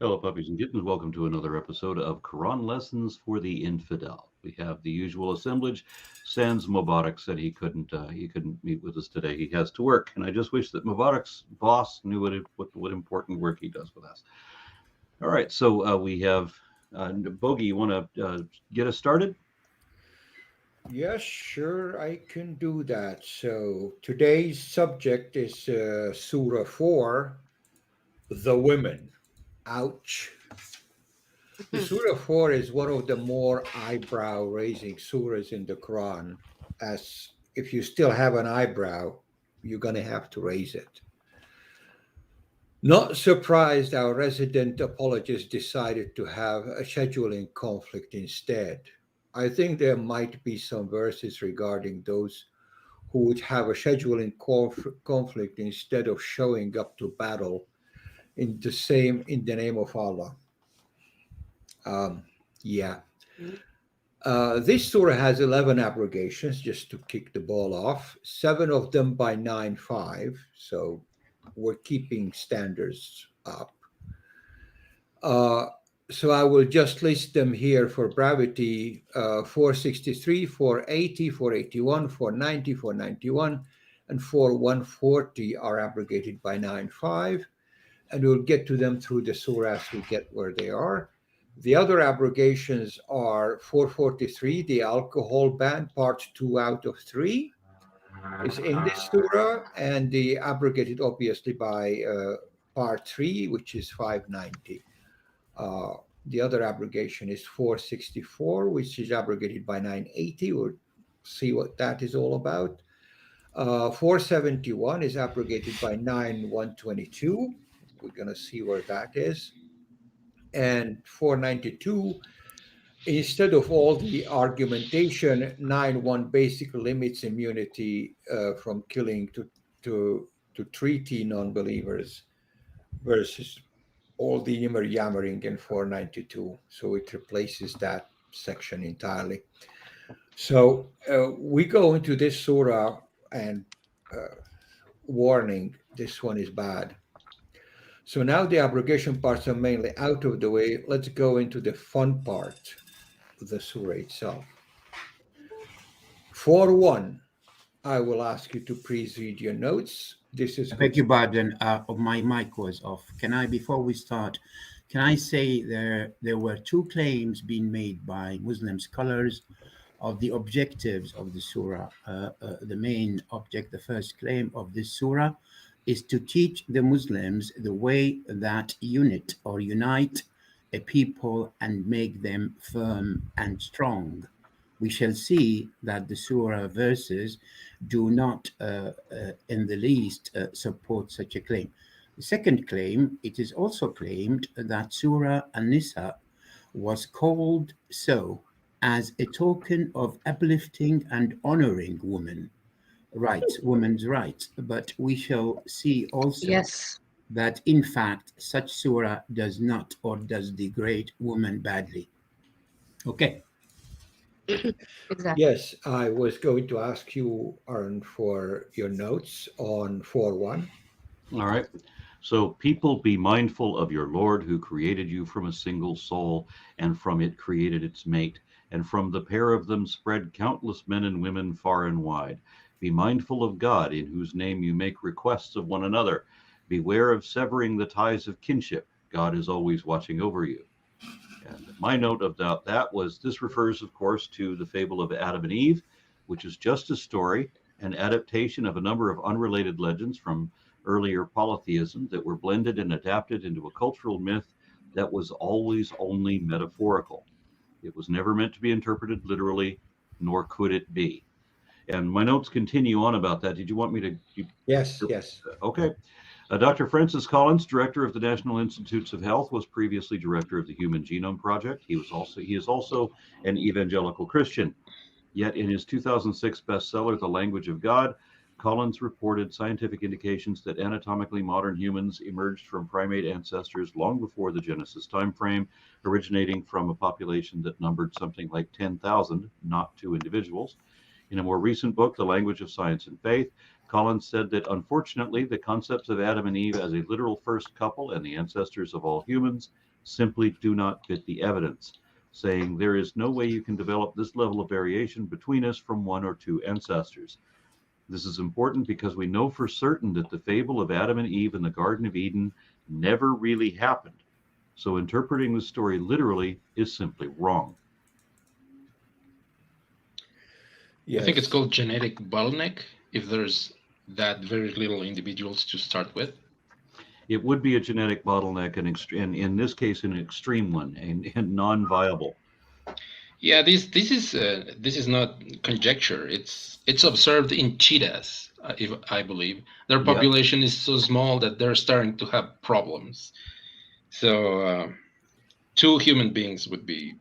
Hello, puppies and kittens. Welcome to another episode of Quran Lessons for the Infidel. We have the usual assemblage. Sans Mubarak said he couldn't meet with us today. He has to work, and I just wish that Mubarak's boss knew what important work he does with us. All right, so we have Bogey. You want to get us started? Yes, sure, I can do that. So today's subject is Surah 4, the women. Ouch. The Surah 4 is one of the more eyebrow raising surahs in the Quran, as if you still have an eyebrow, you're going to have to raise it. Not surprised, our resident apologist decided to have a scheduling conflict instead. I think there might be some verses regarding those who would have a scheduling conflict instead of showing up to battle in the name of Allah. Um, yeah. This surah has 11 abrogations, just to kick the ball off, seven of them by 9-5. So we're keeping standards up. Uh, so I will just list them here for brevity: 463, 480, 481, 490, 491, and 4140 are abrogated by 9-5. And we'll get to them through the surah as we get where they are. The other abrogations are 443, the alcohol ban, part 2 out of 3 is in this surah, and the abrogated obviously by part 3, which is 590. Uh, the other abrogation is 464, which is abrogated by 980. We'll see what that is all about. 471 is abrogated by 9122. We're going to see where that is. And 492, instead of all the argumentation, 9-1 basically limits immunity from killing to treaty non-believers versus all the yimmer yammering in 492. So it replaces that section entirely. So we go into this surah and warning, this one is bad. So now the abrogation parts are mainly out of the way. Let's go into the fun part of the surah itself. For one, I will ask you to please read your notes. This is I good beg your stuff. pardon. My mic was off. Can I, before we start, can I say there were two claims being made by Muslim scholars of the objectives of the surah. The main object, the first claim of this surah, is to teach the Muslims the way that unite a people and make them firm and strong. We shall see that the surah verses do not in the least support such a claim. The second claim, it is also claimed that Surah An-Nisa was called so as a token of uplifting and honoring women's rights. But we shall see also Yes, that in fact such surah does not or does degrade women badly. Okay. exactly. Yes, I was going to ask you, Aaron, for your notes on 4-1. All right. So, people, be mindful of your Lord who created you from a single soul, and from it created its mate, and from the pair of them spread countless men and women far and wide. Be mindful of God, in whose name you make requests of one another. Beware of severing the ties of kinship. God is always watching over you. And my note about that was this refers, of course, to the fable of Adam and Eve, which is just a story, an adaptation of a number of unrelated legends from earlier polytheism that were blended and adapted into a cultural myth that was always only metaphorical. It was never meant to be interpreted literally, nor could it be. And my notes continue on about that. Did you want me to? Yes, yes. Okay. Dr. Francis Collins, director of the National Institutes of Health, was previously director of the Human Genome Project. He is also an evangelical Christian. Yet in his 2006 bestseller, The Language of God, Collins reported scientific indications that anatomically modern humans emerged from primate ancestors long before the Genesis timeframe, originating from a population that numbered something like 10,000, not two individuals. In a more recent book, The Language of Science and Faith, Collins said that unfortunately, the concepts of Adam and Eve as a literal first couple and the ancestors of all humans simply do not fit the evidence, saying there is no way you can develop this level of variation between us from one or two ancestors. This is important because we know for certain that the fable of Adam and Eve in the Garden of Eden never really happened. So interpreting the story literally is simply wrong. Yes. I think it's called genetic bottleneck if there's that very little individuals to start with. It would be a genetic bottleneck, and in this case, an extreme one, and non-viable. Yeah, this is not conjecture. It's observed in cheetahs, if I believe. Their population is so small that they're starting to have problems. So 2 human beings would be.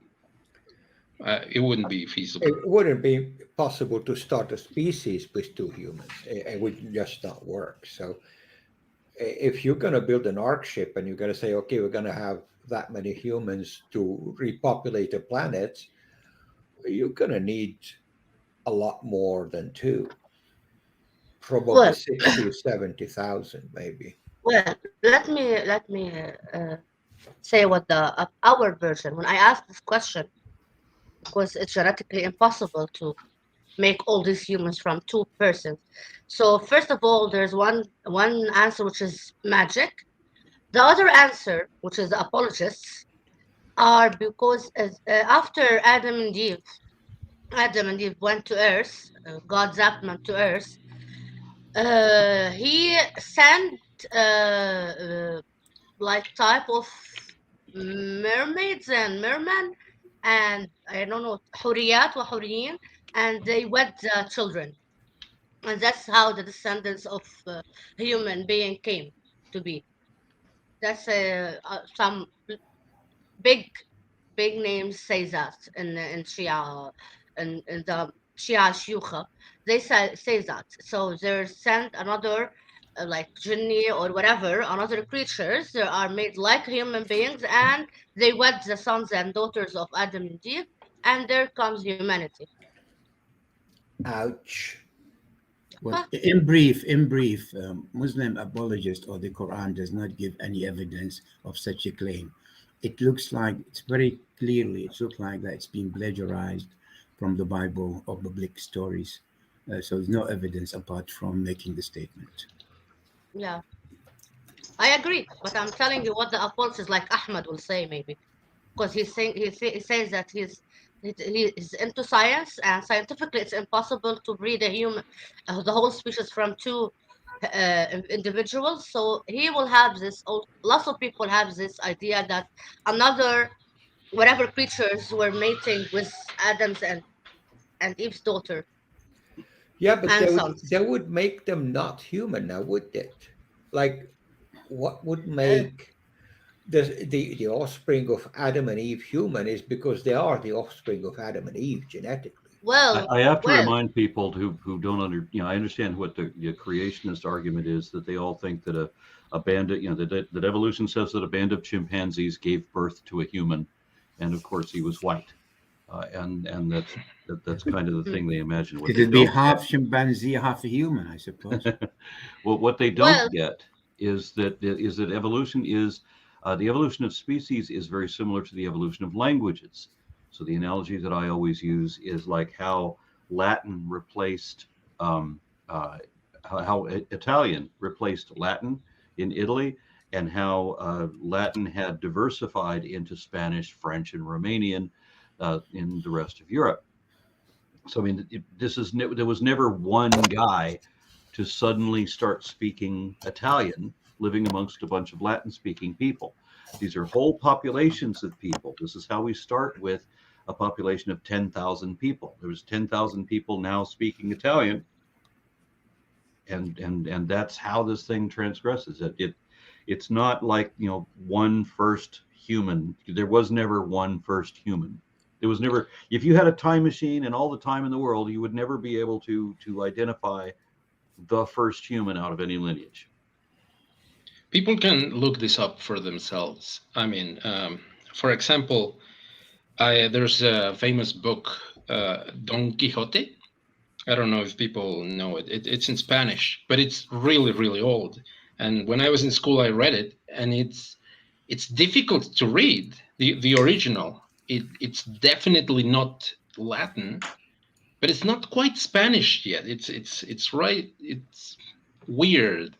It wouldn't be feasible. It wouldn't be possible to start a species with 2 humans. It would just not work. So if you're going to build an ark ship and you're going to say, okay, we're going to have that many humans to repopulate a planet, you're going to need a lot more than 2. Probably 60 or 70,000, maybe. Well, let me say what our version. When I asked this question, because it's genetically impossible to make all these humans from 2 persons. So first of all, there's one answer which is magic. The other answer, which is the apologists, are because after Adam and Eve went to Earth, God zapped them to Earth. He sent like type of mermaids and mermen, and I don't know, huriyat wa huriyin, and they wed children, and that's how the descendants of human being came to be. That's some big names say that in Shia, in the Shia Shuyukha, they say that. So they sent another like jinni or whatever, another creatures. They are made like human beings, and they wed the sons and daughters of Adam and Eve, and there comes humanity. Ouch. Well, in brief, Muslim apologist or the Quran does not give any evidence of such a claim. It looks like it's very clearly, it looks like that it's been plagiarized from the Bible or biblical stories. So there's no evidence apart from making the statement. Yeah, I agree, but I'm telling you what the apologists like Ahmed will say, maybe, because he says that he's into science, and scientifically it's impossible to breed a human, the whole species from 2 individuals. So he will have this. Lots of people have this idea that another whatever creatures were mating with Adam's and Eve's daughter. Yeah, but and that would make them not human now, would it? Like, what would make the offspring of Adam and Eve human is because they are the offspring of Adam and Eve genetically. Well, I have to remind people who don't I understand what the creationist argument is, that they all think that a band of, that evolution says that a band of chimpanzees gave birth to a human, and of course he was white, and that's kind of the thing they imagine. It would be half chimpanzee, half a human, I suppose. Well, what they don't get is that evolution is the evolution of species is very similar to the evolution of languages. So the analogy that I always use is like how Latin replaced how Italian replaced Latin in Italy, and how Latin had diversified into Spanish, French, and Romanian in the rest of Europe. So I mean, there was never one guy to suddenly start speaking Italian, living amongst a bunch of Latin-speaking people. These are whole populations of people. This is how we start with a population of 10,000 people. There was 10,000 people now speaking Italian, and that's how this thing transgresses. It's not like, one first human. There was never one first human. There was never. If you had a time machine and all the time in the world, you would never be able to identify the first human out of any lineage. People can look this up for themselves. I mean, for example, there's a famous book, Don Quixote. I don't know if people know it. It's in Spanish, but it's really, really old. And when I was in school, I read it, and it's difficult to read the original. It's definitely not Latin, but it's not quite Spanish yet. It's right. It's weird.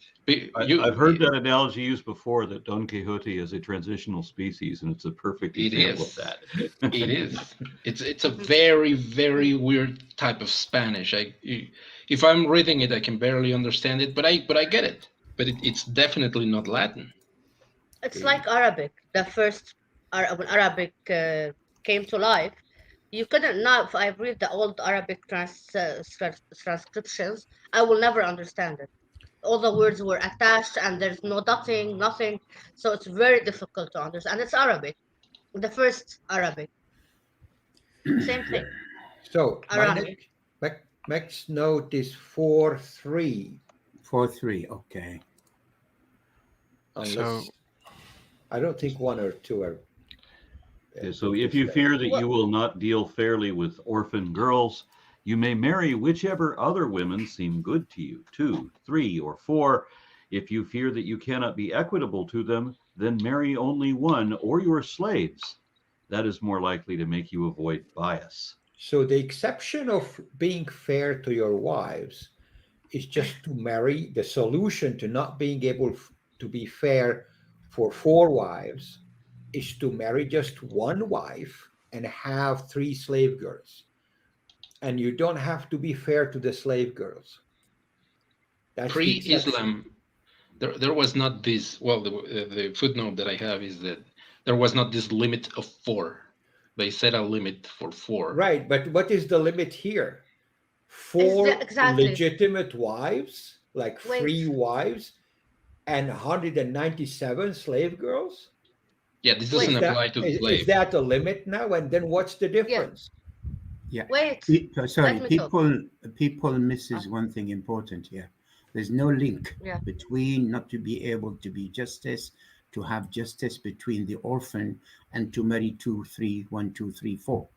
I've heard that analogy used before, that Don Quixote is a transitional species, and it's a perfect It example of is. that. It is. It's a very, very weird type of Spanish. If I'm reading it, I can barely understand it, but I get it. But it's definitely not Latin. It's like Arabic. The first when Arabic came to life, you couldn't now. If I read the old Arabic transcriptions, I will never understand it. All the words were attached, and there's no dotting, nothing. So it's very difficult to understand. It's Arabic, the first Arabic. Same thing. So my Arami. next note is 4.3, 4-3. Okay. unless So I don't think 1 or 2 are. Okay, so if you fear that you will not deal fairly with orphan girls, you may marry whichever other women seem good to you, 2, 3, or 4. If you fear that you cannot be equitable to them, then marry only one or your slaves. That is more likely to make you avoid bias. So the exception of being fair to your wives is just to marry. The solution to not being able to be fair for 4 wives is to marry just one wife and have 3 slave girls. And you don't have to be fair to the slave girls. That's the exception. Pre-Islam, there was not this. Well, the footnote that I have is that there was not this limit of 4. They set a limit for 4. Right, but what is the limit here? 4 Exactly. legitimate wives, like free Wait. wives, and 197 slave girls? Yeah, this Wait. doesn't Is apply that to the is, slave. is that a limit now? And then what's the Yeah. difference? Yeah. Wait. Sorry, Let me talk. people misses one thing important here. There's no link Yeah. between not to be able to be justice, to have justice between the orphan, and to marry 2, 3, 1, 2, 3, 4.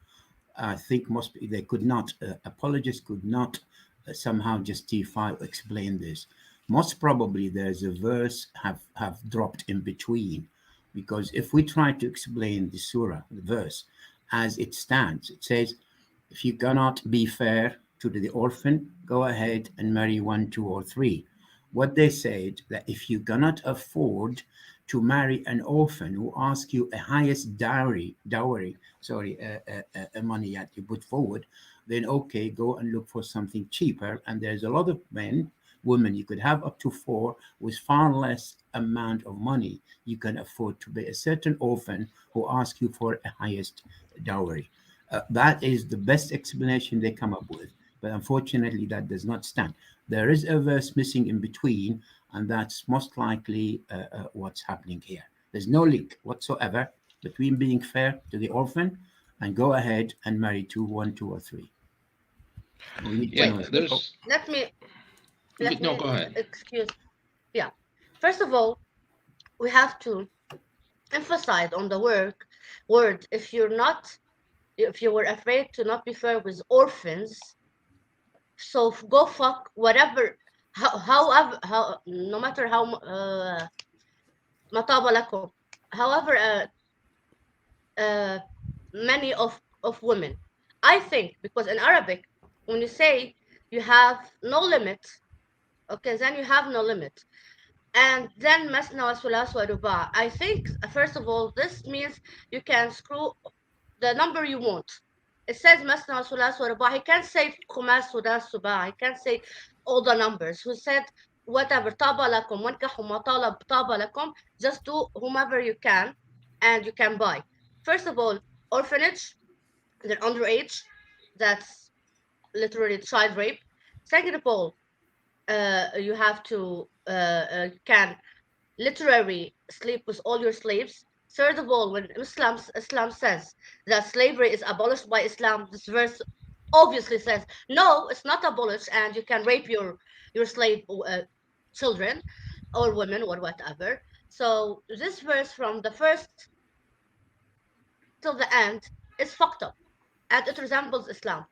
I think they could not, apologists could not somehow justify or explain this. Most probably there's a verse have dropped in between, because if we try to explain the surah, the verse, as it stands, it says, if you cannot be fair to the orphan, go ahead and marry 1, 2, or 3. What they said, that if you cannot afford to marry an orphan who asks you a highest money that you put forward, then okay, go and look for something cheaper. And there's a lot of women, you could have up to 4 with far less amount of money. You can afford to be a certain orphan who asks you for a highest dowry. That is the best explanation they come up with. But unfortunately, that does not stand. There is a verse missing in between, and that's most likely what's happening here. There's no link whatsoever between being fair to the orphan and go ahead and marry 2, 1, 2, or 3. We need to know. Yeah, there's. Let me No, go ahead. excuse. Yeah. First of all, we have to emphasize on the word. If you were afraid to not be fair with orphans, so go fuck whatever. However, no matter how mataba lakum, however uh, many of women. I think because in Arabic, when you say you have no limit, okay, then you have no limit. And then masna wa thulas wa ruba. I think first of all, this means you can screw the number you want. It says masna wa thulas wa ruba. He can't say khumas sudas suba. He can't say all the numbers. Who said whatever taba lakum wankahu ma talab taba lakum. Just do whomever you can, and you can buy. First of all, orphanage, they're underage. That's literally child rape. Second of all, you have to can literally sleep with all your slaves. Third of all, when Islam says that slavery is abolished by Islam, this verse obviously says no, it's not abolished, and you can rape your slave children or women or whatever. So this verse from the first till the end is fucked up, and it resembles Islam.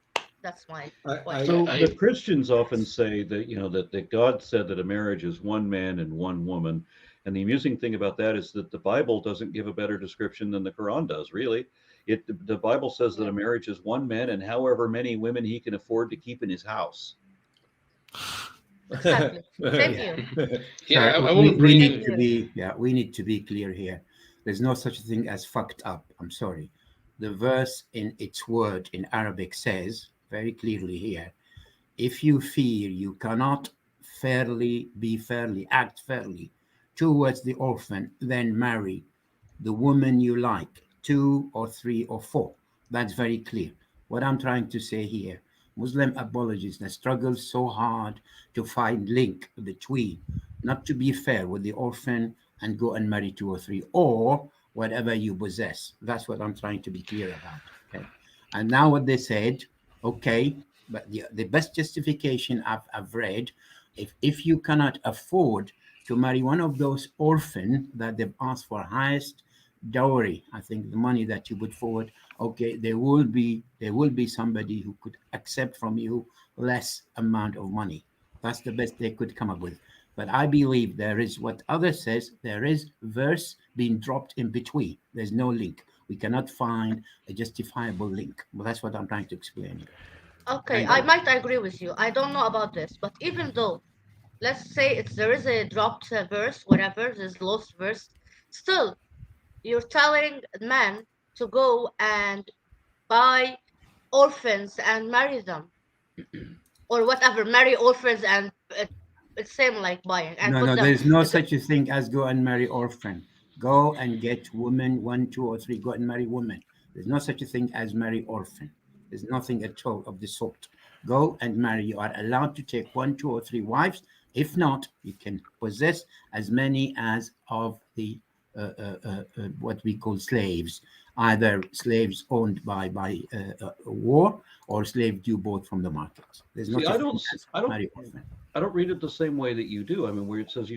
That's my I So question. the Christians often say that, that God said that a marriage is one man and one woman. And the amusing thing about that is that the Bible doesn't give a better description than the Quran does, really. The Bible says that Yeah, a marriage is one man and however many women he can afford to keep in his house. exactly. Same Yeah. here. Yeah, Sorry, I we, will we bring. Same need to here. be, yeah, we need to be clear here. There's no such thing as fucked up. I'm sorry. The verse in its word in Arabic says very clearly here, if you fear you cannot act fairly towards the orphan, then marry the woman you like, two or three or four. That's very clear. What I'm trying to say here, Muslim apologists that struggle so hard to find link between not to be fair with the orphan and go and marry two or three or whatever you possess. That's what I'm trying to be clear about. Okay. And now what they said, okay, but the best justification I've read, if you cannot afford to marry one of those orphan that they've asked for highest dowry, I think the money that you put forward, okay, there will be somebody who could accept from you less amount of money. That's the best they could come up with. But I believe there is what others says, there is verse being dropped in between. There's no link. We cannot find a justifiable link. Well, that's what I'm trying to explain here. Okay, Thank I you. might agree with you. I don't know about this, but even though, let's say there is a dropped verse, whatever, there's lost verse, still, you're telling men to go and buy orphans and marry them, or whatever, marry orphans and it's same like buying and No, put no, them. there's no The, such a thing as go and marry orphan. Go and get women, one, two, or three. Go and marry women. There's no such a thing as marry orphan. There's nothing at all of the sort. Go and marry. You are allowed to take one, two, or three wives. If not, you can possess as many as of the what we call slaves, either slaves owned by war or slaves you bought from the markets. There's no See, such thing as I don't, marry orphan. I don't read it the same way that you do. I mean, where it says,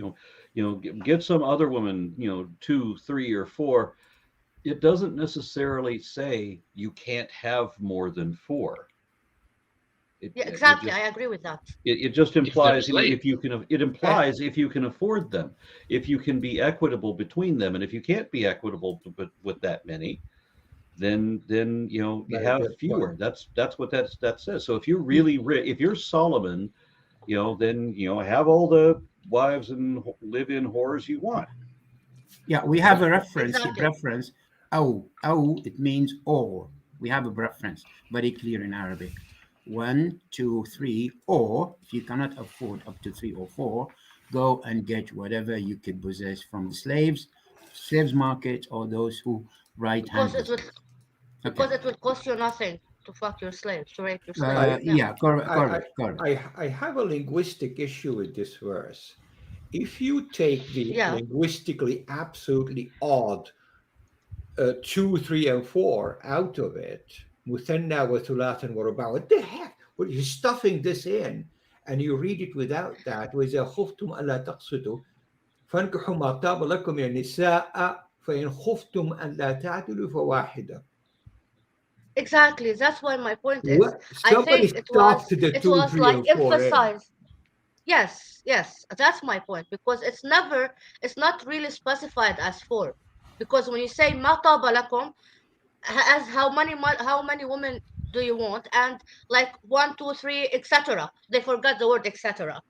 get some other woman, two, three, or four. It doesn't necessarily say you can't have more than four. yeah, It exactly. just I agree with that. it just If they're implies, slave, if you can, it implies if you can afford them, if you can be equitable between them, and if you can't be equitable with that many, then you Very have good point. fewer. That's what that says. So if you're really rich, if you're Solomon, then have all the wives and live in whores you want. Yeah, we have a reference here. Exactly. Reference. Oh, it means or. We have a reference, very clear in Arabic. One, two, three, or if you cannot afford up to three or four, go and get whatever you can possess from the slaves market, or those who right hand Because it will possess. Okay. because it will cost you nothing to fuck your slaves, to rape your I, slaves. Yeah. Yeah, correct, I, I, correct, correct. I have a linguistic issue with this verse. If you take the Yeah. linguistically absolutely odd 2, 3, and 4 out of it, Muthanna wa Thulathan wa Ruba', what the heck? What you're stuffing this in, and you read it without that. وَإِذَا خُفْتُمْ أَلَّا تَقْسِطُوا فَانكِحُوا مَا طَابَ لَكُم مِنَ النِّسَاءِ فَإِنْ خُفْتُمْ أَلَّا تَعْدِلُوا فَوَاحِدَةً. Exactly. That's why my point is, What? I Somebody think stuffed the it 2, was 3, like and 4 in. emphasized. Yes, yes, that's my point because it's not really specified as four. Because when you say ma taba lakum, as how many women do you want? And like one, two, three, etc. They forgot the word etc.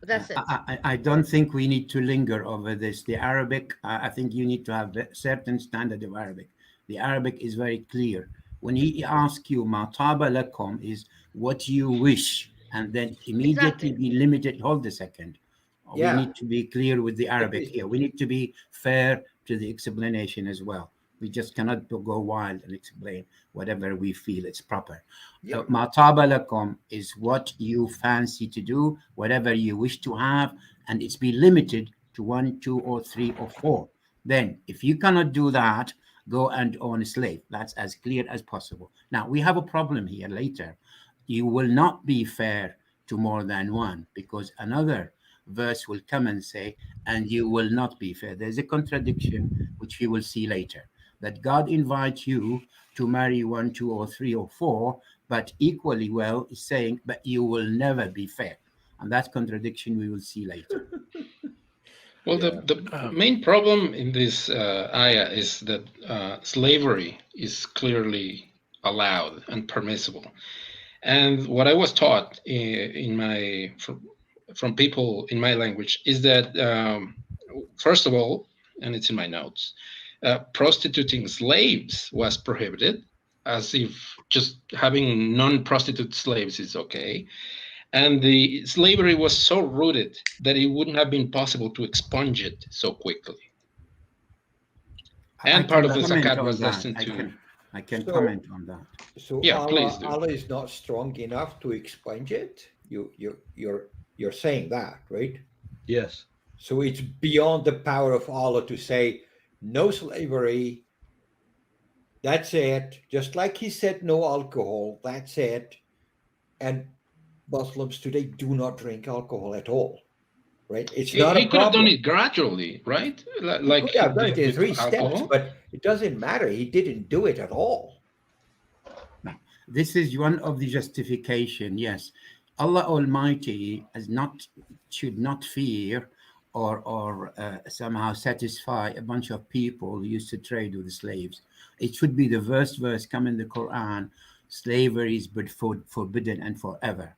That's it. I don't think we need to linger over this. The Arabic, I think you need to have a certain standard of Arabic. The Arabic is very clear. When he asks you, "Ma taba lakum," is what you wish, and then immediately Exactly. be limited. Hold a second. We Yeah. need to be clear with the It Arabic is. here. We need to be fair to the explanation as well. We just cannot go wild and explain whatever we feel is proper. Yeah. Ma taba lakum is what you fancy to do, whatever you wish to have, and it's be limited to one, two, or three, or four. Then, if you cannot do that, go and own a slave. That's as clear as possible. Now, we have a problem here later. You will not be fair to more than one because another verse will come and say, and you will not be fair. There's a contradiction which we will see later, that God invites you to marry one, two, or three, or four, but equally well is saying, but you will never be fair. And that contradiction we will see later. Well, the main problem in this ayah is that slavery is clearly allowed and permissible. And what I was taught from people in my language is that, first of all, and it's in my notes, prostituting slaves was prohibited, as if just having non-prostitute slaves is okay. And the slavery was so rooted that it wouldn't have been possible to expunge it so quickly. And part of the zakat was destined to. I can comment on that. So yeah, please do. Allah is not strong enough to expunge it. You're saying that, right? Yes. So it's beyond the power of Allah to say no slavery. That's it. Just like He said no alcohol. That's it. And Muslims today do not drink alcohol at all, right? It's not a problem. He could have done it gradually, right? Like he could have done it in 3 alcohol. steps, but it doesn't matter. He didn't do it at all. This is one of the justification. Yes, Allah Almighty should not fear or somehow satisfy a bunch of people who used to trade with the slaves. It should be the first verse come in the Quran: slavery is but forbidden and forever.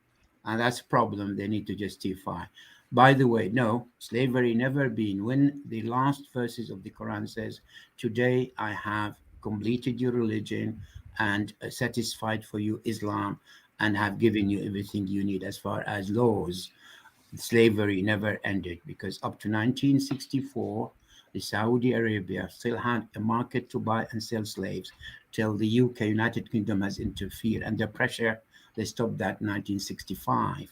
And that's a problem they need to justify. By the way, no, slavery never been. When the last verses of the Quran says, today I have completed your religion and satisfied for you Islam and have given you everything you need as far as laws, slavery never ended, because up to 1964, the Saudi Arabia still had a market to buy and sell slaves till the UK, United Kingdom, has interfered. Under pressure, they stopped that in 1965.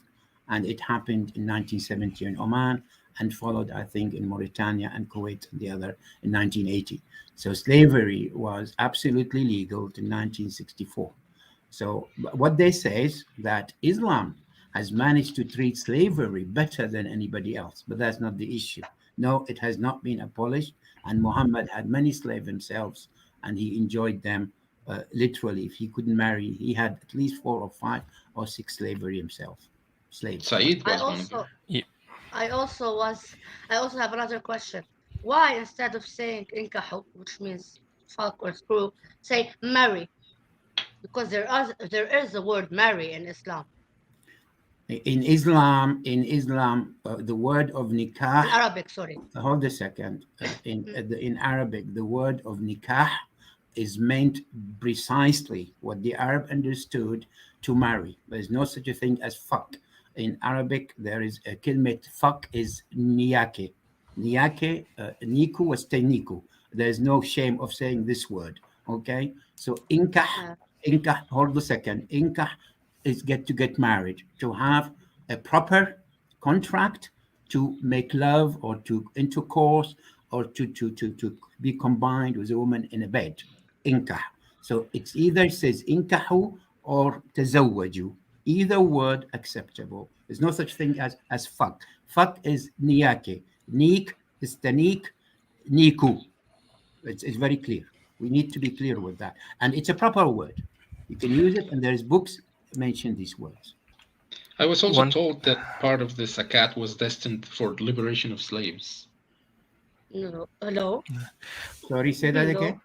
And it happened in 1970 in Oman and followed, I think, in Mauritania and Kuwait and the other in 1980. So slavery was absolutely legal till 1964. So what they say is that Islam has managed to treat slavery better than anybody else, but that's not the issue. No, it has not been abolished, and Muhammad had many slaves himself, and he enjoyed them literally. If he couldn't marry, he had at least 4 or 5 or 6 slavery himself. Slaves. Saeed was I also have another question. Why, instead of saying inkahu, which means fuck or screw, say marry? Because there is the word marry in Islam. In Islam, the word of nikah. In Arabic, sorry. Hold a second. In Arabic, the word of nikah is meant precisely what the Arab understood to marry. There's no such a thing as fuck. In Arabic, there is a kilmet, fuck is niyake. Niyake, niku was teniku. There's no shame of saying this word, okay? So inkah, hold a second. Inkah is get married, to have a proper contract, to make love or to intercourse or to be combined with a woman in a bed. Inkah. So it's either says inkahu or tazawwaju. Either word acceptable. There's no such thing as fuck. Fuck is niyake. Neek is tanik, niku. It's very clear. We need to be clear with that. And it's a proper word. You can use it, and there's books mention these words. I was also told that part of the zakat was destined for liberation of slaves. No. Hello? Sorry, say that again?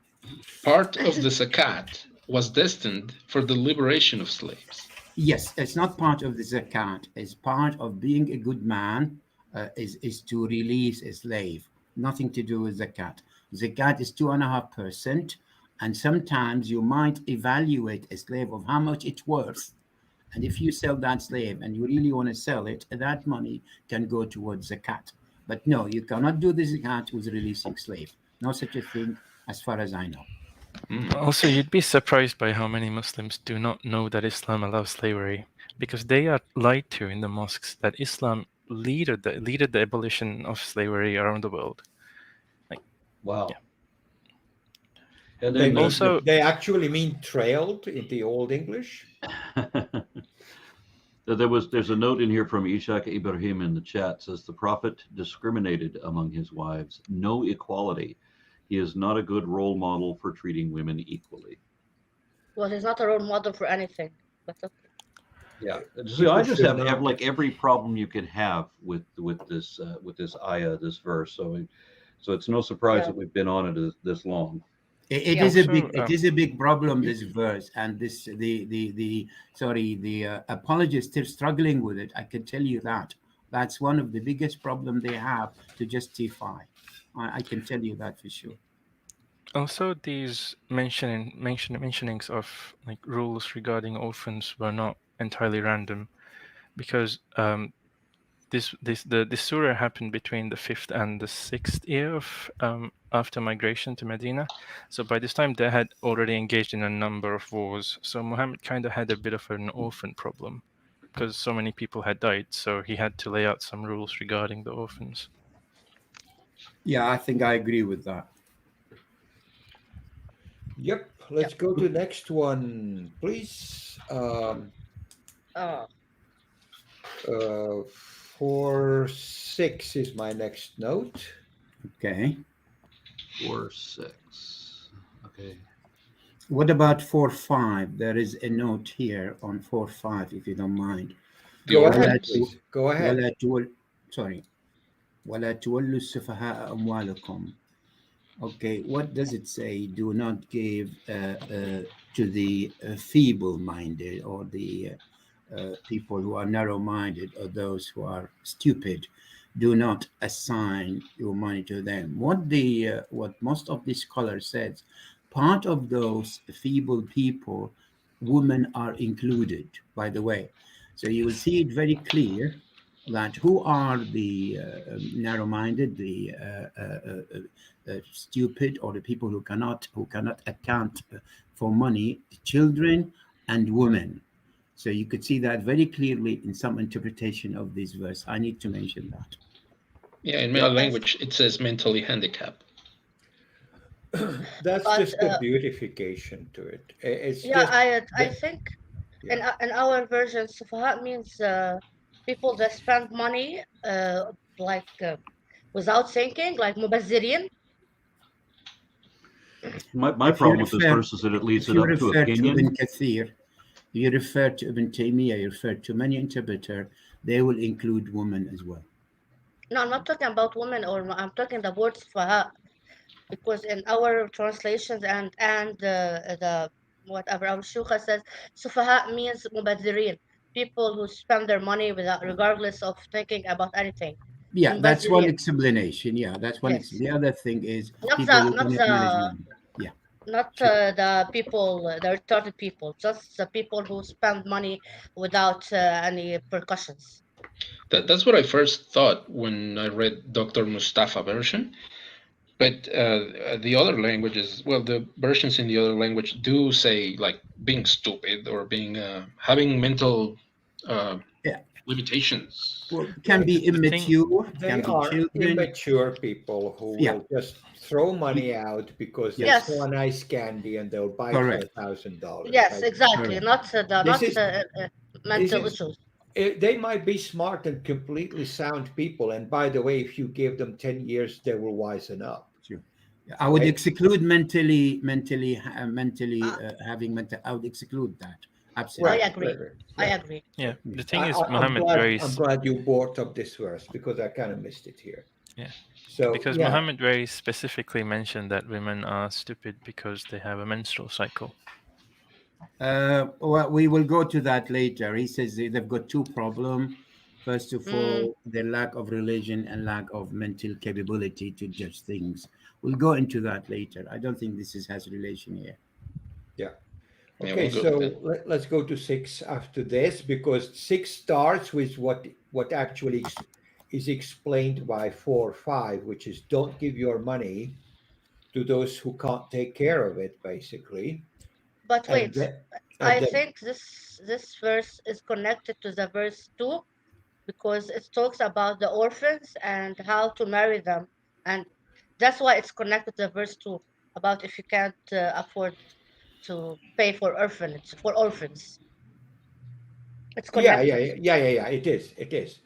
Part of the zakat was destined for the liberation of slaves. Yes, it's not part of the zakat. It's part of being a good man, is to release a slave. Nothing to do with zakat. Zakat is 2.5%, and sometimes you might evaluate a slave of how much it's worth. And if you sell that slave and you really want to sell it, that money can go towards zakat. But no, you cannot do the zakat with releasing slave. No such a thing as far as I know. Also, you'd be surprised by how many Muslims do not know that Islam allows slavery, because they are lied to in the mosques that Islam leaded the abolition of slavery around the world. Wow. Yeah. And then also, they actually mean trailed in the Old English. there's a note in here from Ishaq Ibrahim in the chat, says the Prophet discriminated among his wives. No equality. He is not a good role model for treating women equally. Well, he's not a role model for anything. But okay. Yeah. So People I just should have not- like every problem you can have with this ayah, this verse. So it's no surprise Yeah. that we've been on it this long. It Yeah. is a Also, big, it is a big problem, this verse, and this the apologists still struggling with it. I can tell you that. That's one of the biggest problem they have to justify. I can tell you that for sure. Also, these mentionings of like rules regarding orphans were not entirely random, because the surah happened between the 5th and the 6th year of after migration to Medina. So by this time they had already engaged in a number of wars. So Muhammad kind of had a bit of an orphan problem, because so many people had died. So he had to lay out some rules regarding the orphans. Yeah, I think I agree with that. Yep. Let's go to next one, please. Oh, 4:6 is my next note. Okay. 4:6. Okay. What about 4:5? There is a note here on 4:5, if you don't mind. The Go orphans. ahead, please. Go ahead. ولا تول sorry ولا تولوا السفهاء أموالكم. Okay, what does it say? Do not give to the feeble-minded, or the people who are narrow-minded, or those who are stupid. Do not assign your money to them. What most of the scholars said, part of those feeble people, women are included, by the way. So you will see it very clear that who are the narrow-minded, the stupid, or the people who cannot account for money: children and women. So you could see that very clearly in some interpretation of this verse. I need to mention that. Yeah, in male language, it says mentally handicapped. That's But, just a beautification to it. It's yeah, just I think in our version, sufaha means people that spend money like without thinking, like mubazzirin. My If you problem with this refer, verse is that it leads if it you up to refer to opinion. Ibn Kathir, you refer to Ibn Taymiyyah, you refer to many interpreters, they will include women as well. No, I'm not talking about women, or I'm talking the word sufaha, because in our translations and the whatever our shukha says, sufaha means mubazzirin, people who spend their money without regardless of thinking about anything. Yeah, that's one Mubazzirin. explanation. Yeah, that's one. Yes. The other thing is Not people the who not cannot manage the money. Yeah, not sure. the people, the retarded people, just the people who spend money without any percussions. That's what I first thought when I read Dr. Mustafa version. But the other languages, well, the versions in the other language do say like being stupid or being having mental Yeah. limitations. Well, can be The thing- immature, they can be are children. immature people who Yeah. will just throw money out because they Yes. saw a nice candy and they'll buy it Correct. for $1,000. Yes, exactly. Correct. Not the This not is- mental is- issues. They might be smart and completely sound people. And by the way, if you give them 10 years, they will wisen up. I would Right. exclude mentally having mental. I would exclude that. Absolutely. I agree. right. I agree. Yeah, the thing is, I'm Muhammad glad, raised I'm glad you brought up this verse because I kind of missed it here. Yeah. So because yeah, Muhammad Ray specifically mentioned that women are stupid because they have a menstrual cycle. Well, we will go to that later. He says they've got two problems. First of all, the lack of religion and lack of mental capability to judge things. We'll go into that later. I don't think this has relation here. yeah. Yeah, Okay, we'll go with so let's go to 6 after this, because 6 starts with what actually is explained by 4:5, which is don't give your money to those who can't take care of it, basically. But And wait, then, I and then think this verse is connected to the verse 2, because it talks about the orphans and how to marry them, and that's why it's connected to verse 2 about if you can't afford to pay for orphanage for orphans. It's yeah, connected. it is.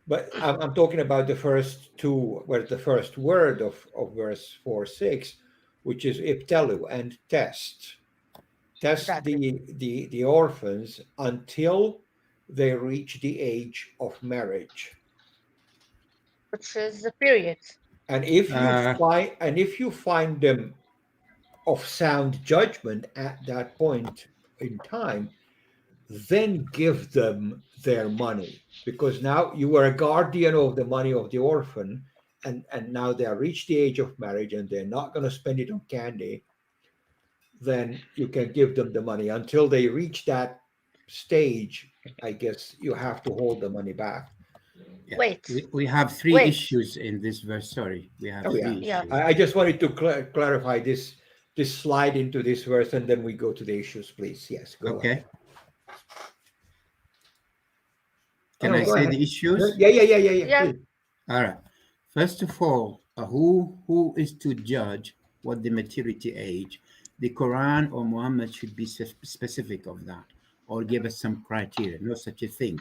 But I'm talking about the first two, where the first word of verse 4:6, which is ibtalu, and test. That's Exactly. the orphans until they reach the age of marriage. Which is the period. And if you Uh, find them of sound judgment at that point in time, then give them their money, because now you are a guardian of the money of the orphan, and now they have reached the age of marriage and they're not going to spend it on candy. Then you can give them the money until they reach that stage. I guess you have to hold the money back. yeah, Wait, we have three wait. issues in this verse. Sorry, we have Oh yeah, three Yeah. issues. I just wanted to clarify this slide into this verse, and then we go to the issues, please. Yes, go Okay. ahead. Can No, I go say ahead. the issues? Yeah, Yeah. please. All right. First of all, who is to judge what the maturity age? The Quran or Muhammad should be specific of that, or give us some criteria. No such a thing,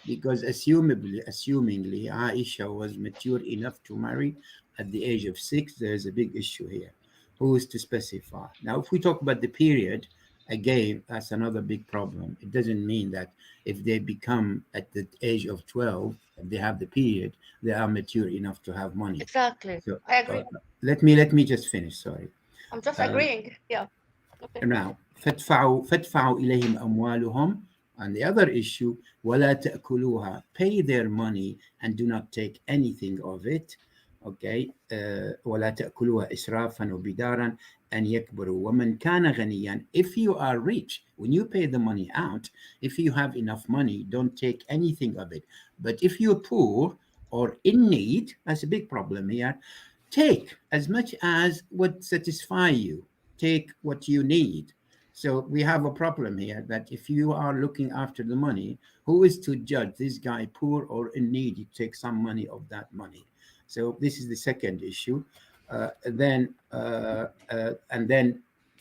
because assumingly, Aisha was mature enough to marry at the age of 6. There is a big issue here. Who is to specify? Now, if we talk about the period, again, that's another big problem. It doesn't mean that if they become at the age of 12, if they have the period, they are mature enough to have money. Exactly. So I agree. let me just finish. Sorry. I'm just Uh, agreeing. Yeah. Okay. now فادفعوا إليهم أموالهم. And the other issue, ولا تأكلوها, pay their money and do not take anything of it. Okay, ولا تأكلوها إسرافا وبدارا أن يكبروا ومن كان غنيا. If you are rich, when you pay the money out, if you have enough money, don't take anything of it. But if you're poor or in need, that's a big problem here. Take as much as would satisfy you. Take what you need. So we have a problem here that if you are looking after the money, who is to judge this guy poor or in need? You take some money of that money. So this is the second issue. And then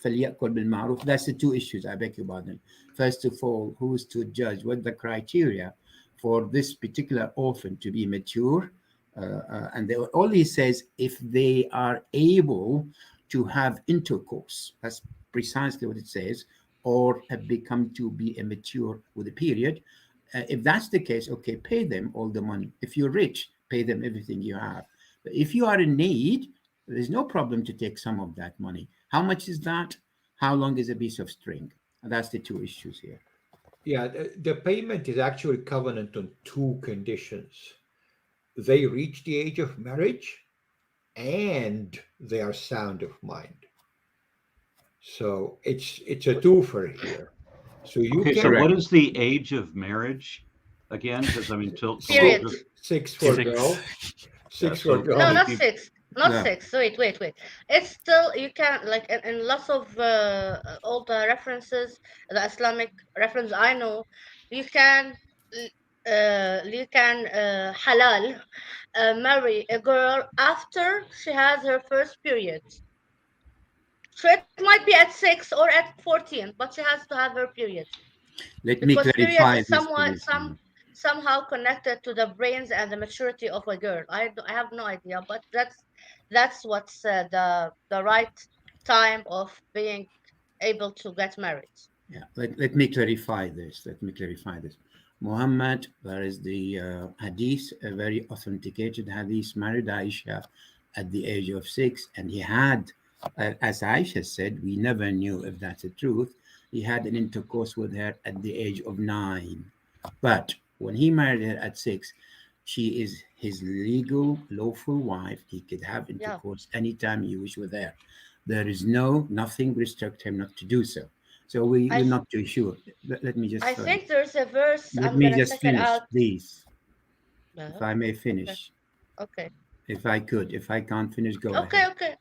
فليأكل بالمعروف. That's the two issues. I beg your pardon. First of all, who is to judge what the criteria for this particular orphan to be mature? And all he says, if they are able to have intercourse, that's precisely what it says, or have become to be immature with a period. If that's the case, okay, pay them all the money. If you're rich, pay them everything you have. But if you are in need, there's no problem to take some of that money. How much is that? How long is a piece of string? And that's the two issues here. Yeah, the payment is actually covenant on two conditions. They reach the age of marriage and they are sound of mind. So it's a twofer here. So you Okay, can so what is the age of marriage again? Because I mean, till Period. just, 6 for Six. girl, yeah, 6 for so girl. No, if not you, 6. Not Yeah. 6. Wait. It's still, you can, like, in lots of all the references, the Islamic reference I know, you can halal marry a girl after she has her first period. So it might be at 6 or at 14, but she has to have her period, Let me because period clarify is this, somewhat please. somehow connected to the brains and the maturity of a girl. I have no idea, but that's what's the right time of being able to get married. Yeah, let me clarify this. Muhammad, there is the hadith, a very authenticated hadith, married Aisha at the age of 6, and he had, as Aisha said, we never knew if that's the truth. He had an intercourse with her at the age of 9. But when he married her at 6, she is his legal, lawful wife. He could have Yeah. intercourse anytime he wish with her. There is nothing restrict him not to do so. So we're not too sure. Let me just I think there's a verse. let I'm me gonna just check it finish, out. please. If Uh-huh. I may Okay. finish. Okay. If I could. If I can't finish, go Okay. ahead. Okay.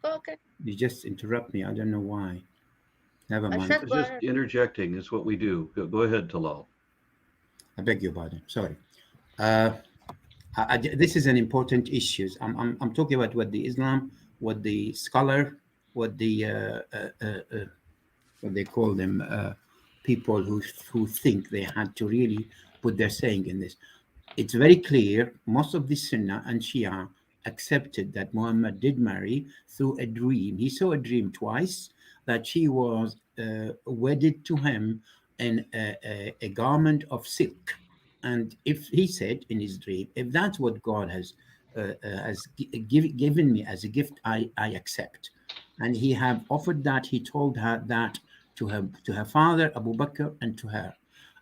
Okay. You just interrupt me. I don't know why. Never I mind. said go just ahead. interjecting is what we do. Go ahead, Talal. I beg your pardon. Sorry. This is an important issue. I'm talking about what the Islam, what the scholar, what the what they call them, people who think they had to really put their saying in this. It's very clear. Most of the Sunnah and Shia accepted that Muhammad did marry through a dream. He saw a dream twice that she was wedded to him in a garment of silk. And if he said in his dream, if that's what God has given me as a gift, I accept. And he have offered that. He told her that to her father Abu Bakr and to her.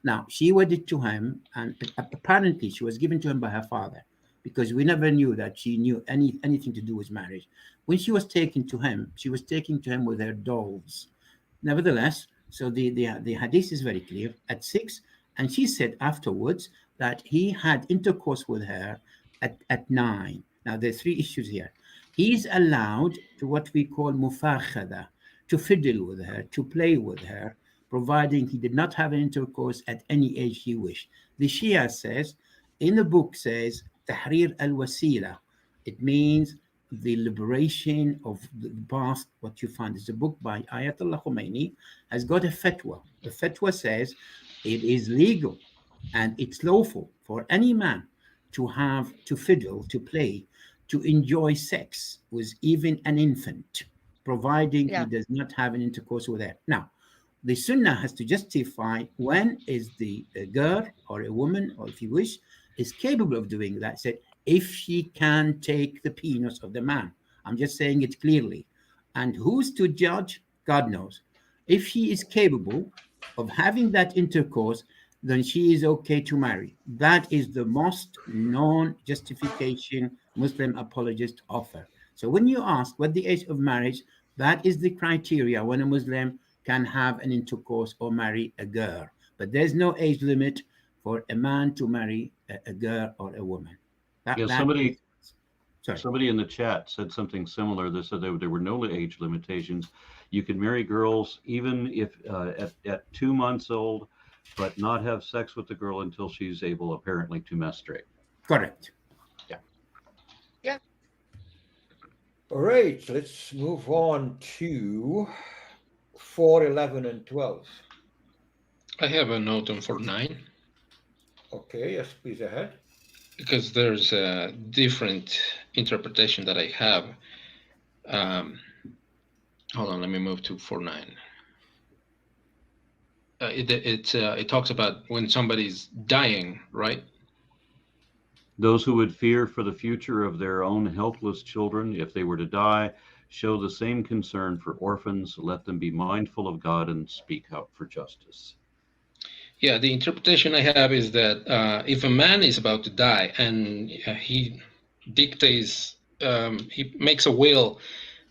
Now she wedded to him, and apparently she was given to him by her father, because we never knew that she knew anything to do with marriage. When she was taken to him, she was taken to him with her dolls. Nevertheless, so the hadith is very clear at 6, and she said afterwards that he had intercourse with her at 9. Now there are 3 issues here. He is allowed to what we call mufakhada, to fiddle with her, to play with her, providing he did not have an intercourse at any age he wished. The Shia says, in the book says, Tahrir al-Wasila. It means the liberation of the past. What you find is a book by Ayatollah Khomeini has got a fatwa. The fatwa says it is legal and it's lawful for any man to have, to fiddle, to play, to enjoy sex with even an infant, providing he does not have an intercourse with her. Now, the Sunnah has to justify when is the girl or a woman, or if you wish, is capable of doing that. Said if she can take the penis of the man. I'm just saying it clearly. And who's to judge? God knows. If she is capable of having that intercourse, then she is okay to marry. That is the most known justification Muslim apologists offer. So when you ask what the age of marriage, that is the criteria when a Muslim can have an intercourse or marry a girl. But there's no age limit for a man to marry a girl or a woman. Somebody in the chat said something similar. They said there were no age limitations. You can marry girls even if at 2 months old, but not have sex with the girl until she's able apparently to menstruate. Correct. Yeah. All right, let's move on to 4, 11, and 12. I have a note on 4, 9. Okay, yes, please ahead. Because there's a different interpretation that I have. Hold on, let me move to 4, 9. It talks about when somebody's dying, right? Those who would fear for the future of their own helpless children, if they were to die, show the same concern for orphans. Let them be mindful of God and speak out for justice. Yeah, the interpretation I have is that if a man is about to die and he dictates, he makes a will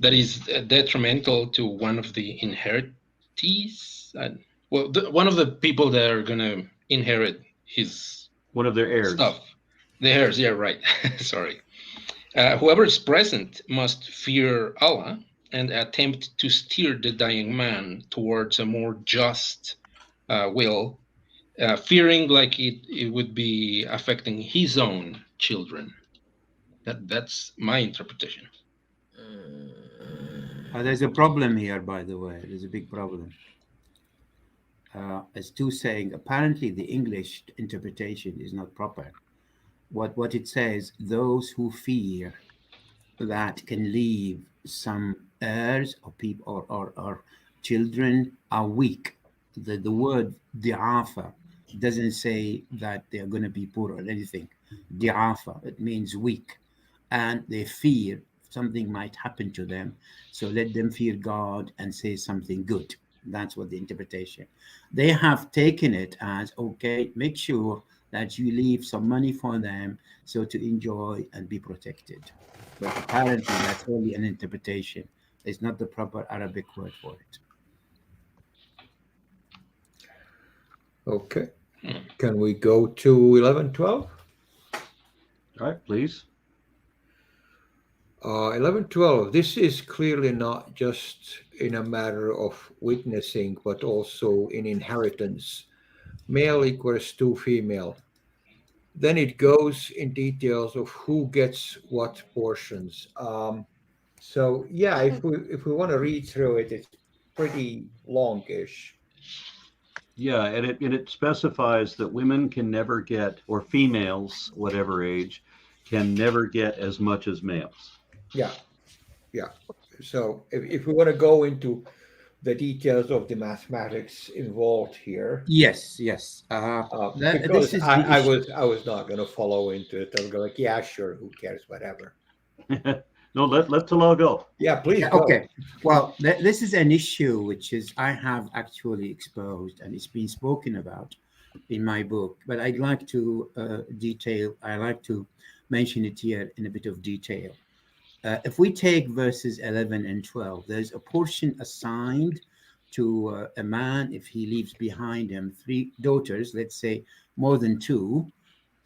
that is detrimental to one of the inheritees, one of the people that are going to inherit his one of their heirs. Stuff. The heirs, yeah, right. Sorry. Whoever is present must fear Allah and attempt to steer the dying man towards a more just will, fearing like it would be affecting his own children. That's my interpretation. There's a problem here, by the way. There's a big problem. As Stu saying, apparently the English interpretation is not proper. What it says, those who fear that can leave some heirs or people or children are weak. The word di'afa doesn't say that they're going to be poor or anything. Di'afa, it means weak. And they fear something might happen to them. So let them fear God and say something good. That's what the interpretation. They have taken it as, okay, make sure that you leave some money for them so to enjoy and be protected. But apparently that's only an interpretation. It's not the proper Arabic word for it. Okay. Can we go to 11, 12? All right, please. 11, 12. This is clearly not just in a matter of witnessing, but also in inheritance. Male equals to female. Then it goes in details of who gets what portions. So yeah, if we want to read through it, it's pretty longish. Yeah, and it specifies that women can never get, or females, whatever age, can never get as much as males. Yeah, yeah. So if we want to go into the details of the mathematics involved here, Yes, yes. This because is the issue. I was not going to follow into it. I was going like, yeah, sure, who cares, whatever. No, let Talal go. Yeah, please Yeah, go. okay. Well, this is an issue which is I have actually exposed and it's been spoken about in my book, but I'd like to I like to mention it here in a bit of detail. If we take verses 11 and 12, there's a portion assigned to a man if he leaves behind him three daughters, let's say more than two,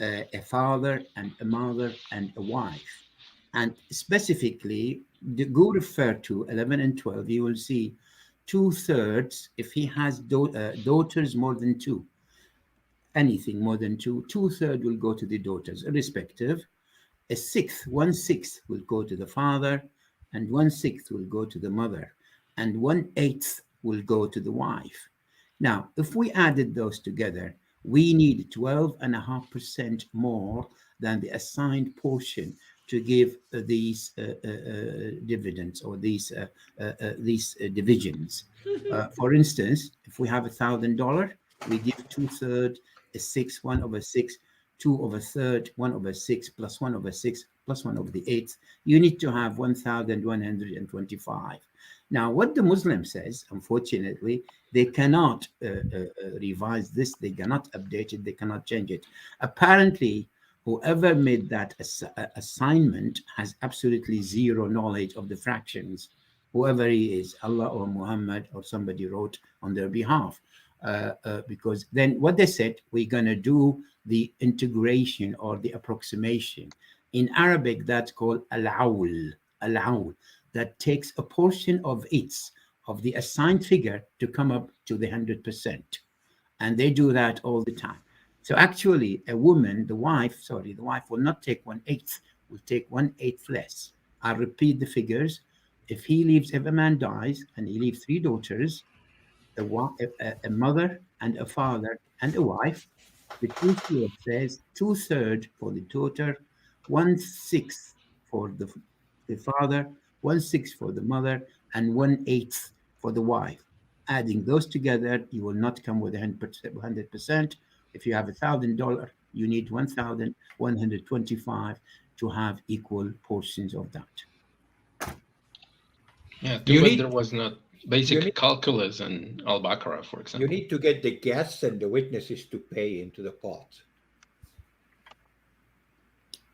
a father and a mother and a wife. And specifically, the go refer to 11 and 12, you will see 2/3 if he has daughters more than two, anything more than two, 2/3 will go to the daughters, irrespective. A sixth, 1/6 will go to the father, and 1/6 will go to the mother, and 1/8 will go to the wife. Now, if we added those together, we need 12.5% more than the assigned portion to give these dividends or these divisions. For instance, if we have $1,000, we give 2/3, a sixth, 1/6, 2/3, 1/6, plus 1/6, plus 1/8. You need to have 1,125. Now, what the Muslim says, unfortunately, they cannot revise this, they cannot update it, they cannot change it. Apparently, whoever made that assignment has absolutely zero knowledge of the fractions, whoever he is, Allah or Muhammad or somebody wrote on their behalf. Because then what they said, we're going to do the integration or the approximation. In Arabic, that's called al-awl, that takes a portion of the assigned figure to come up to the 100%. And they do that all the time. So actually, the wife will not take 1/8, will take 1/8 less. I'll repeat the figures. If a man dies and he leaves three daughters, a mother and a father and a wife, the Sūrah says 2/3 for the daughter, 1/6 for the father, 1/6 for the mother, and 1/8 for the wife. Adding those together, you will not come with 100%. If you have $1,000, you need 1,125 to have equal portions of that. Yeah, You too bad need- there was not you basic need- calculus and Al-Baqarah, for You example. need to get the guests and the witnesses to pay into the pot.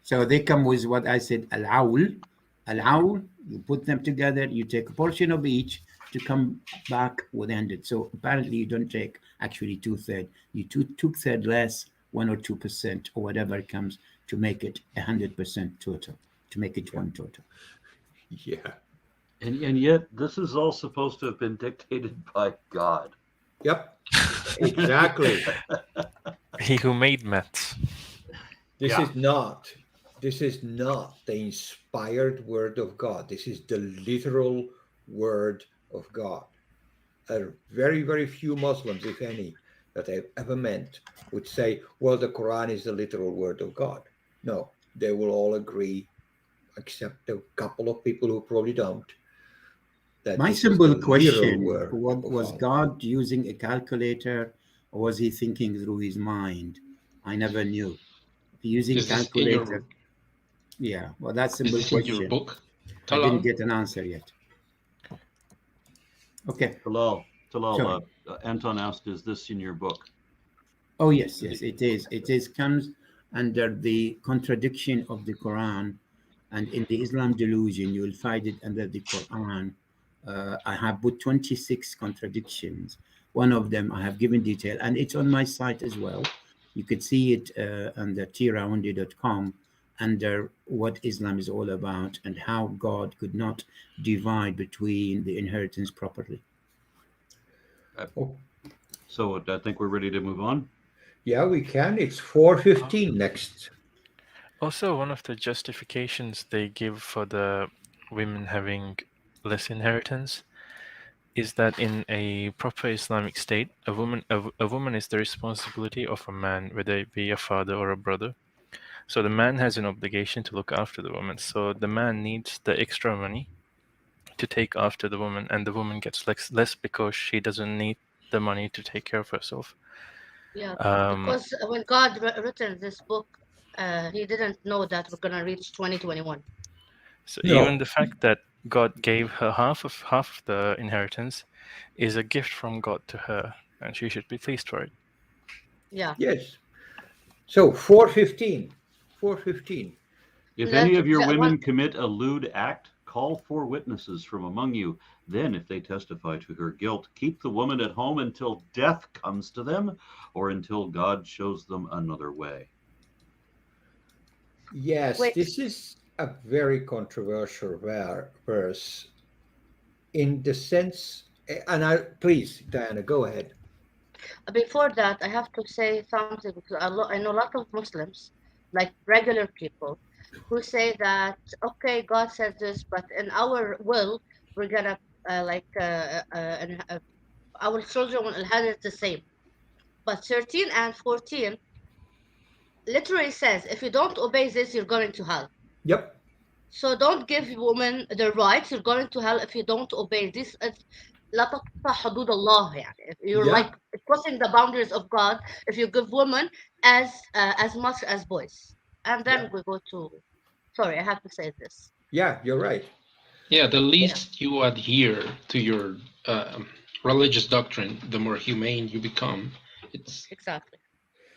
So they come with what I said, al-awl, you put them together, you take a portion of each to come back with 100. So apparently you don't take actually 2/3. You took 2/3 less, 1 or 2% or whatever comes to make it 100% total, to make it one total. Yeah. And yet, this is all supposed to have been dictated by God. Yep. Exactly. He who made maths. This Yeah. is not. This is not the inspired word of God. This is the literal word of God. Very, very few Muslims, if any, that I've ever met would say, well, the Quran is the literal word of God. No, they will all agree, except a couple of people who probably don't, that My this is the simple literal question, word of was Allah. God using a calculator or was he thinking through his mind? I never knew. Using Is this in calculator. your Yeah, well, that's a is simple this in your question. book, I didn't Talal? get an answer yet. Okay. Talal, Sorry. Anton asked, is this in your book? Oh, yes, it is. It is comes under the contradiction of the Quran, and in the Islam delusion, you will find it under the Quran. I have put 26 contradictions. One of them I have given detail, and it's on my site as well. You could see it under trawundi.com under what Islam is all about and how God could not divide between the inheritance properly. Oh, So I think we're ready to move on. yeah, we can. It's 4:15 next. Also, one of the justifications they give for the women having less inheritance is that in a proper Islamic state, a woman is the responsibility of a man, whether it be a father or a brother. So the man has an obligation to look after the woman. So the man needs the extra money to take after the woman, and the woman gets less because she doesn't need the money to take care of herself. Yeah, Um, because when God written this book, He didn't know that we're gonna reach 2021. so even No. the fact that God gave her half of the inheritance is a gift from God to her, and she should be pleased for it. Yeah, Yes. So 415. 415. If any let of your that one. women commit a lewd act, call for witnesses from among you. Then, if they testify to her guilt, keep the woman at home until death comes to them or until God shows them another way. Yes, Wait, this is a very controversial verse in the sense, and I please, Diana, go ahead. before that, I have to say something because I know a lot of Muslims, like regular people, who say that okay, God said this, but in our will, we're gonna our children will inherit the same. But 13 and 14 literally says if you don't obey this, you're going to hell. Yep. So don't give women the rights. You're going to hell if you don't obey this. لا تقطع حدود الله يعني. If you're Yeah. like crossing the boundaries of God if you give women as much as boys. And Yeah. then we go to. Sorry, I have to say this. Yeah, you're right. Yeah, the Yeah, least you adhere to your religious doctrine, the more humane you become. It's exactly.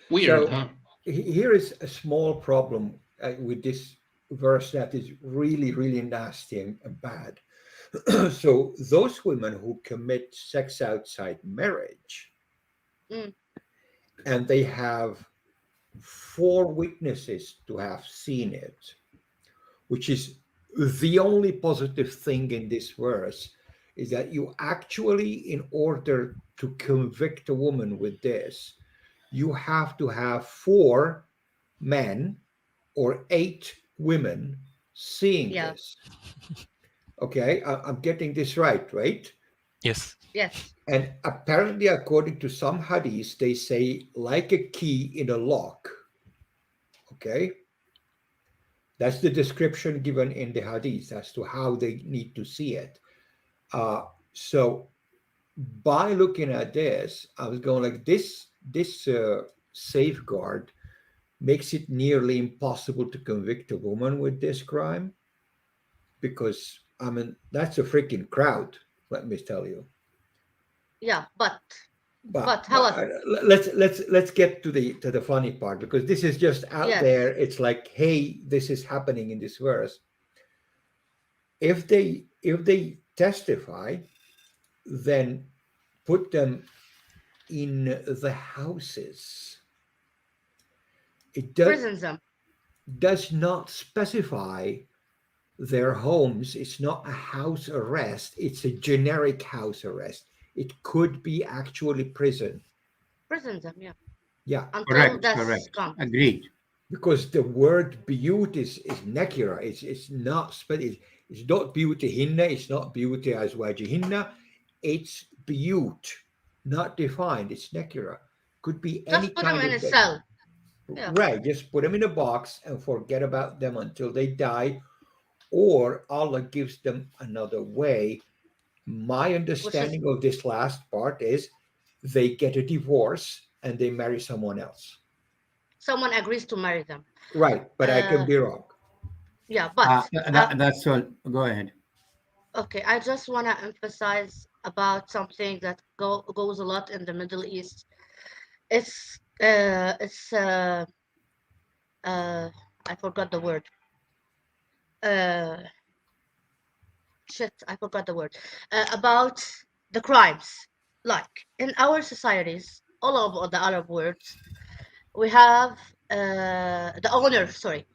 weird, So huh? here is a small problem with this verse that is really, really nasty and bad. So those women who commit sex outside marriage Mm, and they have four witnesses to have seen it, which is the only positive thing in this verse, is that you actually, in order to convict a woman with this, you have to have four men or eight women seeing yeah. this. Okay, I'm getting this right, right? Yes. Yes. And apparently, according to some hadiths, they say like a key in a lock. Okay, that's the description given in the hadith as to how they need to see it. So by looking at this, I was going like this safeguard makes it nearly impossible to convict a woman with this crime because I mean that's a freaking crowd. Let me tell you. Yeah. But But however, let's get to the funny part because this is just out yes. there. It's like, hey, this is happening in this verse. If they testify, then put them in the houses. It Prison them. does not specify their homes. It's not a house arrest. It's a generic house arrest. It could be actually prison. Prison them. Yeah. Yeah, Until Correct, death correct. comes. Agreed. because the word biyut is nakira. It's not it's not biyutihinna. It's not biyuti azwajihinna. It's biyut, not defined. It's nakira. Could be any Just put them kind in a of cell. Yeah. right. Just put them in a box and forget about them until they die, or Allah gives them another way. My Which is understanding of this last part is they get a divorce and they marry someone else. someone agrees to marry them. Right, but I can Uh, be wrong. yeah, but That's all. Go ahead. okay, I just want to emphasize about something that goes a lot in the Middle East. It's uh I forgot the word. Uh Shit, I forgot the word. About the crimes. Like in our societies, all of the Arab words, we have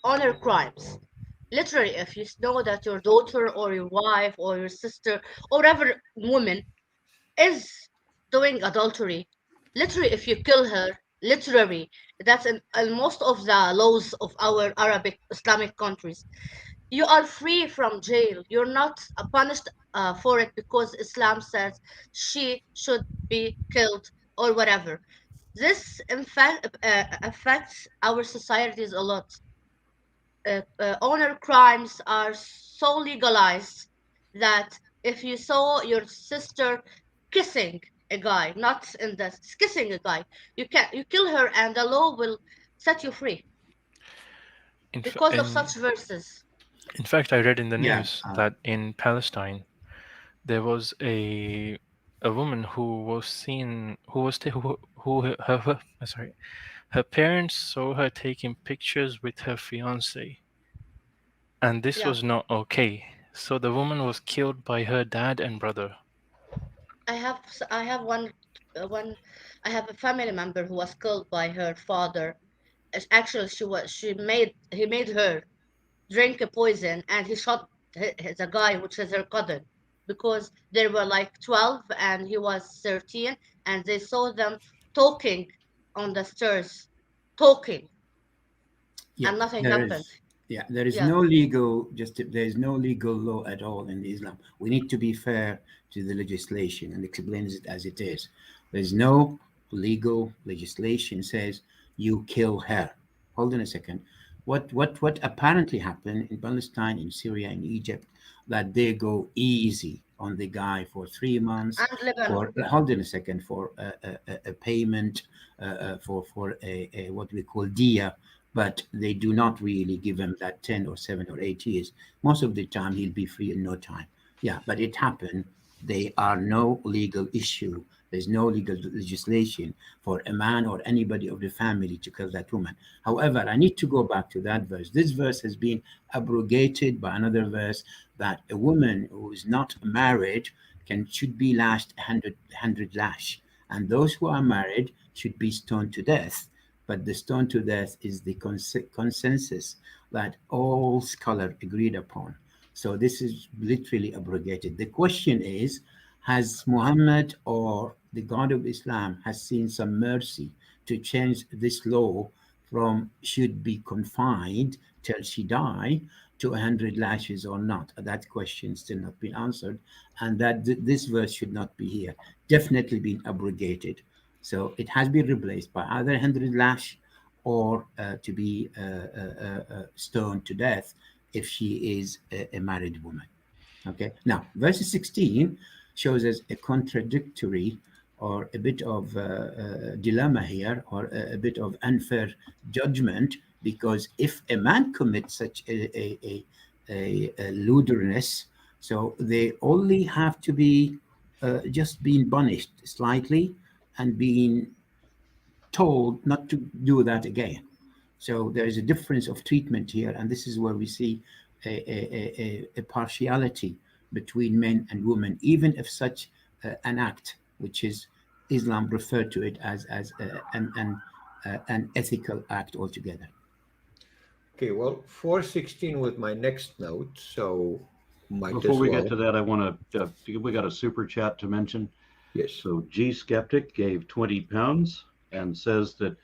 honor crimes. Literally, if you know that your daughter or your wife or your sister or whatever woman is doing adultery, literally, if you kill her, literally, that's in most of the laws of our Arabic Islamic countries. You are free from jail. You're not punished for it because Islam says she should be killed or whatever. This in fact affects our societies a lot. honor crimes are so legalized that if you saw your sister kissing a guy, not in the kissing a guy, you kill her, and the law will set you free In, fa- because of in, such verses. in fact, I read in the Yeah, news that in Palestine there was a woman who was seen who was ta- who sorry, her parents saw her taking pictures with her fiance, and this Yeah, was not okay. So the woman was killed by her dad and brother. I have one. I have a family member who was killed by her father. Actually, he made her drink a poison, and he shot the guy, which is her cousin, because they were like 12 and he was 13, and they saw them talking on the stairs, talking, yeah, and nothing happened. there is Yeah, no legal there is no legal law at all in Islam. We need to be fair to the legislation and explain it as it is. There's no legal legislation says you kill her. Hold on a second. What apparently happened in Palestine, in Syria, in Egypt, that they go easy on the guy for 3 months and Lebanon. for hold on a second for a payment for a what we call dia, but they do not really give him that 10 or 7 or 8 years. Most of the time, he'll be free in no time. Yeah, but it happened. There are no legal issue. There's no legal legislation for a man or anybody of the family to kill that woman. However, I need to go back to that verse. This verse has been abrogated by another verse that a woman who is not married should be lashed 100 lash, and those who are married should be stoned to death. But the stone to death is the consensus that all scholars agreed upon. So this is literally abrogated. The question is, has Muhammad or the God of Islam has seen some mercy to change this law from should be confined till she die to 100 lashes or not? That question still not been answered, and that this verse should not be here. Definitely been abrogated. So it has been replaced by either 100 lash or to be stoned to death if she is a married woman. Okay. Now, verse 16 shows us a contradictory or a bit of dilemma here, or a bit of unfair judgment, because if a man commits such a lewdness, so they only have to be just being punished slightly and being told not to do that again. So there is a difference of treatment here, and this is where we see a partiality between men and women, even if such an act, which is Islam referred to it as an ethical act altogether. Okay, well, 416 was my next note, so might Before as we well. get to that, I want to, we got a super chat to mention. Yes. So G Skeptic gave £20 and says that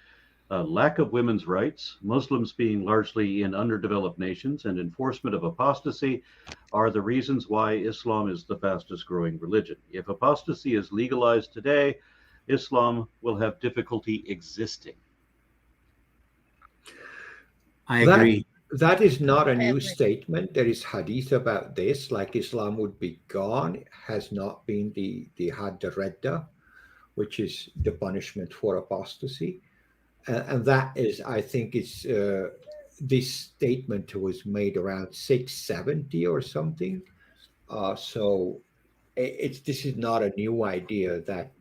lack of women's rights, Muslims being largely in underdeveloped nations, and enforcement of apostasy are the reasons why Islam is the fastest growing religion. If apostasy is legalized today, Islam will have difficulty existing. I agree. That is not a I new agree. statement. There is hadith about this, like Islam would be gone. It has not been the Hadd Redda, which is the punishment for apostasy. And that is, I think, it's this statement was made around 670 or something. So this is not a new idea that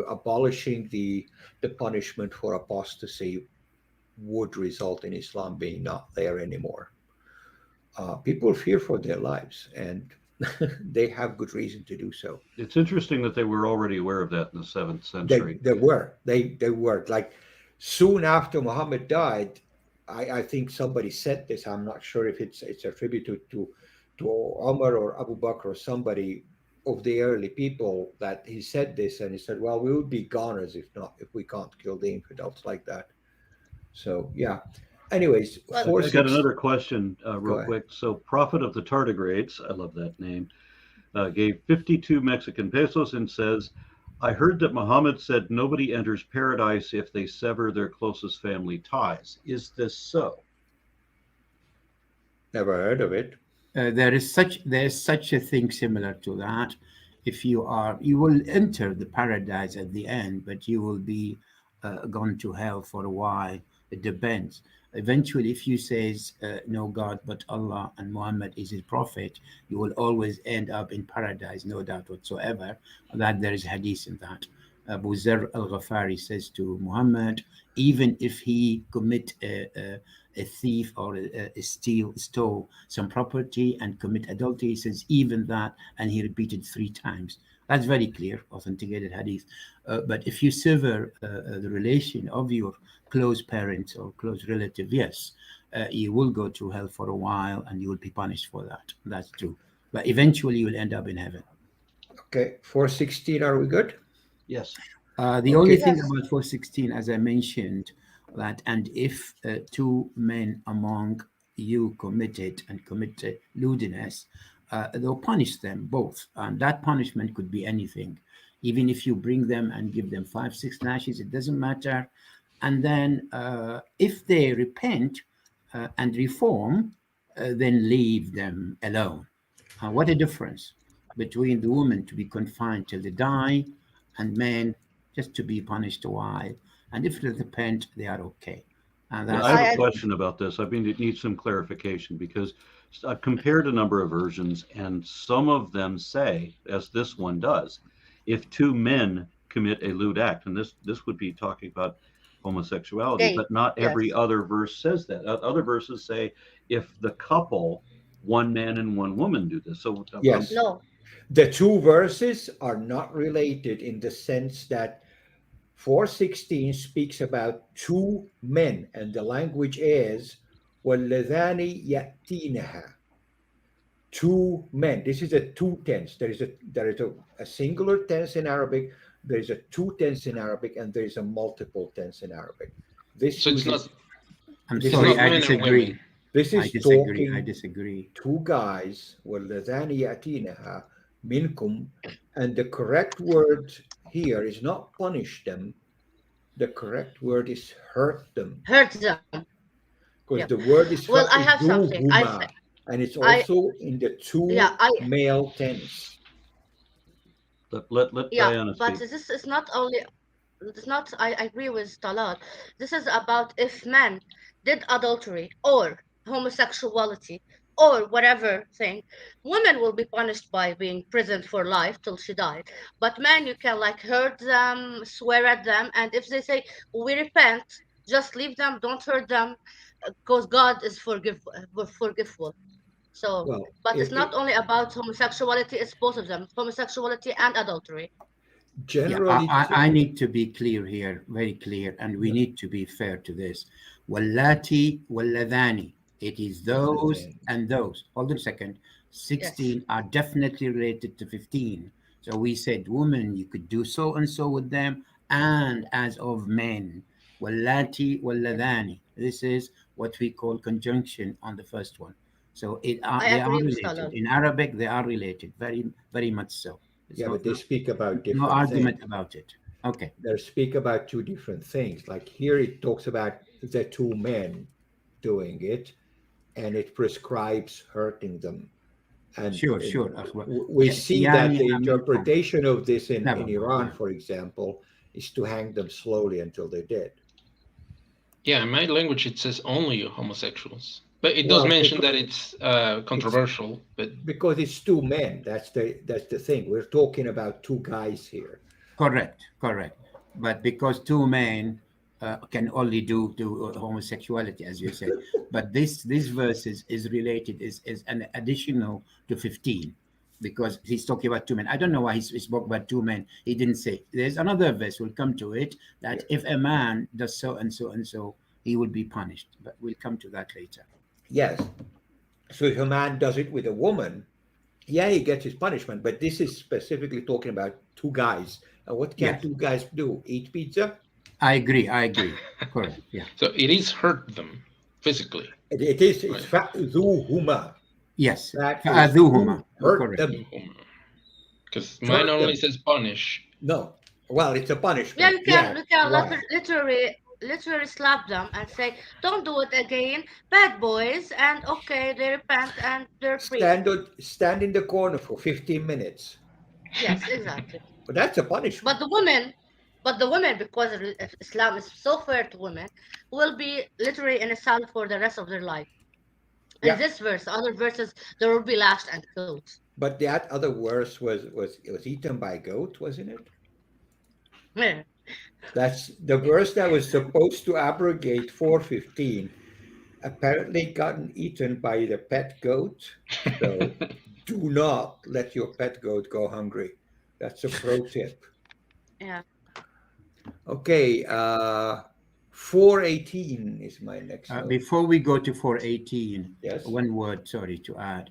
abolishing the punishment for apostasy would result in Islam being not there anymore. People fear for their lives, and they have good reason to do so. It's interesting that they were already aware of that in the 7th century. They were like soon after Muhammad died. I think somebody said this. I'm not sure if it's attributed to Omar or Abu Bakr or somebody of the early people, that he said this, and he said, "Well, we would be goners if we can't kill the infidels like that." So yeah. Anyways, Well, I got another question Go real ahead. quick. So Prophet of the Tardigrades, I love that name, gave 52 Mexican pesos and says, I heard that Muhammad said nobody enters paradise if they sever their closest family ties. Is this so? Never heard of it. There is such a thing similar to that. If you will enter the paradise at the end, but you will be gone to hell for a while. It depends. Eventually, if you says no God but Allah and Muhammad is his prophet, you will always end up in paradise, no doubt whatsoever. That there is hadith in that. Abu Zar al-Ghafari says to Muhammad, even if he commit a thief or stole some property and commit adultery, he says even that, and he repeated 3 times. That's very clear, authenticated hadith. But if you sever the relation of your close parents or close relative, yes, you will go to hell for a while and you will be punished for that. That's true. But eventually you will end up in heaven. Okay, 416, are we good? Yes. The only thing Yes. about 416, as I mentioned, that and if 2 men among you committed lewdness, they'll punish them both, and that punishment could be anything. Even if you bring them and give them 5, 6 lashes, it doesn't matter. And then if they repent and reform, then leave them alone. What a difference between the woman to be confined till they die and men just to be punished a while. And if they repent, they are okay. And Yeah, that's I have I a agree. question about this. I mean, it needs some clarification because I've compared a number of versions, and some of them say, as this one does, if 2 men commit a lewd act, and this would be talking about homosexuality, Gay. but not Yes. every other verse says that. Other verses say if the couple, 1 man and 1 woman, do this. So Yes. No. The 2 verses are not related in the sense that 416 speaks about 2 men, and the language is وَاللَّذَانِ يَأْتِينَهَا. 2 men. This is a 2 tense. There is a singular tense in Arabic, there is a 2 tense in Arabic, and there is a multiple tense in Arabic. This So it's uses, not. I'm this sorry, is, not I men and disagree. women. this I is disagree. I talking disagree. 2 guys, وَاللَّذَانِ يَأْتِينَهَا minkum, and the correct word here is not punish them. The correct word is hurt them, Hurt them. because Yeah. the word is Well, I have something. huma, and it's I, also in the 2 yeah, male tense. let yeah, Diana but speak. this is not only, it's not, I agree with Talat. This is about if men did adultery or homosexuality or whatever thing, women will be punished by being imprisoned for life till she died. But men, you can like hurt them, swear at them, and if they say, we repent, just leave them, don't hurt them, because God is forgiveful. So, Well, but it's not only about homosexuality, it's both of them, homosexuality and adultery. Yeah, generally, I need to be clear here, very clear, and we need to be fair to this. Wallati, walladhani. It is those and those. Hold on a second. Yes. 16 are definitely related to 15. So we said, women, you could do so and so with them, and as of men. Wallati, walladhani. This is what we call conjunction on the first one. So I they are agree with related. Talal. In Arabic, they are related, very, very much so. It's yeah, not, but they speak about no different argument things. about it. Okay. They speak about 2 different things. Like here, it talks about the 2 men doing it, and it prescribes hurting them. And Sure. we see that the يعني منكم. interpretation of this in Never mind. Iran, for example, is to hang them slowly until they're dead. Yeah, in my language it says only homosexuals, but it does Well, mention that it's controversial. But because it's 2 men. That's the thing. We're talking about 2 guys here. Correct. But because 2 men can only do homosexuality, as you said, but this verse is related, is an additional to 15, because he's talking about 2 men. I don't know why he spoke about 2 men. He didn't say. There's another verse, we'll come to it, that if a man does so and so and so, he will be punished. But we'll come to that later. Yes. So if a man does it with a woman, yeah, he gets his punishment. But this is specifically talking about 2 guys. And what can Yes. 2 guys do? Eat pizza? I agree. Correct. Yeah. so it is hurt them physically. It is. It's fa'dhuhuma. Yes. That is فأذوهما. to hurt Correct. them. Because mine Hurt only them. says punish. No. Well, it's a punishment. Yeah, you can Right. literally literally slap them and say, "Don't do it again, bad boys," and okay, they repent and they're free. Stand in the corner for 15 minutes. Yes, exactly. But that's a But punishment. the women, but the women, because Islam is so fair to women, will be literally in a cell for the rest of their life. In Yeah. this verse, other verses, they will be lashed and killed. But that other verse was eaten by goat, wasn't it? Yeah. That's the verse that was supposed to abrogate 415. Apparently gotten eaten by the pet goat. So do not let your pet goat go hungry. That's a pro tip. Yeah. Okay, 418 is my next note. Before we go to 418, Yes. one word, sorry, to add.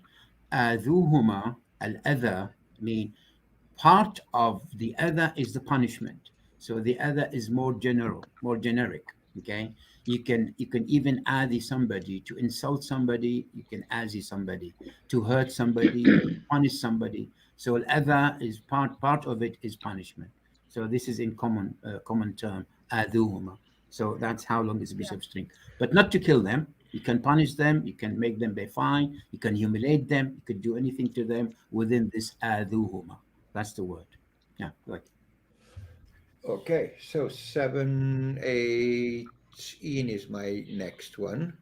Adhuhuma, al-adha, mean part of the other is the punishment. So the other is more general, more generic. Okay, you can even adhi somebody to insult somebody. You can adhi somebody to hurt somebody, punish somebody. So other is part of it is punishment. So this is in common term adhuhuma. So that's how long is a piece Yeah. of string, but not to kill them. You can punish them. You can make them pay fine. You can humiliate them. You could do anything to them within this adhuhuma. That's the word. Yeah, right. Okay, so 718 is my next one.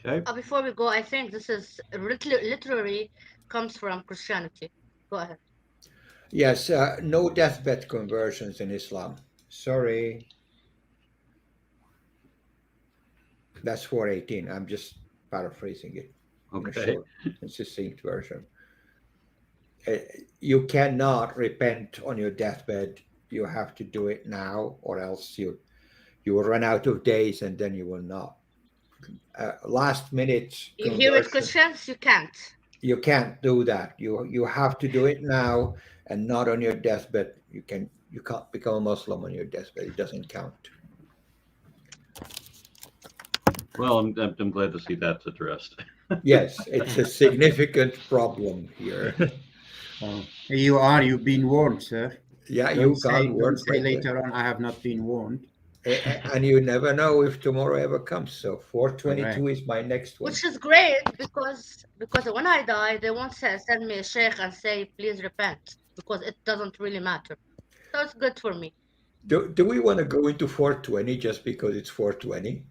Okay. Before we go, I think this is literally comes from Christianity. Go ahead. Yes, no deathbed conversions in Islam. Sorry, that's 418. I'm just paraphrasing it in a Okay. short and succinct version. Uh, You cannot repent on your deathbed. You have to do it now, or else you will run out of days, and then you will not. Last minute You hear it, conversion, Christians? You can't. you can't do that. You have to do it now and not on your deathbed. You can't become a Muslim on your deathbed. It doesn't count. Well, I'm glad to see that's addressed. Yes, it's a significant problem here. You've been warned, sir. Yeah, you got Don't word say right there. later on, I have not been warned. And you never know if tomorrow ever comes. So 422 Correct. is my next one. Which is great because when I die, they won't send me a sheikh and say, "Please repent," because it doesn't really matter. So it's good for me. Do we want to go into 420 just because it's 420?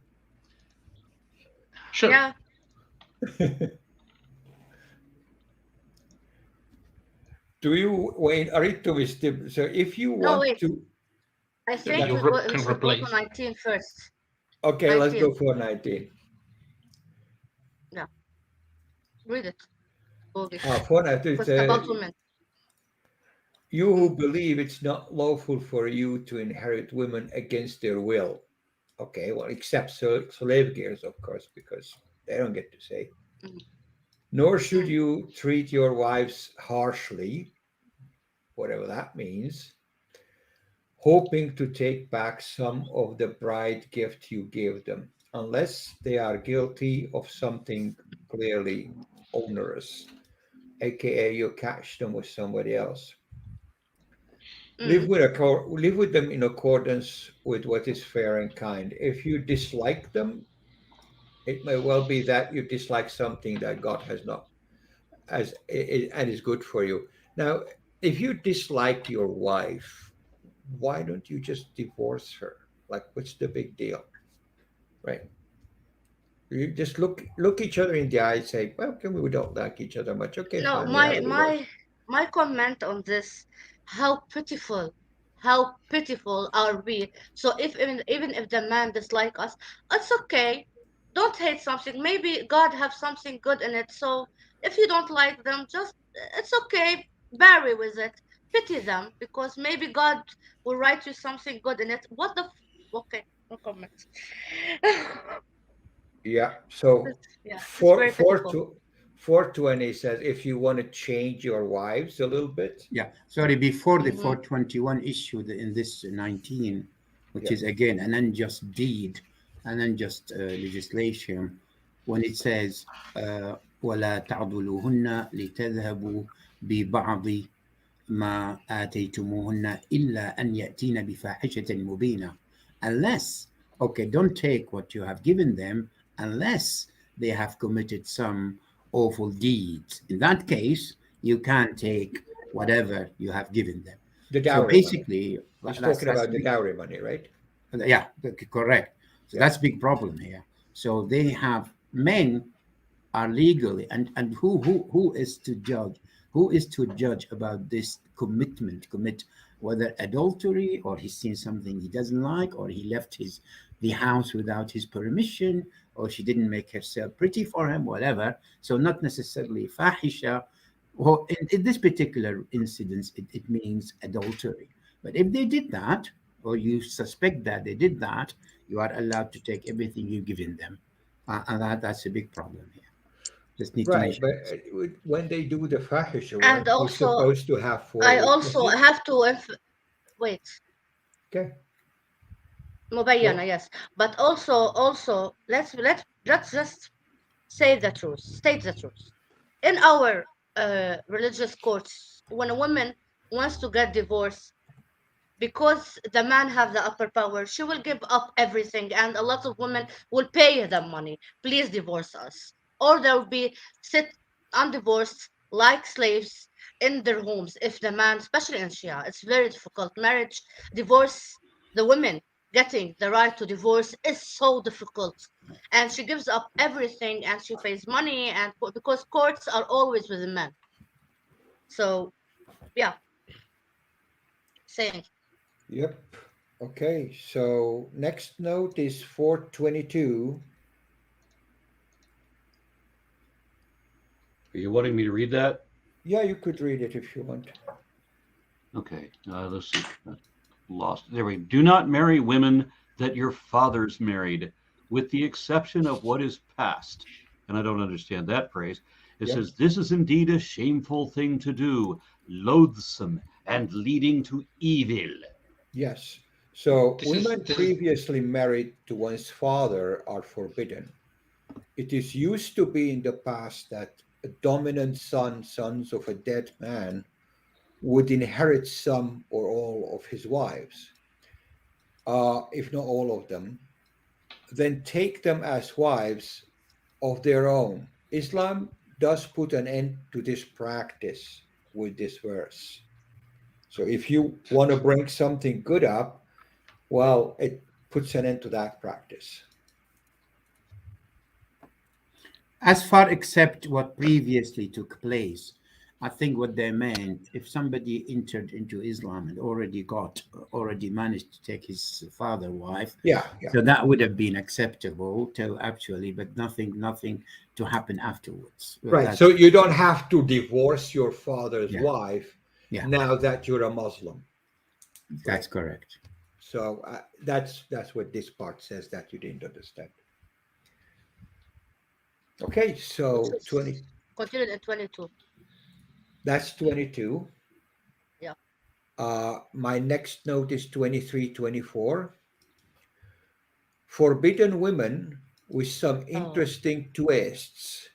Sure. Yeah. Do you, Wayne, Arito Wisdom? So if you No, want wait. to, I think You we can should go to replace. 19 first. okay, let's 19. go for 19. Yeah. Read it, Bogi. 419 Because it's about says, women. you who believe it's not lawful for you to inherit women against their will. Okay, well, except slave girls, of course, because they don't get to say. Mm. Nor should Mm. you treat your wives harshly, whatever that means, hoping to take back some of the bride gift you gave them, unless they are guilty of something clearly onerous, aka you catch them with somebody else. Mm. Live with them in accordance with what is fair and kind. If you dislike them, it may well be that you dislike something that God has not as and is good for you. Now, if you dislike your wife, why don't you just divorce her? Like, what's the big deal, right? You just look each other in the eye and say, well, okay, we don't like each other much. Okay, No, fine, we have my a divorce. my my comment on this, how pitiful are we? So if even if the man dislike us, it's okay. Don't hate something. Maybe God have something good in it. So if you don't like them, just it's okay. Bury with it. Pity them because maybe God will write you something good in it. What the? Okay, no comment. Yeah. So Yeah, it's four very four pitiful. to 420 says if you want to change your wives a little bit, Yeah, sorry, before the Mm-hmm. 421 issue in this 19, which yeah. is again an unjust deed, an unjust legislation, when it says, وَلَا تَعْضُلُوهُنَّ لِتَذْهَبُوا بِبَعْضِ ما آتيتموهن إلا أن يأتين بفاحشة مبينة, unless okay, don't take what you have given them unless they have committed some awful deeds. In that case, you can't take whatever you have given them. The So dowry money. basically, He's talking about the big, dowry money, right? yeah, correct. So Yeah. that's big problem here. So they have men are legally, and who is to judge? Who is to judge about this commit whether adultery, or he's seen something he doesn't like, or he left the house without his permission, or she didn't make herself pretty for him, whatever. So not necessarily fahisha. Well, in this particular incident, it means adultery. But if they did that, or you suspect that they did that, you are allowed to take everything you've given them, and that's a big problem here. Just need to Right, mention but this. when they do the fahisha, And weren't they also, supposed to have four I also witnesses? have to wait. Okay. Mubayyana, Well, yes. But also, let's just say the truth. State the truth. In our religious courts, when a woman wants to get divorced, because the man have the upper power, she will give up everything, and a lot of women will pay them money. Please divorce us, or they will be sit undivorced like slaves in their homes. If the man, especially in Shia, it's very difficult. Marriage, divorce, the women getting the right to divorce is so difficult, and she gives up everything, and she pays money, and because courts are always with the men. So yeah, saying. yep. Okay, so next note is 422. Are you wanting me to read that? Yeah, you could read it if you want. Okay, let's see. Lost. There we go. Do not marry women that your fathers married, with the exception of what is past. And I don't understand that phrase. It Yeah. says, this is indeed a shameful thing to do, loathsome and leading to evil. Yes. So This is women previously married to one's father are forbidden. It is used to be in the past that a dominant sons of a dead man would inherit some or all of his wives, if not all of them, then take them as wives of their own. Islam does put an end to this practice with this verse. So if you want to bring something good up, well, it puts an end to that practice. As far except what previously took place, I think what they meant, if somebody entered into Islam and already managed to take his father wife, Yeah. so that would have been acceptable till actually, but nothing to happen afterwards. Right. So you don't have to divorce your father's Yeah. wife Yeah. now that you're a Muslim. That's correct. So that's what this part says that you didn't understand. Okay, so 20. Continued in 22. That's 22. Yeah. My next note is 23, 24. Forbidden women with some interesting twists.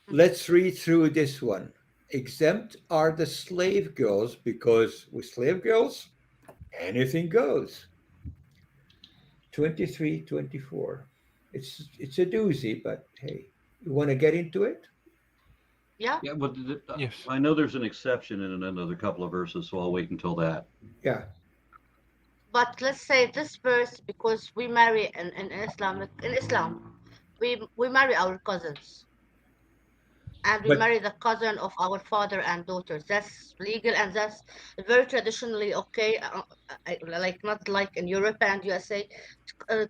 Let's read through this one. Exempt are the slave girls, because with slave girls, anything goes. 23, 24. It's a doozy, but hey, you want to get into it? Yeah. Yeah, but Yes. I know there's an exception in another couple of verses, so I'll wait until that. Yeah. But let's say this verse, because we marry in Islam, we marry our cousins, and we But marry the cousin of our father and daughters. That's legal, and that's very traditionally okay. Like not like in Europe and USA,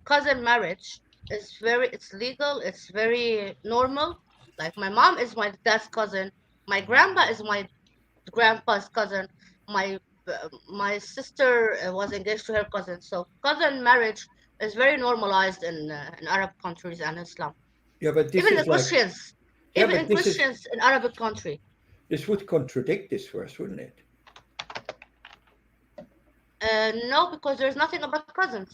cousin marriage is it's legal. It's very normal. Like my mom is my dad's cousin. My grandpa is my grandpa's cousin. My sister was engaged to her cousin. So cousin marriage is very normalized in Arab countries and Islam. yeah, but this Even is the like Christians, yeah, even but in Christians in Arabic country. this would contradict this verse, wouldn't it? No, because there's nothing about cousins.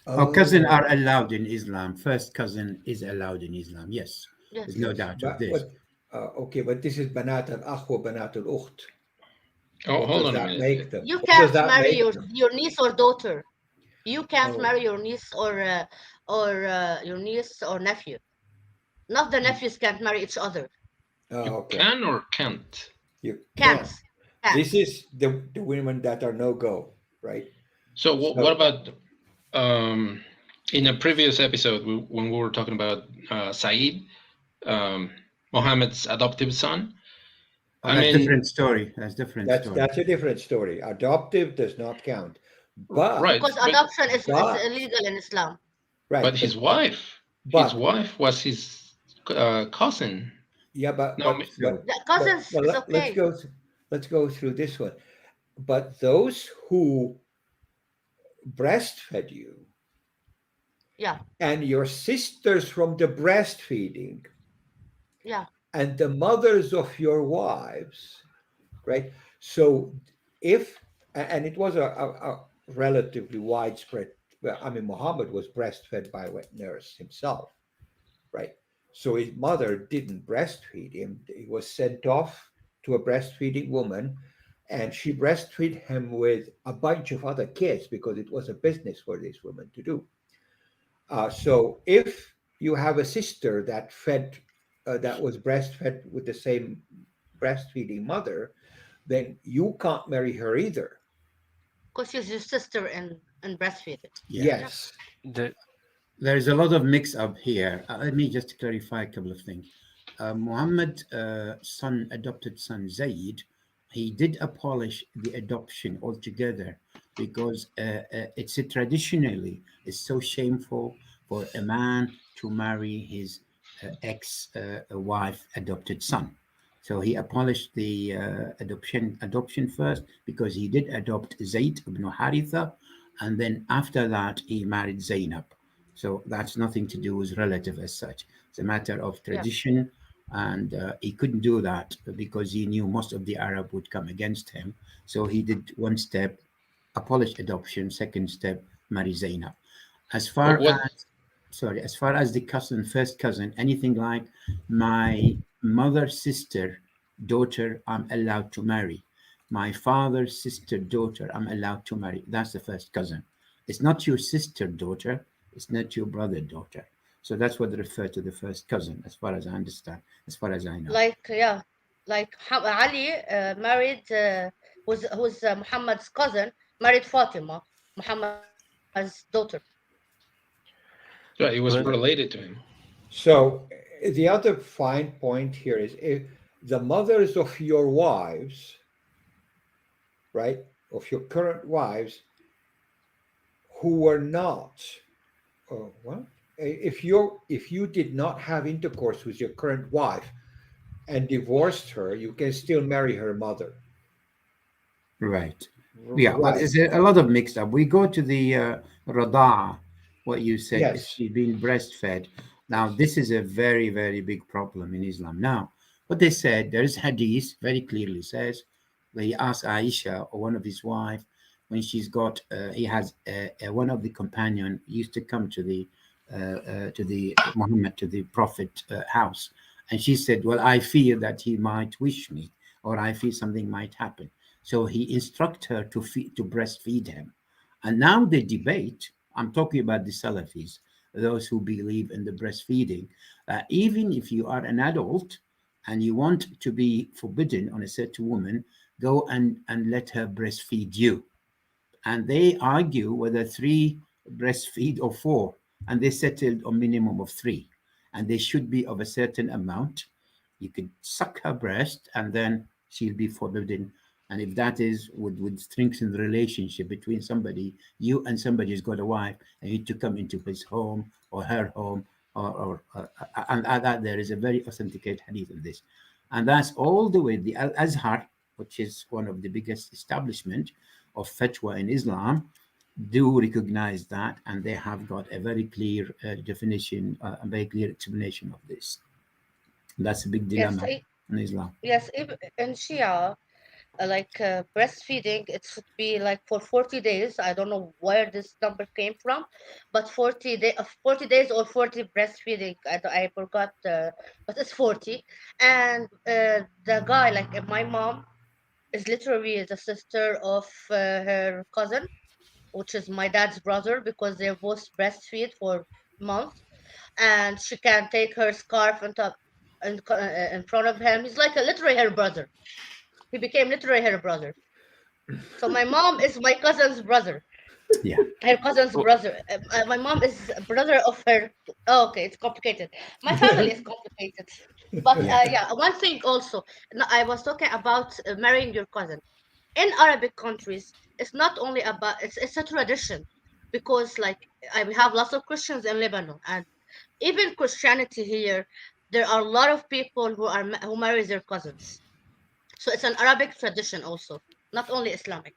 Our cousins are allowed in Islam. First cousin is allowed in Islam. Yes, Yes. there's no doubt of But this. okay, but this is banat al-akh wa banat al-ukht. Oh, What hold does on a that minute. make them? You What does can't that marry make your them? niece or daughter. You can't Oh, marry your niece or your niece or nephew. Not the nephews can't marry each other. You okay. can or can't. You Can't. can. Can't. This is the women that are no go, right? So what So about um, in a previous episode when we were talking about Saeed, um, Mohammed's adoptive son? Oh, I that's mean, different story. That's different story. that's a different story. Adoptive does not count, but right, Because adoption is but illegal in Islam. but right, his but wife was his cousin. yeah, No, So The cousins is let's okay. let's go through this one. But those who breastfed you Yeah, and your sisters from the breastfeeding yeah, and the mothers of your wives, right? So if and it was a relatively widespread. Well, I mean, Muhammad was breastfed by a wet nurse himself, right? So his mother didn't breastfeed him. He was sent off to a breastfeeding woman, and she breastfed him with a bunch of other kids because it was a business for this woman to do. So if you have a sister that was breastfed with the same breastfeeding mother, then you can't marry her either. because she's your sister in breastfeeding. yeah, Yeah, Yes. The there is a lot of mix up here. Let me just clarify a couple of things. Muhammad, son, adopted son Zaid, he did abolish the adoption altogether because it's traditionally it's so shameful for a man to marry his ex wife adopted son. So he abolished the adoption first because he did adopt Zayd ibn Haritha, and then after that he married Zainab. So that's nothing to do with relative as such. It's a matter of yeah, tradition, and he couldn't do that because he knew most of the Arab would come against him. So he did one step, abolish adoption. Second step, marry Zainab. As but far what? as as far as the cousin, first cousin, anything like my mother's sister, daughter, I'm allowed to marry. My father's sister, daughter, I'm allowed to marry. That's the first cousin. It's not your sister, daughter. It's not your brother, daughter. So that's what they refer to the first cousin, as far as I understand, as far as I know. yeah, like Ali married who's Muhammad's cousin married Fatima, Muhammad's daughter. Right, it was well, related to him. So the other fine point here is if the mothers of your wives, right, of your current wives, who were not, what? If you did not have intercourse with your current wife and divorced her, you can still marry her mother. Right. Yeah, but Right. it's a lot of mixed up. We go to the rada'a, what you said, is Yes. she being breastfed. Now, Yes. this is a very, very big problem in Islam. Now, what they said, there is hadith very clearly says, where he asked Aisha or one of his wife, when she's got, he has one of the companion used to come to the Muhammad, to the Prophet house. And she said, well, I fear that he might wish me, or I fear something might happen. So he instruct her to breastfeed him. And now the debate, I'm talking about the Salafis, those who believe in the breastfeeding, even if you are an adult and you want to be forbidden on a certain woman, go and let her breastfeed you. And they argue whether three breastfeed or four, and they settled on minimum of three, and they should be of a certain amount. You could suck her breast, and then she'll be forbidden. And if that is would strengthen the relationship between somebody, you and somebody who's got a wife, and you to come into his home or her home, and that there is a very authenticated hadith of this, and that's all the way the Al Azhar, which is one of the biggest establishment of fatwa in Islam, do recognize that, and they have got a very clear definition, a very clear explanation of this. That's a big Yes, dilemma in Islam. yes. In Shia, breastfeeding, it should be like for 40 days. I don't know where this number came from, but 40 days or 40 breastfeeding. I forgot, but it's 40. And the guy, my mom, is literally the sister of her cousin. which is my dad's brother, because they both breastfeed for months, and she can take her scarf on top in front of him. He's like a literally her brother. He became literally her brother. So my mom is my cousin's brother. Yeah. Her cousin's Well, brother. My mom is brother of her. Oh, okay, it's complicated. My family is complicated. But Yeah. yeah, one thing also, I was talking about marrying your cousin. In Arabic countries, it's not only about it's a tradition, because like we have lots of Christians in Lebanon, and even Christianity here, there are a lot of people who marry their cousins. So it's an Arabic tradition also, not only Islamic.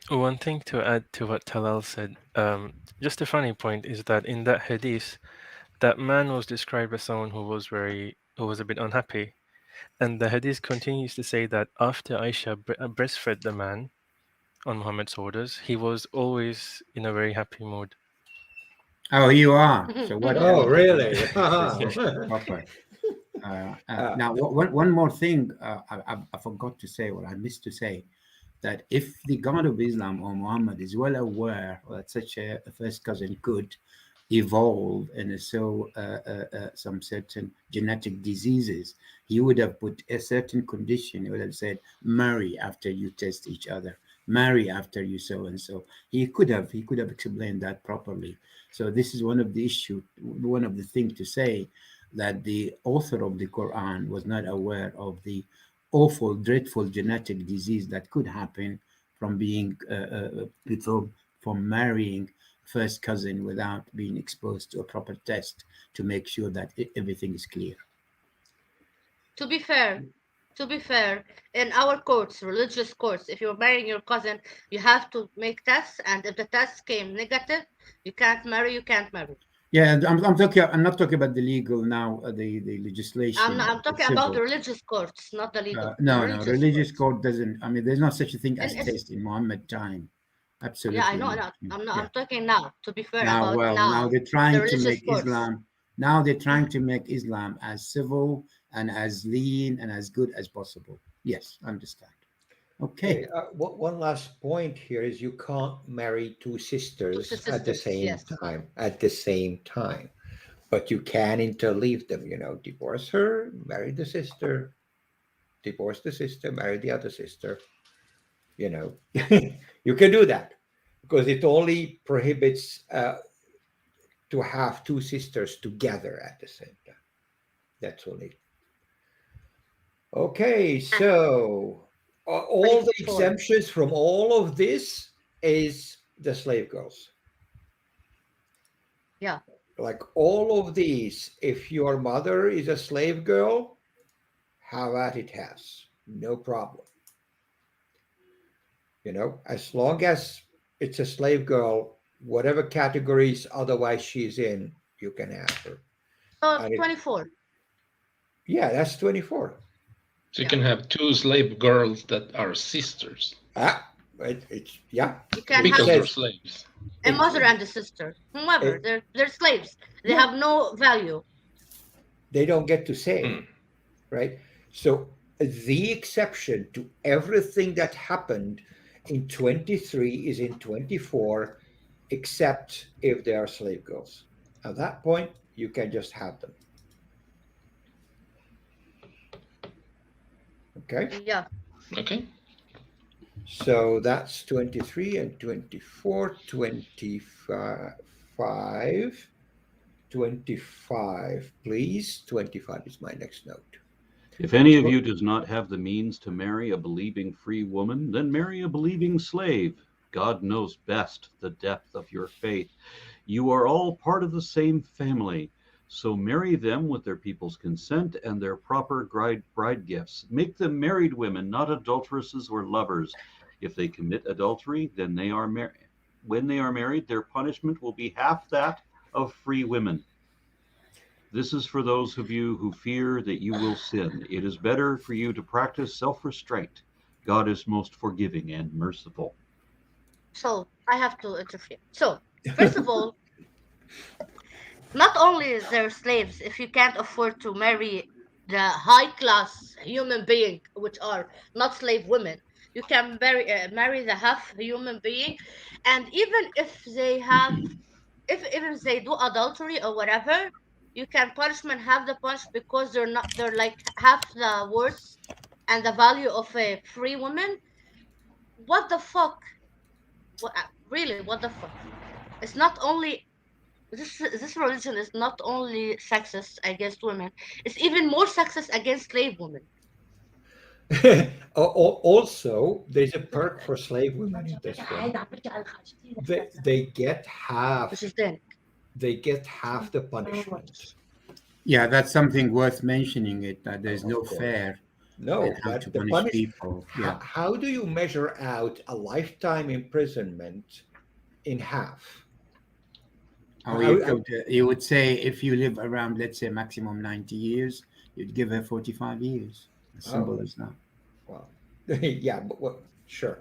one thing to add to what Talal said, just a funny point is that in that hadith, that man was described as someone who was a bit unhappy, and the hadith continues to say that after Aisha breastfed the man on Muhammad's orders, he was always in a very happy mood. Oh, you are. So what? Oh, really? This is proper. Now, one more thing I forgot to say, or I missed to say, that if the God of Islam or Muhammad is well aware that such a first cousin could evolve and so some certain genetic diseases, he would have put a certain condition. He would have said, marry after you test each other, marry after you so and so. He could have explained that properly. So this is one of the issue, one of the things to say, that the author of the Quran was not aware of the awful, dreadful genetic disease that could happen from being from marrying first cousin without being exposed to a proper test to make sure that everything is clear. To be fair, to be fair, in our courts, religious courts, if you're marrying your cousin, you have to make tests, and if the test came negative, you can't marry. You can't marry. Yeah, and I'm talking. I'm not talking about the legal now, the legislation, I'm the talking about the civil. religious courts, not the legal. The No, religious religious courts. code doesn't. I mean, there's not such a thing And as it's test in Muhammad time. yeah, I Absolutely know. not. Not. I'm not. Yeah. I'm talking now. To be fair Now, about well, now now, they're the trying to religious make courts. Islam. Now they're trying to make Islam as civil and as lean and as good as possible. Yes, understand. Okay, Okay. one last point here is you can't marry two Two sisters at the sisters. same Yes. time. At the same time, but you can interleave them. Divorce her, marry the sister, divorce the sister, marry the other sister. You know, you can do that because it only prohibits to have two sisters together at the same time. That's only. Okay, Ah, so all the 24. exemptions from all of this is the slave girls. Yeah. Like all of these, if your mother is a slave girl, have at it, has no problem. As long as it's a slave girl, whatever categories otherwise she's in, you can have her. So And 24. yeah, that's 24. So you Yeah. can have two slave girls that are sisters Ah, yeah. You can It have because they're says slaves. a it, mother and a sister, whomever. it They're slaves. They yeah, have no value. they don't get to Hmm. say, right? So the exception to everything that happened in 23 is in 24, except if they are slave girls. At that point, you can just have them. Okay. Yeah. Okay. So that's 23 and 24, 25, please. 25 is my next note. If any of you does not have the means to marry a believing free woman, then marry a believing slave. God knows best the depth of your faith. You are all part of the same family. So marry them with their people's consent and their proper bride gifts. Make them married women, not adulteresses or lovers. If they commit adultery, then they are married. When they are married, their punishment will be half that of free women. This is for those of you who fear that you will sin. It is better for you to practice self-restraint. God is most forgiving and merciful. So I have to interfere. So first of all, not only is there slaves, if you can't afford to marry the high class human being, which are not slave women, You can marry the half human being, and even if they have, if even if they do adultery or whatever, you can punishment have the punch because they're like half the worth and the value of a free woman. What the fuck? What really? What the fuck? It's not only this religion is not only sexist against women; it's even more sexist against slave women. Also, there's a perk for slave women in this one. They get half. Which is then They get half the punishment. Yeah, that's something worth mentioning. It that there's no Of course. fair No, in how that to the punish people. Yeah. How do you measure out a lifetime imprisonment in half? You would say if you live around, let's say, maximum 90 years, you'd give her 45 years. As simple as that. Well, yeah, but well, sure.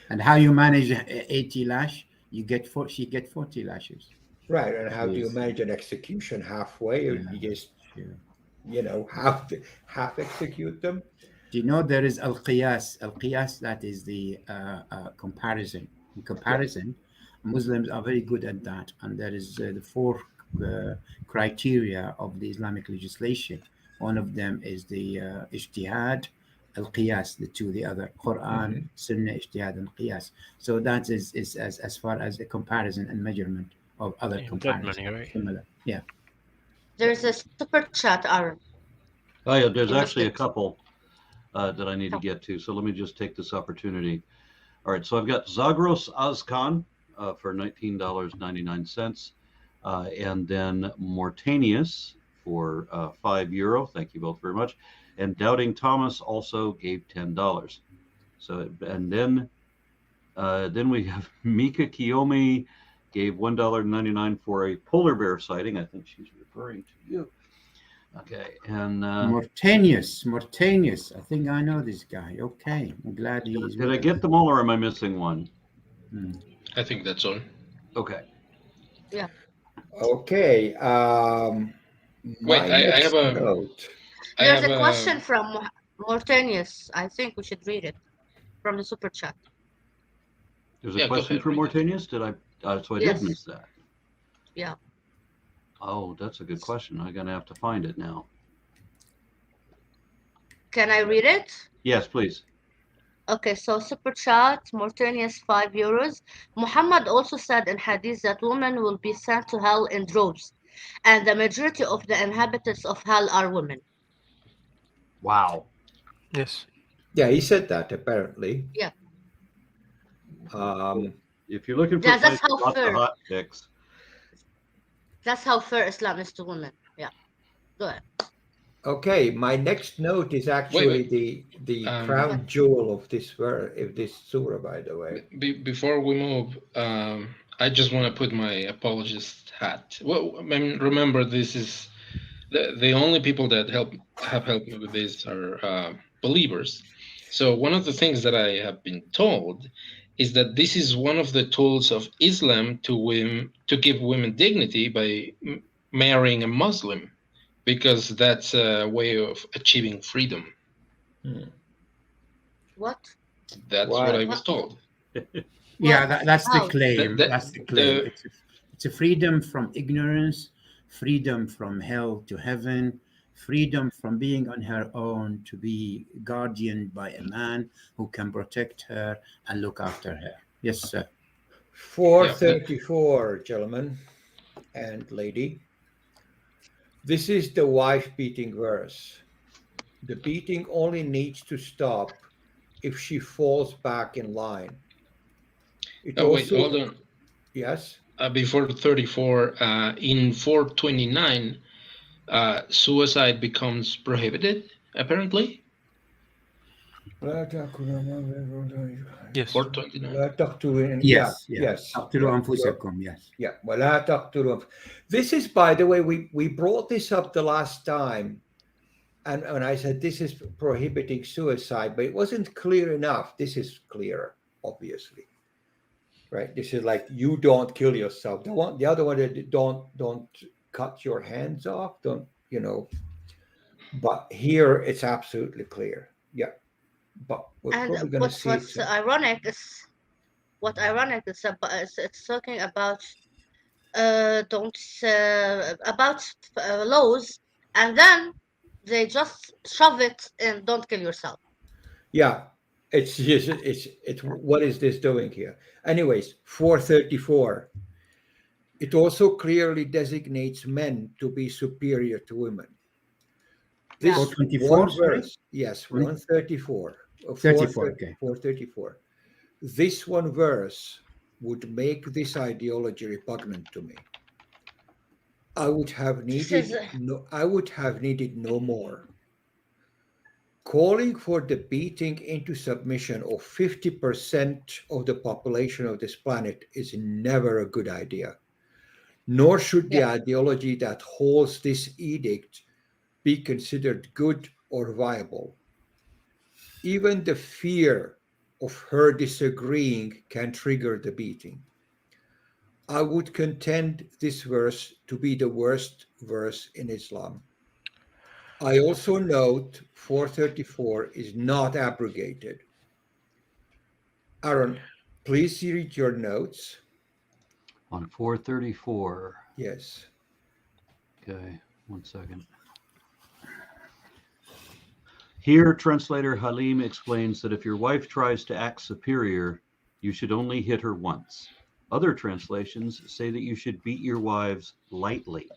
And how you manage 80 lash, she get 40 lashes. Right, and how do you manage an execution halfway? Or you just, half execute them? Do you know there is al-qiyas? Al-qiyas, that is the comparison. In comparison, Muslims are very good at that. And there is the four criteria of the Islamic legislation. One of them is the ijtihad, al-qiyas, the other, Quran, Sunnah, ijtihad, and qiyas. So that is as far as a comparison and measurement of other comparisons. Right? Similar. Yeah. there's a super chat, Aaron. Oh yeah, there's actually a couple that I need to get to. So let me just take this opportunity. All right, so I've got Zagros Azkan for $19.99, and then Mortanius for €5. Thank you both very much. And Doubting Thomas also gave $10. So and then we have Mika Kiyomi gave $1.99 for a polar bear sighting. I think she's referring to you. Okay, and Mortanius. I think I know this guy. Okay, I'm glad he's. Did I get them all, or am I missing one? I think that's all. Okay. Yeah. Okay. Wait, I have a note. There's a question from Mortanius. I think we should read it from the super chat. There's a question from Mortanius. Did I? So I did miss that. Yeah. Oh, that's a good question. I'm gonna have to find it now. Can I read it? Yes, please. Okay, so super chat, Mortanius, €5. Muhammad also said in hadith that women will be sent to hell in droves, and the majority of the inhabitants of hell are women. Wow. Yes. Yeah, he said that apparently. Yeah. If you're looking for that's how lots of fair. hot chicks. That's how fair Islam is to women. Yeah. Go ahead. Okay, my next note is actually the crown jewel of this surah, by the way. Before we move, I just want to put my apologist hat. Well, I mean, remember, this is the only people that have helped me with this are believers. So one of the things that I have been told is that this is one of the tools of Islam to give women dignity by marrying a Muslim, because that's a way of achieving freedom. What? That's what I was told. Yeah, that's the claim. That's the claim. It's a freedom from ignorance, freedom from hell to heaven, freedom from being on her own to be guardianed by a man who can protect her and look after her. Yes, sir. 434, gentlemen and lady. This is the wife beating verse. The beating only needs to stop if she falls back in line. Wait, hold on. Yes? Before 34, in 429, suicide becomes prohibited, apparently. Yes. 429. Yes. Yeah. This is, by the way, we brought this up the last time, and I said this is prohibiting suicide, but it wasn't clear enough. This is clearer, obviously. Right? This is like, you don't kill yourself. The other one, don't cut your hands off. Don't, But here it's absolutely clear. Yeah. but we're And probably going to see it. what ironic is about it's talking about don't about laws, and then they just shove it in don't kill yourself. Yeah, it's just it's what is this doing here? Anyways, 434. It also clearly designates men to be superior to women. This Yeah. 424, one sorry? verse, yes, 134, 34, okay. 434. This one verse would make this ideology repugnant to me. I would have This is needed no more. Calling for the beating into submission of 50% of the population of this planet is never a good idea. Nor should the yeah. ideology that holds this edict be considered good or viable. Even the fear of her disagreeing can trigger the beating. I would contend this verse to be the worst verse in Islam. I also note 434 is not abrogated. Aaron, please read your notes. On 434. Yes. Okay, 1 second. Here, translator Halim explains that if your wife tries to act superior, you should only hit her once. Other translations say that you should beat your wives lightly.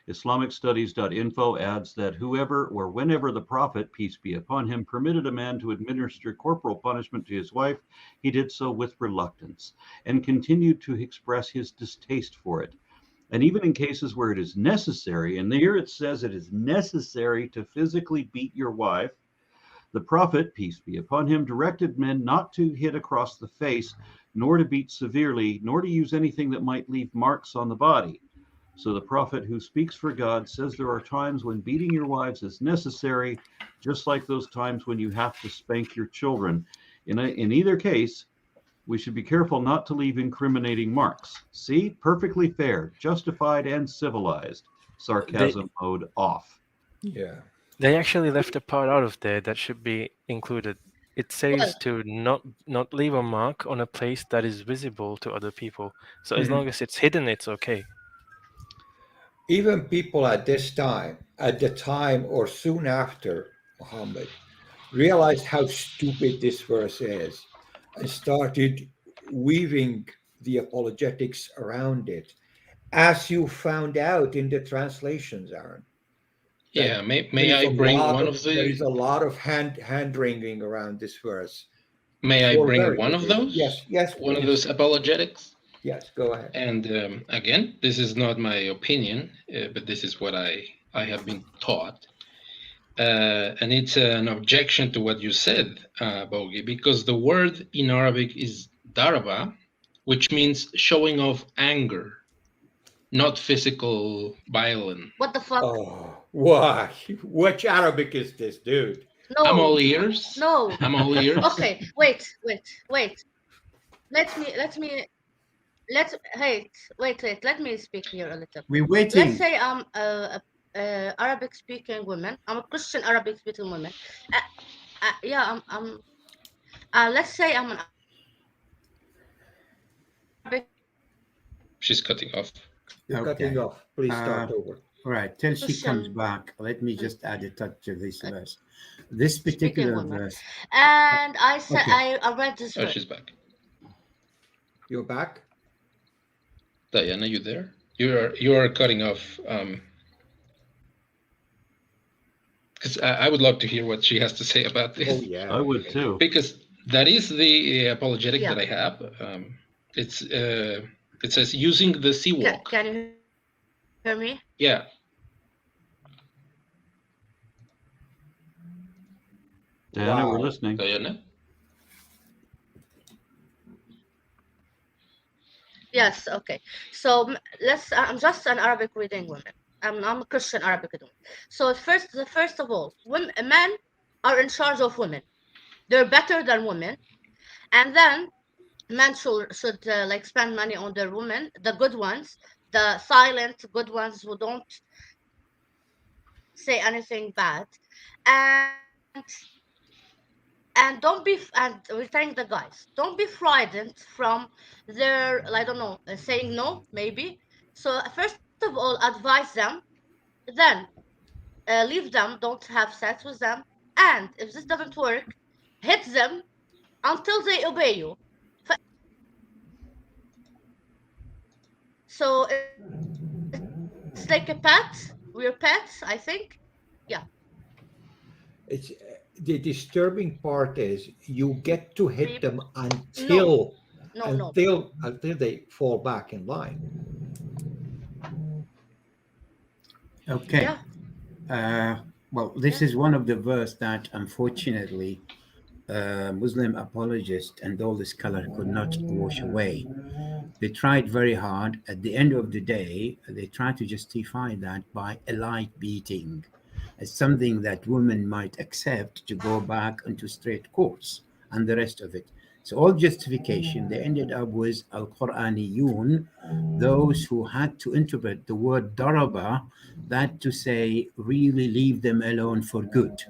IslamicStudies.info adds that whoever or whenever the Prophet, peace be upon him, permitted a man to administer corporal punishment to his wife, he did so with reluctance and continued to express his distaste for it. And even in cases where it is necessary, and here it says it is necessary to physically beat your wife, the Prophet, peace be upon him, directed men not to hit across the face, nor to beat severely, nor to use anything that might leave marks on the body. So the Prophet, who speaks for God, says there are times when beating your wives is necessary, just like those times when you have to spank your children. In either case, we should be careful not to leave incriminating marks. See, perfectly fair, justified, and civilized. Sarcasm mode off. Yeah. They actually left a part out of there that should be included. It says to not leave a mark on a place that is visible to other people. So as long as it's hidden, it's okay. Even people at the time or soon after Muhammad, realized how stupid this verse is and started weaving the apologetics around it, as you found out in the translations, Aaron. Yeah, may I bring one of There is the a lot of hand wringing around this verse. may I For bring very one good of reasons. those? Yes, One of please. those apologetics? Yes, go ahead. And again, this is not my opinion, but this is what I have been taught. And it's an objection to what you said, Bogi, because the word in Arabic is daraba, which means showing off anger, not physical violence. What the fuck? Oh, why? Which Arabic is this, dude? I'm No, all ears. no. I'm all ears. Okay, wait. Let me wait. Let me speak here a little. We're Let's waiting. say I'm Arabic speaking woman. I'm a Christian Arabic speaking woman. Yeah, I'm let's say I'm an Arabic She's cutting off. You're cutting off. Please start over. All right, till she comes Christian back, let me just add a touch to this verse. This particular woman. verse. And I said Okay. I read this Oh, verse. she's back. You're back? Diana, you there? You are cutting off. Because I would love to hear what she has to say about this. Oh, yeah. I would too. Because that is the apologetic Yeah. that I have. It's it says using the sea walk. Can you hear me? Yeah. Diana, we're Wow. listening. Diana. Yes. Okay. So I'm just an Arabic reading woman. I'm a Christian Arabic reading. So first of all, men are in charge of women. They're better than women, and then men should like spend money on their women, the good ones, the silent good ones who don't say anything bad, and And don't be, and we're telling the guys, don't be frightened from their, I don't know, saying no, maybe. So first of all, advise them, then leave them, don't have sex with them, and if this doesn't work, hit them until they obey you. So it's like a pet. We're pets, I think. Yeah. It's the disturbing part is you get to Beep. hit them No, until no, no. they fall back in line. Okay. Yeah, Well, this yeah. is one of the verse that unfortunately Muslim apologists and all the scholar could not wash away. They tried very hard. At the end of the day, they tried to justify that by a light beating as something that women might accept to go back into straight course and the rest of it. So all justification, they ended up with al-Quraniyun, those who had to interpret the word daraba, that to say really leave them alone for good.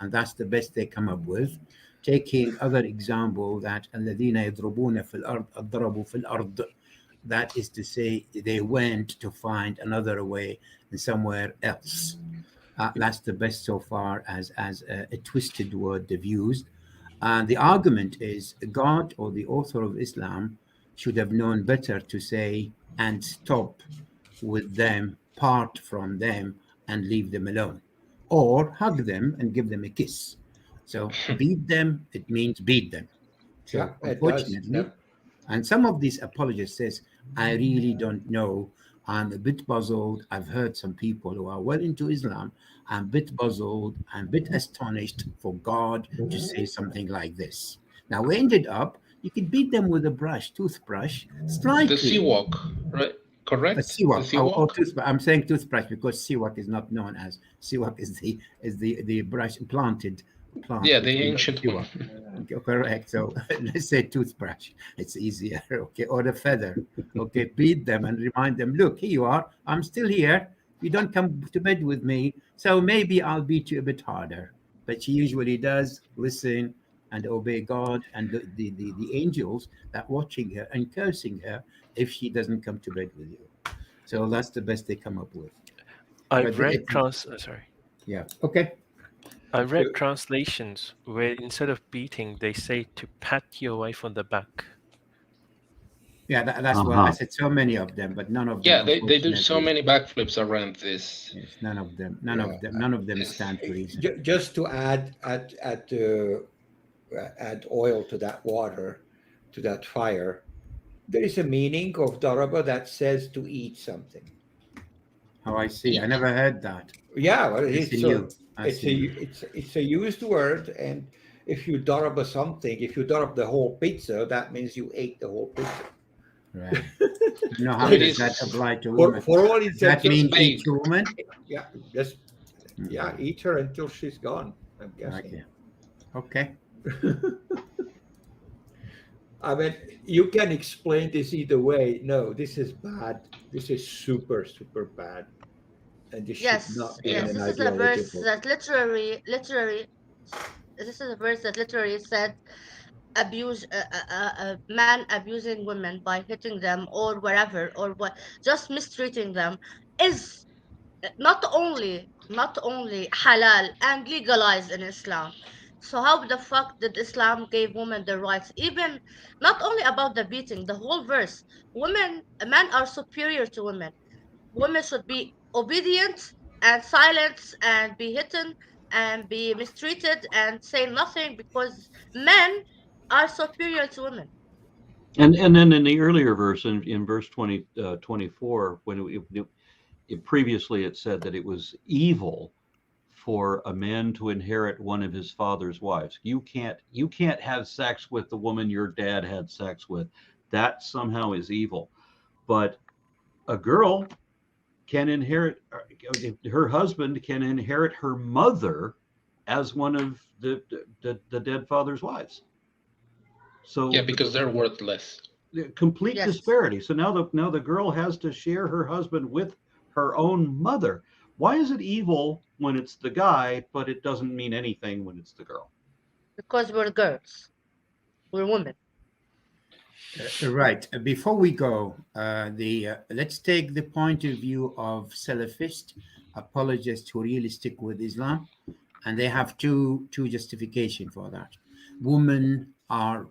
And that's the best they come up with. Taking other example that الذين يضربون في الأرض الضربوا في الأرض, that is to say they went to find another way somewhere else. That's the best so far as a twisted word they've used. And the argument is God or the author of Islam should have known better to say and stop with them, part from them, and leave them alone, or hug them and give them a kiss. So beat them, it means beat them. So Yeah, it does. unfortunately, Yeah. and some of these apologists says, I really don't know. I'm a bit puzzled. I've heard some people who are well into Islam. I'm a bit puzzled. I'm a bit astonished for God to say something like this. Now we ended up, you could beat them with a brush, toothbrush, The slightly. Siwak, right? A Correct? The siwak, or Siwak? toothbrush. I'm saying toothbrush because siwak is not known as siwak is the brush planted plant Yeah, which the we ancient siwak. one. Okay, correct. So let's say toothbrush. It's easier. Okay, or the feather. Okay, beat them and remind them. Look, here you are. I'm still here. You don't come to bed with me, so maybe I'll beat you a bit harder. But she usually does listen and obey God and the angels that watching her and cursing her if she doesn't come to bed with you. So that's the best they come up with. But I've read it's, sorry. yeah, okay. I've If read you, translations where instead of beating, they say to pat your wife on the back. Yeah, that's what I Uh-huh. said. So many of them, but none of them, Yeah, they do so unfortunately. many backflips around this. Yes, none of them, yeah, none of them Yes. stand to reason. just to add oil to that water, to that fire, there is a meaning of daraba that says to eat something. Oh, I see. I Eat. never heard that. Yeah, well, That's it's a new. That's new. it's a used word, and if you daraba something, if you darab the whole pizza, that means you ate the whole pizza. Right. Now, So how it Like does that is apply to for women? all Does that intents and mean just eat vague. your woman? yeah, just yeah, eat her until she's gone. I'm guessing. Okay. Okay. I mean, you can explain this either way. No, this is bad. This is super bad, and this should Yes, not be in yes. an This is a ideology verse book. that literally, this is a verse that literally said abuse a man abusing women by hitting them or wherever or what, just mistreating them is not only halal and legalized in Islam. So how the fuck did Islam give women the rights? Even not only about the beating, the whole verse. Men are superior to women. Women should be obedient and silent and be hidden and be mistreated and say nothing because men are superior to women. And then in the earlier verse, in verse 24, when previously it said that it was evil for a man to inherit one of his father's wives. You can't have sex with the woman your dad had sex with. That somehow is evil. But a girl can inherit, her husband can inherit her mother as one of the dead father's wives. Yeah, So because they're worthless. the complete Yes. disparity. So now the girl has to share her husband with her own mother. Why is it evil when it's the guy, but it doesn't mean anything when it's the girl? because we're girls, we're women. Right. Before we go, let's take the point of view of Salafist apologists who really stick with Islam, and they have two justification for that. Women are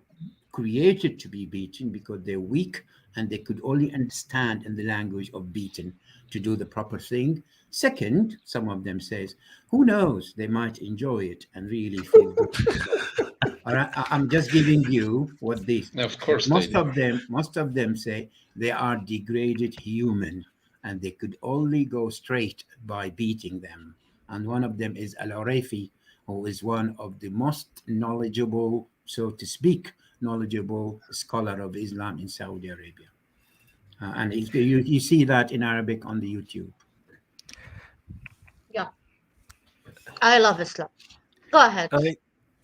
created to be beaten because they're weak and they could only understand in the language of beaten to do the proper thing. Second, some of them says, who knows, they might enjoy it and really feel good. All right, I'm just giving you what these. Of But course they do. most of them say they are degraded human, and they could only go straight by beating them. And one of them is Al-Urafi, who is one of the most knowledgeable, so to speak, knowledgeable scholar of Islam in Saudi Arabia. And you see that in Arabic on the YouTube. Yeah, I love Islam. Go ahead.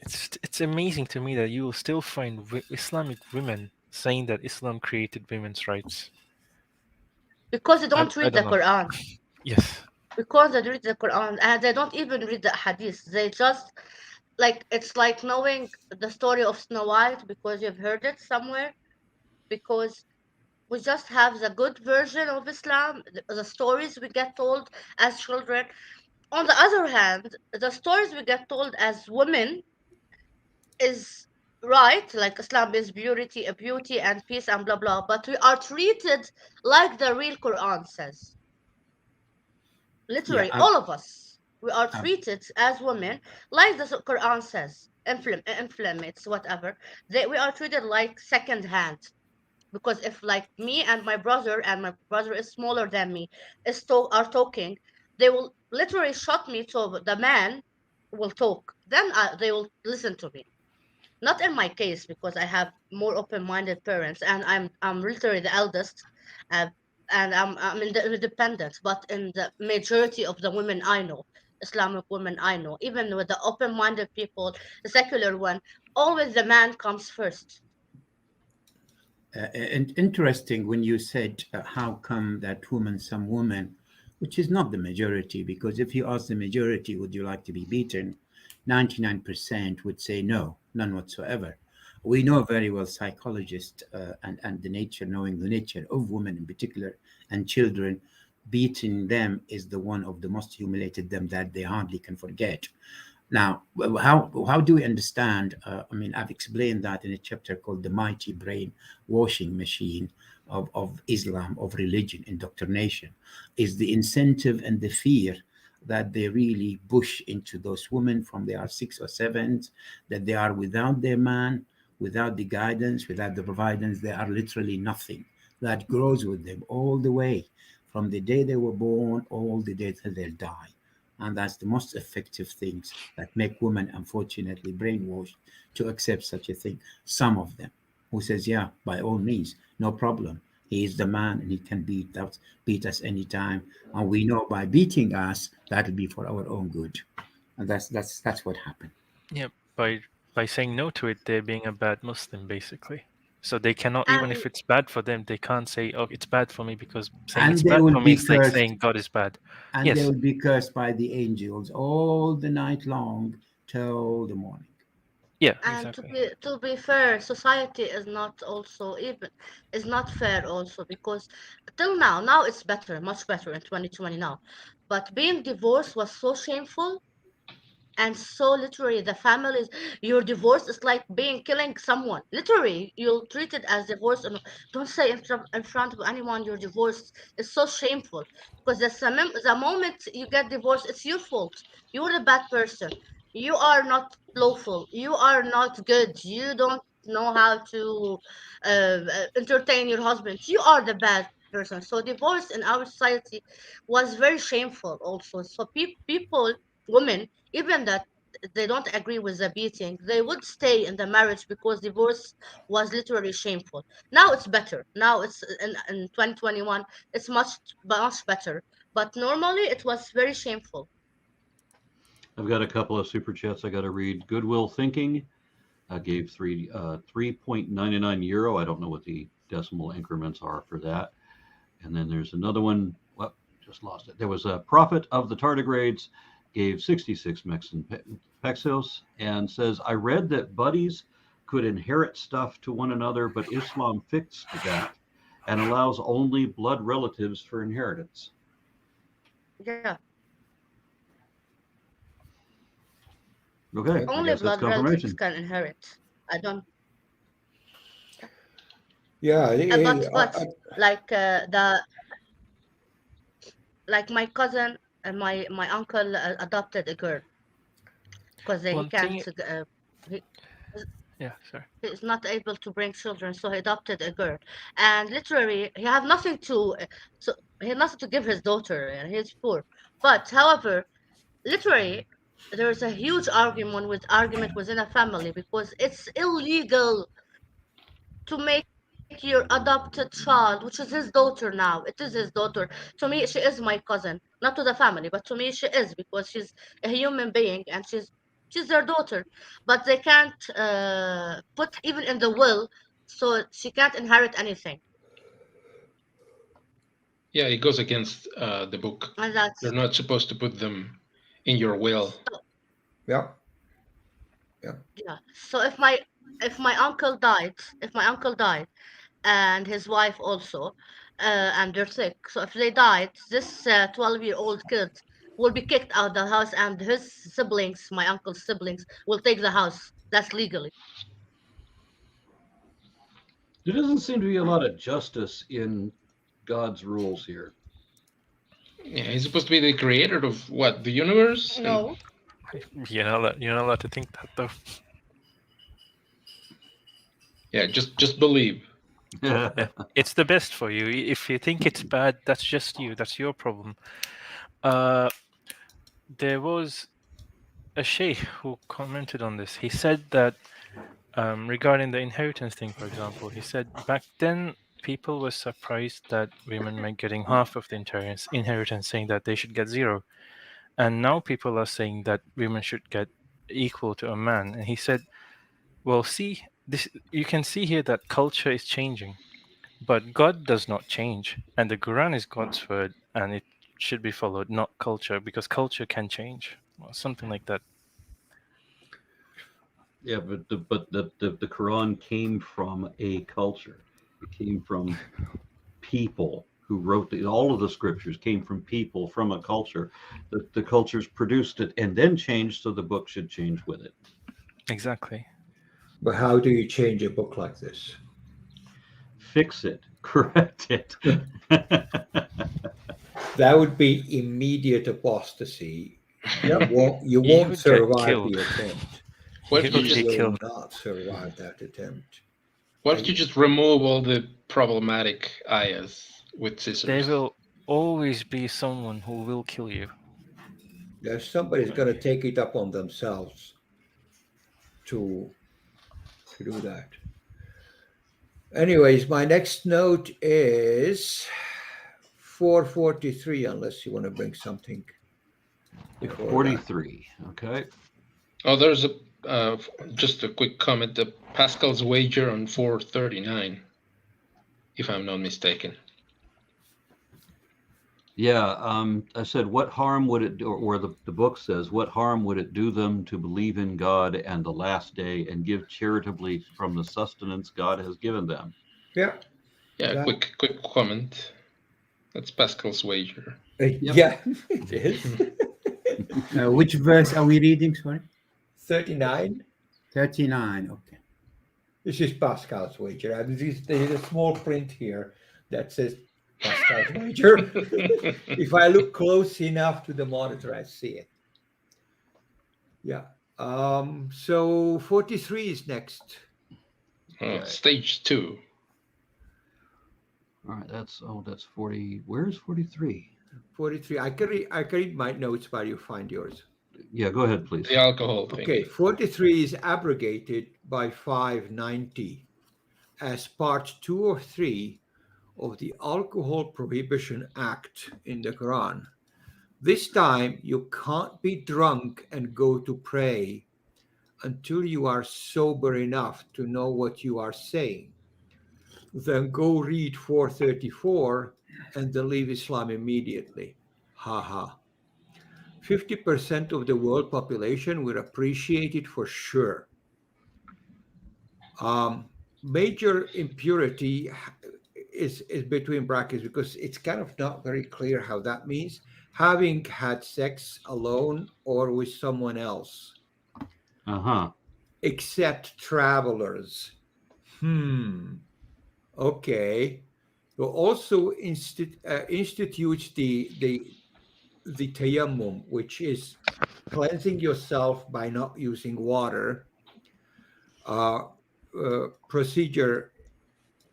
It's amazing to me that you will still find Islamic women saying that Islam created women's rights. Because they don't I read don't the know. Quran. Yes. Because they read the Quran and they don't even read the Hadith. They just like it's like knowing the story of Snow White because you've heard it somewhere. Because we just have the good version of Islam, the stories we get told as children. On the other hand, the stories we get told as women is right, like Islam is beauty and peace and blah blah, but we are treated like the real Quran says. Yeah, Literally, all of us, we are treated as women like the Quran says. Inflammats, whatever. We are treated like second hand. Because if like me and my brother is smaller than me are talking, they will literally shut me so the man will talk, then they will listen to me. Not in my case because I have more open-minded parents and I'm literally the eldest, uh, and I'm independent, but in the majority of the women I know, Islamic women I know, even with the open-minded people, the secular one, always the man comes first. And interesting when you said how come that some women, which is not the majority, because if you ask the majority, would you like to be beaten? 99% would say no, none whatsoever. We know very well psychologists and knowing the nature of women in particular and children, beating them is the one of the most humiliated them that they hardly can forget. Now, how do we understand? I mean, I've explained that in a chapter called The Mighty Brain Washing Machine of Islam, of religion, indoctrination, is the incentive and the fear that they really push into those women from they are 6 or 7, that they are without their man, without the guidance, without the providence, they are literally nothing. That grows with them all the way, from the day they were born, all the day till they die. And that's the most effective things that make women, unfortunately, brainwashed to accept such a thing. Some of them who says, yeah, by all means, no problem. He is the man and he can beat us anytime. And we know by beating us, that'll be for our own good. And that's what happened. Yeah, by saying no to it, they're being a bad Muslim, basically. So they cannot, even if it's bad for them, they can't say, oh, it's bad for me, because saying And it's they bad will for me be is like cursed. saying God is bad. And Yes. they will be cursed by the angels all the night long till the morning. Yeah, And exactly. to be fair, society is not also even is not fair also because till now it's better, much better in 2020 now. But being divorced was so shameful and so literally the families you're divorced is like being killing someone. Literally, you'll treat it as divorce and don't say in front of anyone you're divorced. It's so shameful because the moment you get divorced, it's your fault. You're the bad person. You are not lawful. You are not good. You don't know how to entertain your husband. You are the bad person. So divorce in our society was very shameful also. So people, women, even that they don't agree with the beating, they would stay in the marriage because divorce was literally shameful. Now it's better. Now it's in 2021, it's much better. But normally it was very shameful. I've got a couple of super chats I got to read. Goodwill Thinking gave 3.99 euro. I don't know what the decimal increments are for that. And then there's another one. Well, just lost it. There was a Prophet of the Tardigrades gave 66 Mexican pesos and says, I read that buddies could inherit stuff to one another, but Islam fixed that and allows only blood relatives for inheritance. Yeah. Okay, I Only guess that's blood relatives confirmation. can inherit. I don't. Yeah, But like like my cousin and my uncle adopted a girl because he One can't. thing, He, yeah, sorry. he's not able to bring children, so he adopted a girl. And literally, he have nothing to. So he had nothing to give his daughter, and he's poor. But however, literally, there is a huge argument within a family because it's illegal to make your adopted child, which is his daughter now. It is his daughter. To me, she is my cousin, not to the family, but to me, she is because she's a human being and she's their daughter. But they can't put even in the will, so she can't inherit anything. Yeah, it goes against the book. And that's You're not supposed to put them in your will. yeah. yeah. So if my uncle died, and his wife also, and they're sick. So if they died, this 12-year-old kid will be kicked out of the house, and his siblings, my uncle's siblings, will take the house. That's legally. There doesn't seem to be a lot of justice in God's rules here. Yeah, he's supposed to be the creator of what, the universe? And No, You're not allowed to think that though. yeah, just believe. Yeah, it's the best for you. If you think it's bad, that's just you. That's your problem. There was a sheikh who commented on this. He said that regarding the inheritance thing, for example, he said back then people were surprised that women were getting half of the inheritance, saying that they should get zero. And now people are saying that women should get equal to a man. And he said, well, see, this you can see here that culture is changing. But God does not change, and the Quran is God's word, and it should be followed, not culture, because culture can change, or something like that. Yeah, but the Quran came from a culture. It came from people who wrote all of the scriptures came from people from a culture. The cultures produced it and then changed, so the book should change with it. Exactly. But how do you change a book like this? Fix it, correct it. That would be immediate apostasy. Yep. You You won't would get survive killed. the attempt. What You if you would just get will killed. not survive that attempt. what if you just remove all the problematic ayahs with scissors? There will always be someone who will kill you. There's somebody's going to take it up on themselves to do that. Anyways, my next note is 443, unless you want to bring something before 43. Okay. Oh, there's just a quick comment. Pascal's wager on 439, if I'm not mistaken. Yeah, I said, what harm would it do, or the book says, what harm would it do them to believe in God and the last day and give charitably from the sustenance God has given them? Yeah. Yeah, quick comment. That's Pascal's wager. Yeah, it is. Which verse are we reading? Sorry, 39. 39. Okay. This is Pascal's wager. There's a small print here that says Pascal's wager. If I look close enough to the monitor, I see it. Yeah. So 43 is next. Stage 2. All right, that's 40. Where's 43? 43. I can read my notes while you find yours. Yeah, go ahead, please. The alcohol thing. Okay, 43 is abrogated by 590 as part 2 or 3 of the Alcohol Prohibition Act in the Quran. This time, you can't be drunk and go to pray until you are sober enough to know what you are saying. Then go read 434 and then leave Islam immediately. Ha ha. 50% of the world population would appreciate it for sure. Major impurity is between brackets because it's kind of not very clear how that means. Having had sex alone or with someone else. Except travelers. Okay. So also institutes the tayammum, which is cleansing yourself by not using water. Procedure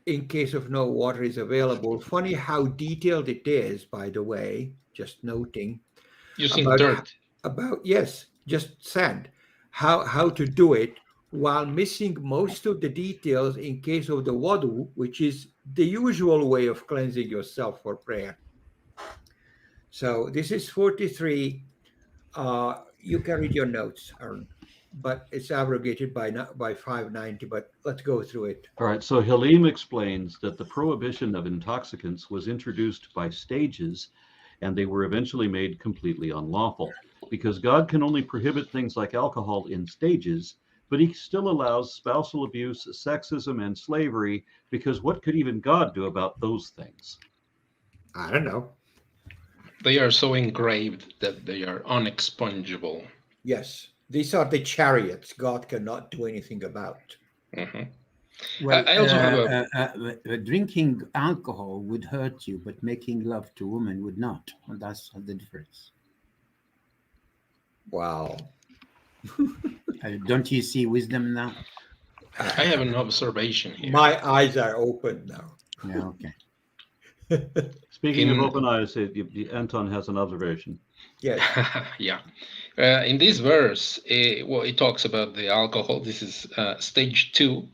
in case of no water is available. Funny how detailed it is, by the way, just noting. Using dirt. Yes, just sand. How to do it while missing most of the details in case of the wudu, which is the usual way of cleansing yourself for prayer. So this is 43. You can read your notes, Aaron, but it's abrogated by 590, but let's go through it. All right, so Halim explains that the prohibition of intoxicants was introduced by stages, and they were eventually made completely unlawful, because God can only prohibit things like alcohol in stages, but he still allows spousal abuse, sexism, and slavery, because what could even God do about those things? I don't know. They are so engraved that they are unexpungible. Yes, these are the chariots God cannot do anything about. Well, I also have drinking alcohol would hurt you, but making love to women would not. And that's the difference. Wow. Don't you see wisdom now? I have an observation here. My eyes are open now. Yeah, okay. Speaking of open eyes, Anton has an observation. Yes. Yeah. In this verse, it talks about the alcohol. This is stage 2.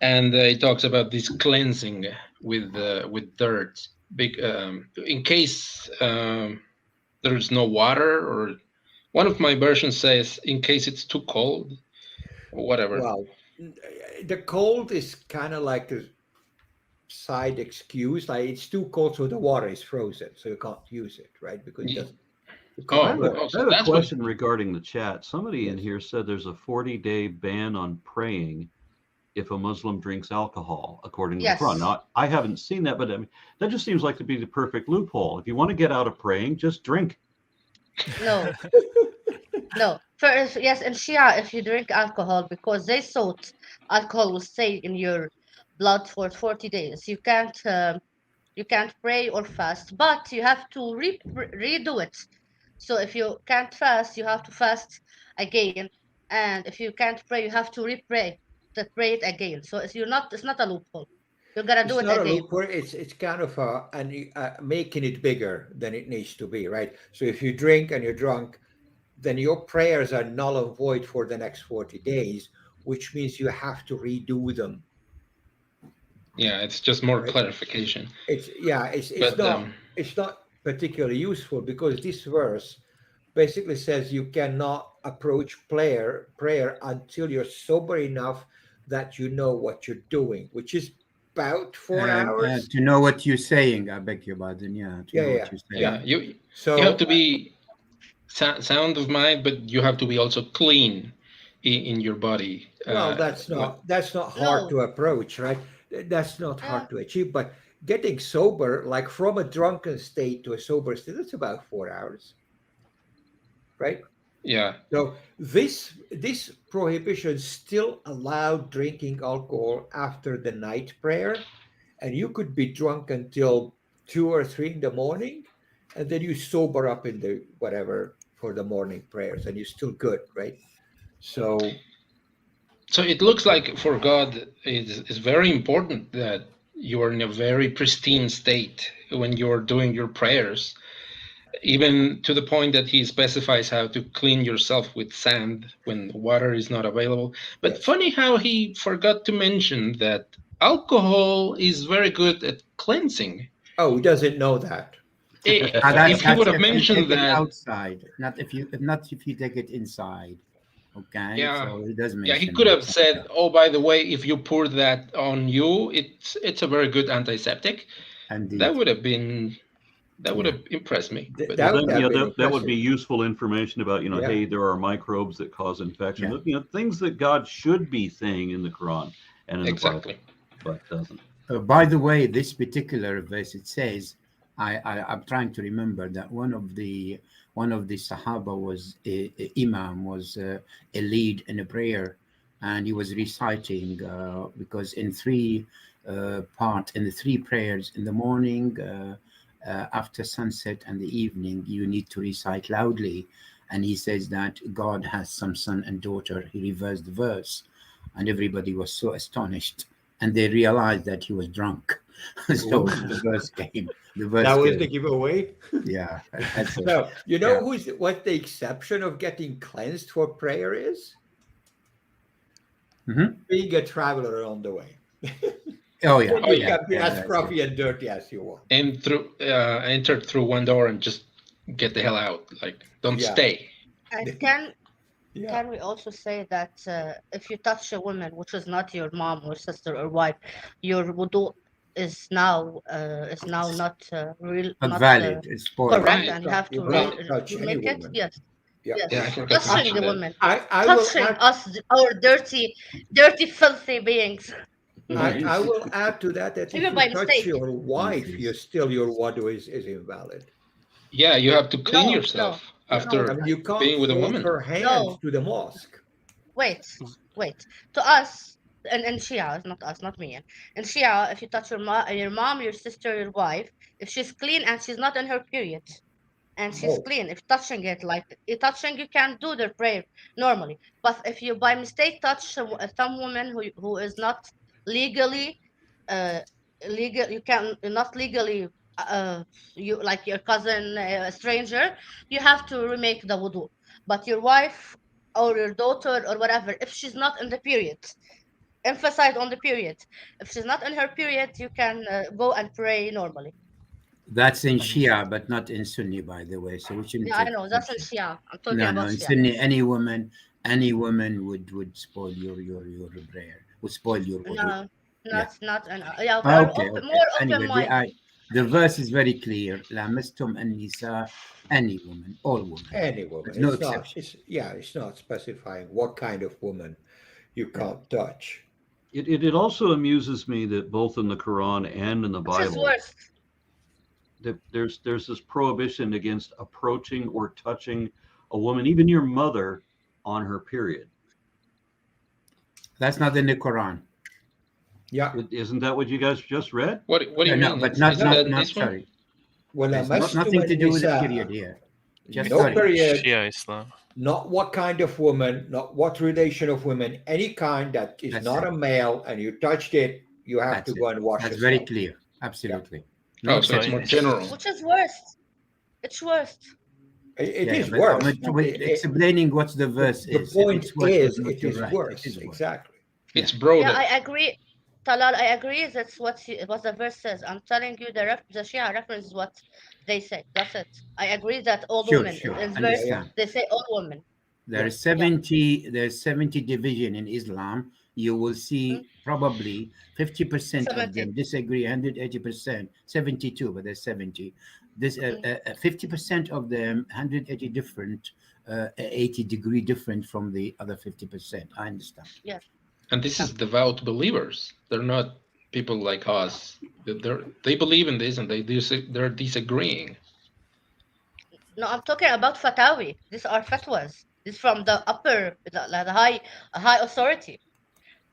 And it talks about this cleansing with dirt. In case there's no water, or one of my versions says, in case it's too cold, or whatever. Well, the cold is kind of like a side excuse. Like it's too cold, so the water is frozen, so you can't use it, right? Because it doesn't. I have a question regarding the chat. Somebody in here said there's a 40-day ban on praying if a Muslim drinks alcohol, according to the Quran. Now, I haven't seen that, but I mean, that just seems like to be the perfect loophole. If you want to get out of praying, just drink. No. No. First, yes, in Shia, if you drink alcohol, because they thought alcohol will stay in your blood for 40 days, you can't pray or fast, but you have to redo it. So if you can't fast, you have to fast again, and if you can't pray, you have to pray it again. So it's not a loophole. You gotta do it again. It's kind of making it bigger than it needs to be, right? So if you drink and you're drunk, then your prayers are null and void for the next 40 days, which means you have to redo them. Yeah, it's just more clarification. It's not particularly useful because this verse basically says you cannot approach prayer until you're sober enough that you know what you're doing, which is about 4 hours. To know what you're saying, I beg your pardon. Yeah. What you're saying. You have to be sound of mind, but you have to be also clean in your body. Well, that's not hard to approach, right? That's not hard to achieve, but getting sober, like from a drunken state to a sober state, that's about 4 hours, right? Yeah. So this prohibition still allowed drinking alcohol after the night prayer, and you could be drunk until 2 or 3 in the morning, and then you sober up in the whatever for the morning prayers, and you're still good, right? So it looks like for God, it's very important that you are in a very pristine state when you're doing your prayers, even to the point that he specifies how to clean yourself with sand when water is not available. But funny how he forgot to mention that alcohol is very good at cleansing. Oh, he doesn't know that. If he would have mentioned that outside, not if you take it inside. Okay. Yeah. So he does mention. Yeah, he could have said, "Oh, by the way, if you pour that on you, it's a very good antiseptic." Indeed. That would have been That would have impressed me. But That Well, would then, have been that would be impressive. useful information about, Yeah. hey, there are microbes that cause infection. Yeah. Things that God should be saying in the Quran and in the exactly. Bible, but doesn't. By the way, this particular verse, it says, I'm trying to remember that one of the Sahaba was a imam, was a lead in a prayer, and he was reciting because in in the three prayers in the morning, after sunset, and the evening, you need to recite loudly. And he says that God has some son and daughter. He reversed the verse, and everybody was so astonished, and they realized that he was drunk. So the verse came. That was the giveaway. Yeah. That's it. No, Yeah. what the exception of getting cleansed for prayer is? Mhm. Being a traveler on the way. Oh yeah. You yeah. can be as scruffy and dirty as you want. And entered through one door and just get the hell out. Like, don't Yeah. stay. And Yeah. can we also say that if you touch a woman which is not your mom or sister or wife, your wudu is now not real, Not not valid. It's spoiled. correct, Right. and you have to You can't touch any remake it. woman. Yes, Yeah. yes. Yeah, I forgot to Touching mention the that. woman, I will touching add, us, our dirty, filthy beings. I will add to that if Even you by touch mistake. your wife, your wudu is invalid. Yeah, you have to clean No, yourself I after mean, you can't being with a force woman. her hand No. to the mosque. Wait. To us, and Shia, it's not us, not me. In Shia, if you touch your mom, your sister, your wife, if she's clean and she's not in her period, and she's Oh. clean, if touching it, you can do the prayer normally. But if you by mistake touch some woman who is not legally, you can not legally, you like your cousin, a stranger, you have to remake the wudu. But your wife or your daughter or whatever, if she's not in the period, emphasize on the period. If she's not in her period, you can go and pray normally. That's in Shia, but not in Sunni, by the way. So we shouldn't Yeah, I take know that's in exception. Shia. I'm talking No, about in Shia. Sunni, any woman would spoil your prayer, would spoil your wudu. No, Yeah. not yeah. We are Okay. more Anyway, open-minded. the verse is very clear. Lamistum An-Nisa, any woman, all women. Any woman. There's no It's not. exception. It's not specifying what kind of woman you can't touch. It also amuses me that both in the Quran and in the Which is Bible, worse. that there's this prohibition against approaching or touching a woman, even your mother, on her period. That's not in the Quran. Yeah. Isn't that what you guys just read? What do you No, mean? but Is not that not this one? sorry. Well, There's nothing to do with the period here. Just no sorry. period. Shia Islam. Not what kind of woman, not what relation of women, any kind that is That's not it. a male, and you touched it, you have That's to go and wash That's yourself. very clear. Absolutely. No Oh, so it's exception. more general. Which is worse. It's worse. It Yeah, is but worse. explaining what the verse The is. point If it's worse, is, not, it you're is right. worse. It is worse. Exactly. It's Yeah. broader. Yeah, I agree. Talal, I agree. That's what the verse says. I'm telling you, the Shia reference is what they say. That's it. I agree that all Sure, women sure. in verse Understand. they say all women. There's 70 division in Islam. You will see probably 50% of 70. them disagree, 180%, 72, but there's 70. This 50% of them 180 different, 80-degree different from the other 50%. I understand. Yes. And this is devout believers. They're not people like us. They believe in this and they're disagreeing. No, I'm talking about fatawi. These are fatwas. This is from the upper, the high authority.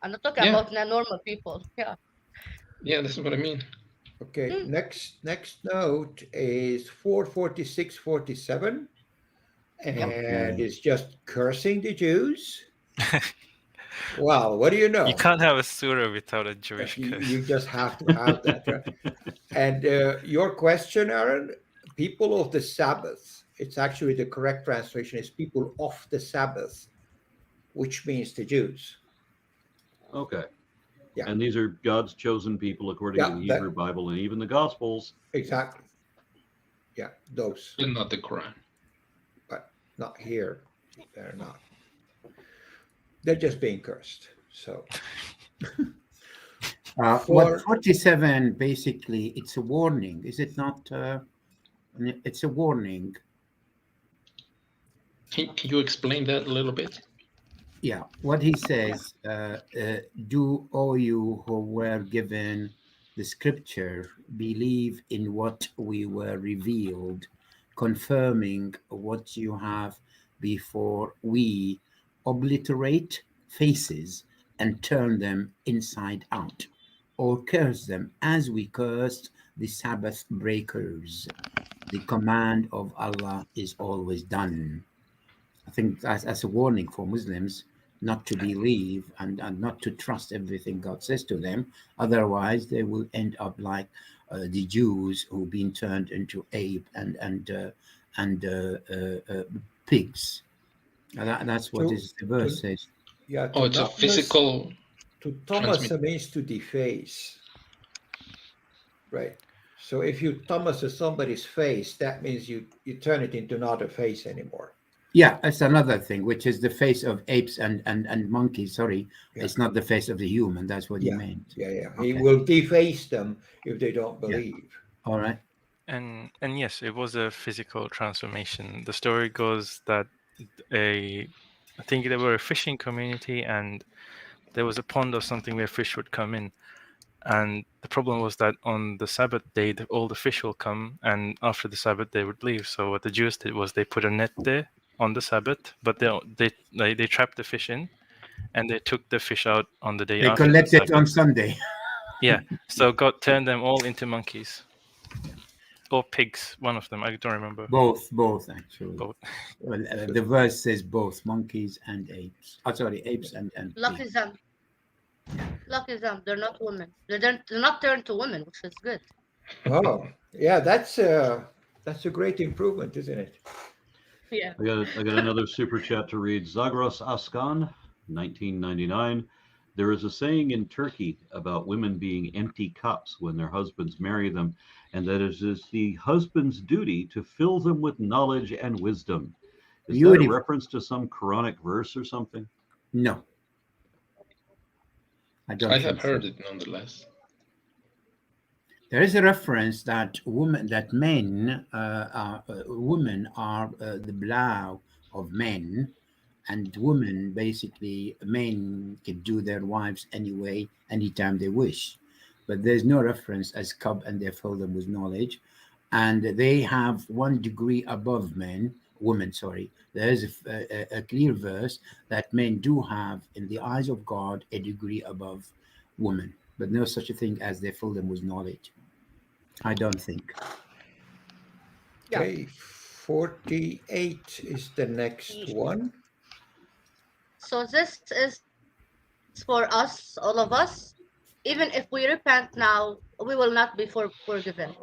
I'm not talking about the normal people. Yeah. Yeah, this is what I mean. Okay. Next note is 446-47, and it's just cursing the Jews. Well, what do you know? You can't have a surah without a Jewish curse. You just have to have that. Right? And your question, Aaron, people of the Sabbath. It's actually the correct translation is people of the Sabbath, which means the Jews. Okay. Yeah. And these are God's chosen people according to the Hebrew Bible and even the Gospels. Exactly. Yeah, those. And not the Quran. But not here. They're not. They're just being cursed. So. What 47 basically, it's a warning, is it not? It's a warning. Can you explain that a little bit? Yeah, what he says, do all you who were given the scripture believe in what we were revealed, confirming what you have before we obliterate faces and turn them inside out, or curse them as we cursed the Sabbath breakers. The command of Allah is always done. I think that's a warning for Muslims not to believe and not to trust everything God says to them. Otherwise, they will end up like the Jews who've been turned into ape and pigs. That's what the verse says. Yeah, Oh, to it's a Thomas, physical to Thomas transmit. means to deface, right? So if you Thomas somebody's face, that means you turn it into not a face anymore. Yeah, that's another thing, which is the face of apes and monkeys. Sorry, Yeah. it's not the face of the human. That's what he Yeah, meant. yeah. Okay. He will deface them if they don't believe. All right. And yes, it was a physical transformation. The story goes that I think they were a fishing community, and there was a pond or something where fish would come in. And the problem was that on the Sabbath day, all the fish will come, and after the Sabbath, they would leave. So what the Jews did was they put a net there on the Sabbath, but they trapped the fish in, and they took the fish out on the day They after the collect it Sabbath. on Sunday. Yeah, so God turned them all into monkeys. Or pigs, one of them. I don't remember. Both actually. Both. Well, the verse says both monkeys and apes. Oh, sorry, apes and Lucky pigs. them. Lucky them. They're not women. They're not turned to women, which is good. Oh, yeah, that's a great improvement, isn't it? Yeah. I got another super chat to read. Zagros Askan, 1999. There is a saying in Turkey about women being empty cups when their husbands marry them, and that it is the husband's duty to fill them with knowledge and wisdom. Is that a Beautiful. reference to some Quranic verse or something? No, I don't. I think have heard so. it nonetheless. There is a reference that women are the plow of men, and women basically men can do their wives anyway, anytime they wish. But there's no reference as cub and they fill them with knowledge, and they have 1 degree above women. Sorry, there is a clear verse that men do have in the eyes of God a degree above women, but no such a thing as they fill them with knowledge. I don't think. Yeah. Okay, 48 is the next one. So this is for us, all of us. Even if we repent now, we will not be forgiven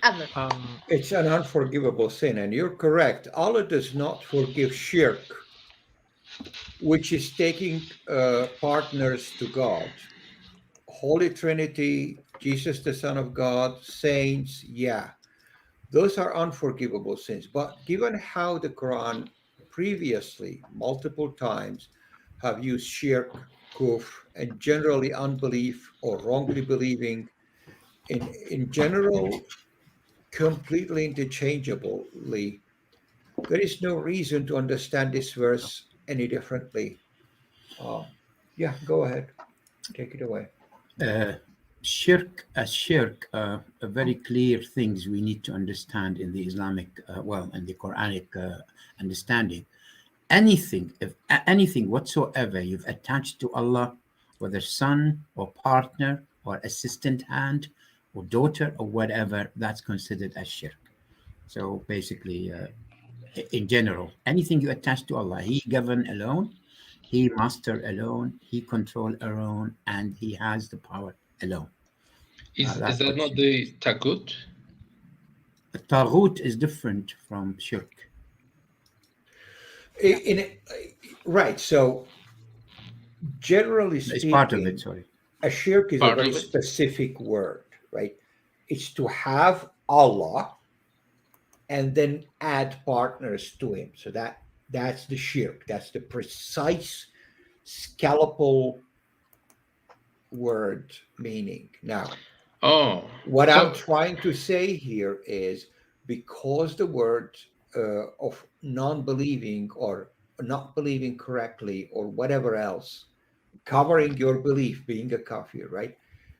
ever. It's an unforgivable sin, and you're correct. Allah does not forgive shirk, which is taking partners to God. Holy Trinity, Jesus, the Son of God, saints, yeah, those are unforgivable sins. But given how the Quran previously, multiple times, have used shirk, kufr, and generally unbelief or wrongly believing, in general, completely interchangeably, there is no reason to understand this verse any differently. Yeah, go ahead. Take it away. Shirk, very clear things we need to understand in the Islamic, in the Quranic understanding. Anything whatsoever you've attached to Allah, whether son or partner or assistant hand or daughter or whatever, that's considered as shirk. So basically, in general, anything you attach to Allah, He govern alone, He master alone, He control alone, and He has the power alone. Is That's that what not shirk the tagut? Taghut is different from shirk. Right. So, generally It's part of speaking, it, sorry. a shirk is a Part very of it? specific word, right? It's to have Allah and then add partners to Him. So that's the shirk. That's the precise scalpel word meaning. Now, Oh, what I'm so trying to say here is because the word of non-believing or not believing correctly or whatever else, covering your belief, being a kafir, right?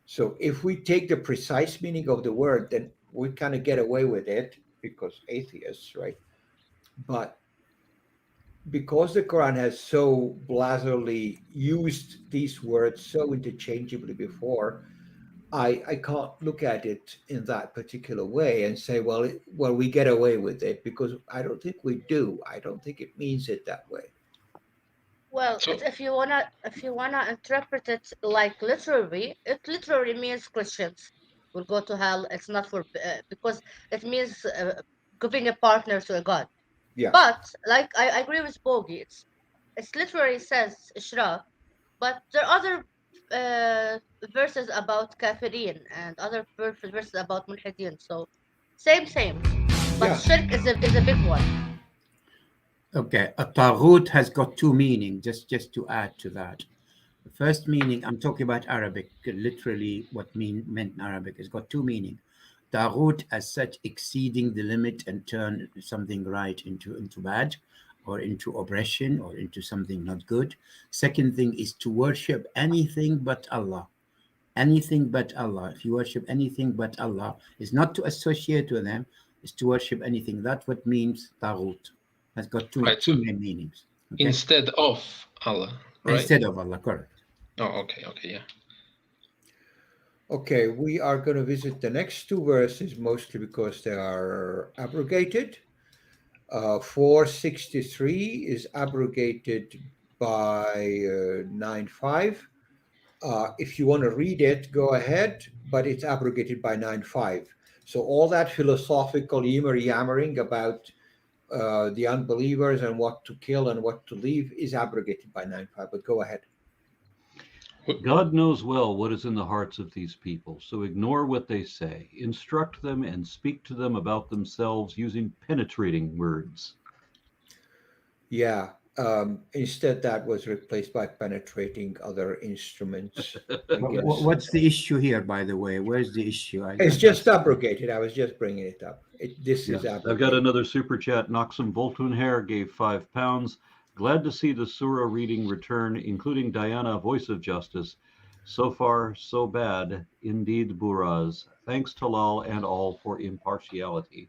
So if we take the precise meaning of the word, then we kind of get away with it because atheists, right? But because the Quran has so blasphemily used these words so interchangeably before, I can't look at it in that particular way and say, well, we get away with it, because I don't think we do. I don't think it means it that way. Well, So if you wanna interpret it like literally, it literally means Christians will go to hell. It's not for because it means giving a partner to a god. Yeah. But like I agree with Bogi, it's literally says Ishraq, but there are other verses about kafirin and other verses about mulhidin. So same. But Yeah. shirk is a big one. Okay, a taghut has got two meanings, just to add to that. The first meaning, I'm talking about Arabic, literally what meant in Arabic, has got two meanings. Taghut as such, exceeding the limit and turn something right into bad, or into oppression, or into something not good. Second thing is to worship anything but Allah. Anything but Allah. If you worship anything but Allah, it's not to associate with them, it's to worship anything. That's what means taghut. Has got two Right, so main meanings. Okay? instead of Allah, right? Instead of Allah, correct. Oh, okay, yeah. Okay, we are going to visit the next two verses mostly because they are abrogated. 463 is abrogated by 9.5. If you want to read it, go ahead, but it's abrogated by 9.5. So all that philosophical yammering about the unbelievers and what to kill and what to leave is abrogated by 9.5, but go ahead. God knows well what is in the hearts of these people, so ignore what they say. Instruct them and speak to them about themselves using penetrating words. Yeah. Instead, that was replaced by penetrating other instruments. What's the issue here, by the way? Where's the issue? It's just abrogated. I was just bringing it up. This is Yes, abrogated. I've got another super chat. Noxum Voltunhair gave £5. Glad to see the Surah reading return, including Diana, Voice of Justice. So far, so bad. Indeed, Buraz. Thanks to Lal and all for impartiality.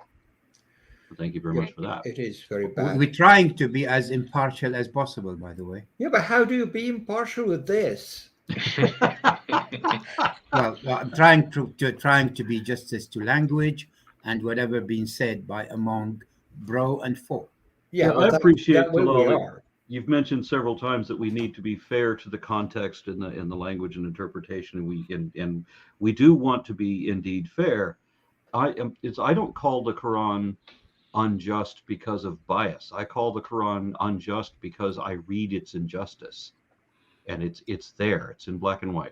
So thank you very much for that. It is very bad. We're trying to be as impartial as possible, by the way. Yeah, but how do you be impartial with this? Well, I'm trying to be justice to language and whatever being said by among bro and foe. Yeah, I appreciate that way we Talal. are. You've mentioned several times that we need to be fair to the context in the language and interpretation, and we do want to be indeed fair. I don't call the Quran unjust because of bias. I call the Quran unjust because I read its injustice, and it's there. It's in black and white.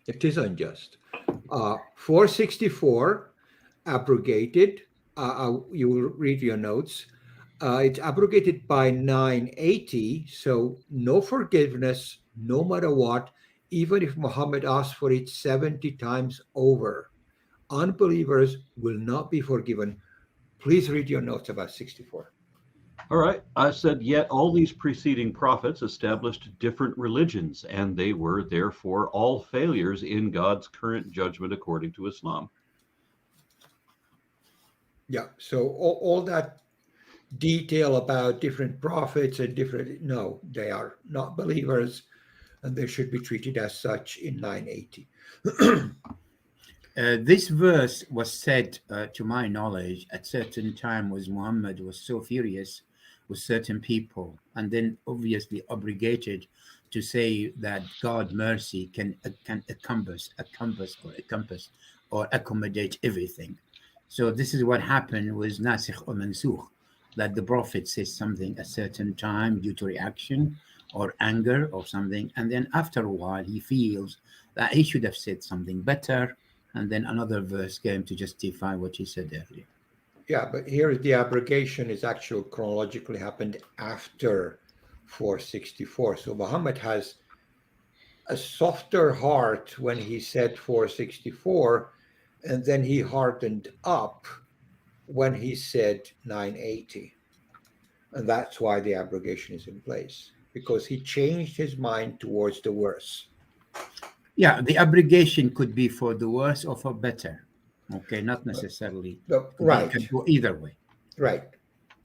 It is unjust. 464 abrogated. You will read your notes. It's abrogated by 980. So no forgiveness, no matter what, even if Muhammad asks for it 70 times over. Unbelievers will not be forgiven. Please read your notes about 64. All right. I said, yet all these preceding prophets established different religions, and they were therefore all failures in God's current judgment according to Islam. Yeah. So all that detail about different prophets and no, they are not believers, and they should be treated as such in 980. This verse was said, to my knowledge, at certain time was Muhammad was so furious with certain people, and then obviously obligated to say that God mercy can encompass or accommodate everything. So this is what happened with Nasikh or Mansukh, that the Prophet says something at a certain time due to reaction or anger or something, and then after a while he feels that he should have said something better, and then another verse came to justify what he said earlier. Yeah, but here the abrogation is actually chronologically happened after 464. So Muhammad has a softer heart when he said 464, and then he hardened up when he said 980. And that's why the abrogation is in place, because he changed his mind towards the worse. Yeah, the abrogation could be for the worse or for better. Okay, not necessarily. It can go either way. Right.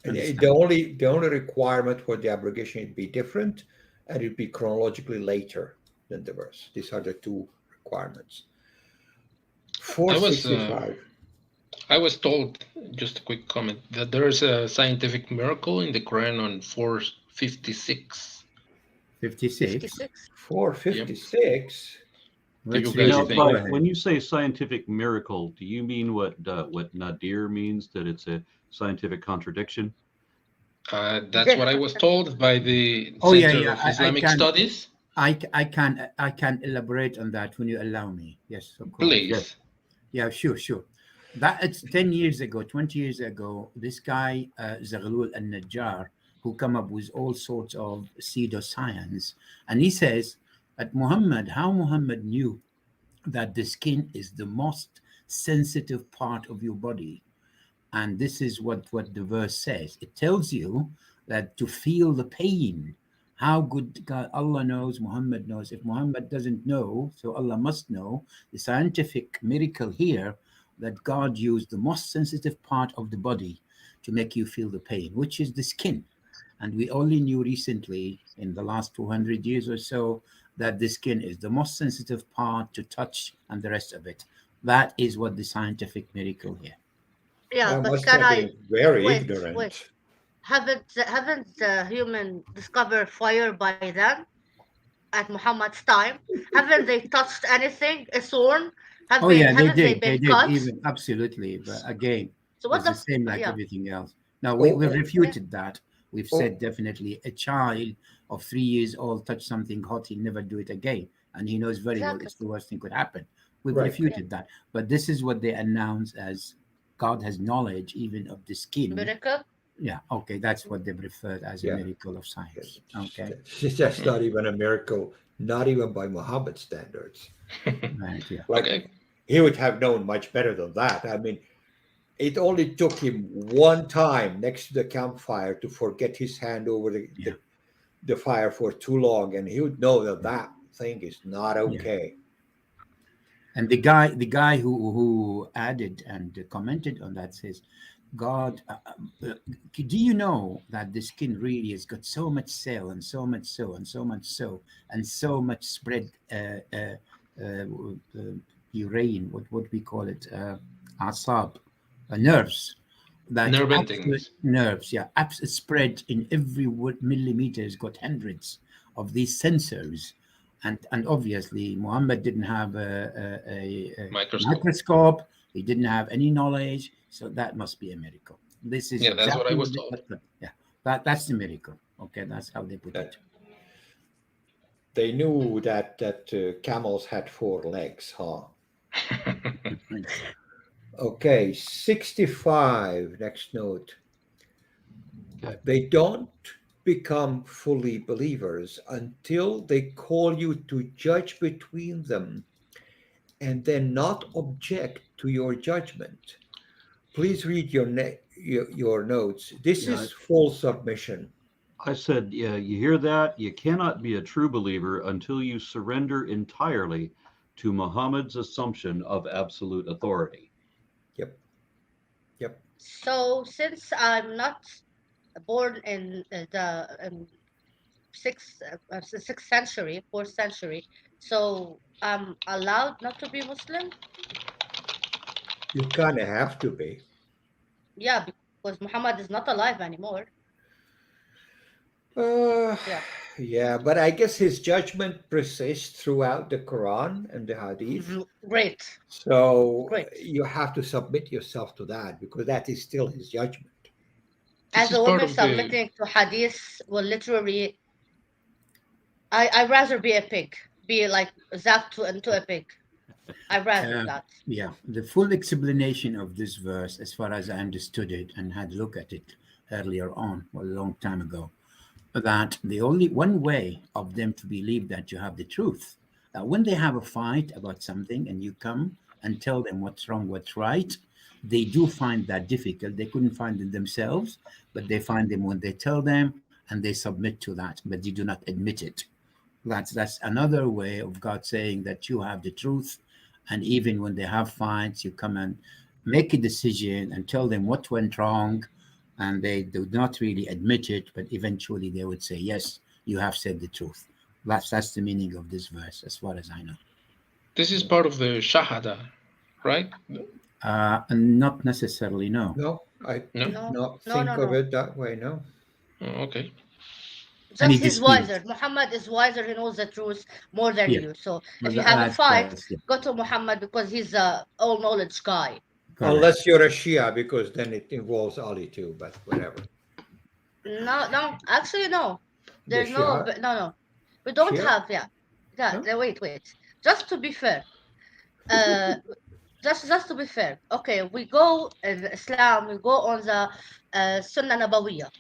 And the only requirement for the abrogation would be different, and it'd be chronologically later than the verse. These are the two requirements. 465. I was told, just a quick comment, that there is a scientific miracle in the Quran on 456. 56? 456? When you say scientific miracle, do you mean what nadir means, that it's a scientific contradiction? That's what I was told by the Center of Islamic Studies. I can elaborate on that when you allow me. Yes, of course. Please. Yeah, sure. That it's 10 years ago, 20 years ago, this guy, Zaghlul al-Najjar, who come up with all sorts of pseudoscience, and he says that how Muhammad knew that the skin is the most sensitive part of your body. And this is what the verse says. It tells you that to feel the pain, how good God, Allah knows, Muhammad knows. If Muhammad doesn't know, so Allah must know. The scientific miracle here, that God used the most sensitive part of the body to make you feel the pain, which is the skin. And we only knew recently, in the last 200 years or so, that the skin is the most sensitive part to touch and the rest of it. That is what the scientific miracle here. Yeah, but can I very ignorant? Wait. Haven't the human discovered fire by then? At Muhammad's time, haven't they touched anything? A thorn? They did. Even absolutely. But again, so what's the same like everything else? Now we've refuted that. We've said definitely a child of 3 years old touch something hot, he'll never do it again, and he knows very well it's the worst thing could happen. We've refuted that. But this is what they announce as God has knowledge even of the skin. Miracle? Yeah, okay, that's what they referred as a miracle of science. Okay. That's not even a miracle, not even by Muhammad standards. Right, yeah. Like, he would have known much better than that. I mean, it only took him one time next to the campfire to forget his hand over the fire for too long, and he would know that that thing is not okay. Yeah. And the guy who added and commented on that says, God, do you know that the skin really has got so much cell and so much so and so much so and so much spread urine, what we call it, asab, nerves, that nerve endings. Nerves, yeah, it's spread in every millimeter. Has got hundreds of these sensors. And obviously, Muhammad didn't have a microscope. He didn't have any knowledge, so that must be a miracle. This is that's what I was told. That's the miracle. Okay, that's how they put it. They knew that camels had 4 legs, huh? Okay, 65. Next note. They don't become fully believers until they call you to judge between them and then not object to your judgment. Please read your notes. This is full submission. I said, yeah, you hear that? You cannot be a true believer until you surrender entirely to Muhammad's assumption of absolute authority. Yep. So since I'm not born in the 6th century, 4th century, so I'm allowed not to be Muslim? You kind of have to be. Yeah, because Muhammad is not alive anymore. Yeah, but I guess his judgment persists throughout the Quran and the Hadith. Great. So you have to submit yourself to that, because that is still his judgment. As a woman submitting to Hadith will literally, I'd rather be a pig, be like zapped into a pig. I'd rather that. Yeah, the full explanation of this verse, as far as I understood it and had looked at it earlier on, a long time ago, that the only one way of them to believe that you have the truth, that when they have a fight about something and you come and tell them what's wrong, what's right, they do find that difficult. They couldn't find it themselves, but they find them when they tell them, and they submit to that, but they do not admit it. That's another way of God saying that you have the truth, and even when they have fights, you come and make a decision and tell them what went wrong, and they do not really admit it, but eventually they would say, yes, you have said the truth. That's the meaning of this verse, as far as I know. This is part of the Shahada, right? And not necessarily, no. No, I did No, not no, think no, of no. it that way. No. Oh, okay. Any Just he's dispute. wiser. Muhammad is wiser. He knows the truth more than Yeah. you. So Well, if you have a that's fight, correct, yeah. go to Muhammad because he's a all knowledge guy. Correct. Unless you're a Shia, because then it involves Ali too, but whatever. No, no, actually no. The There's no, Shia? no. We don't Shia? have, yeah. No? Wait. Just to be fair, uh, just to be fair. Okay, we go in Islam. We go on the Sunnah Nabawiyah.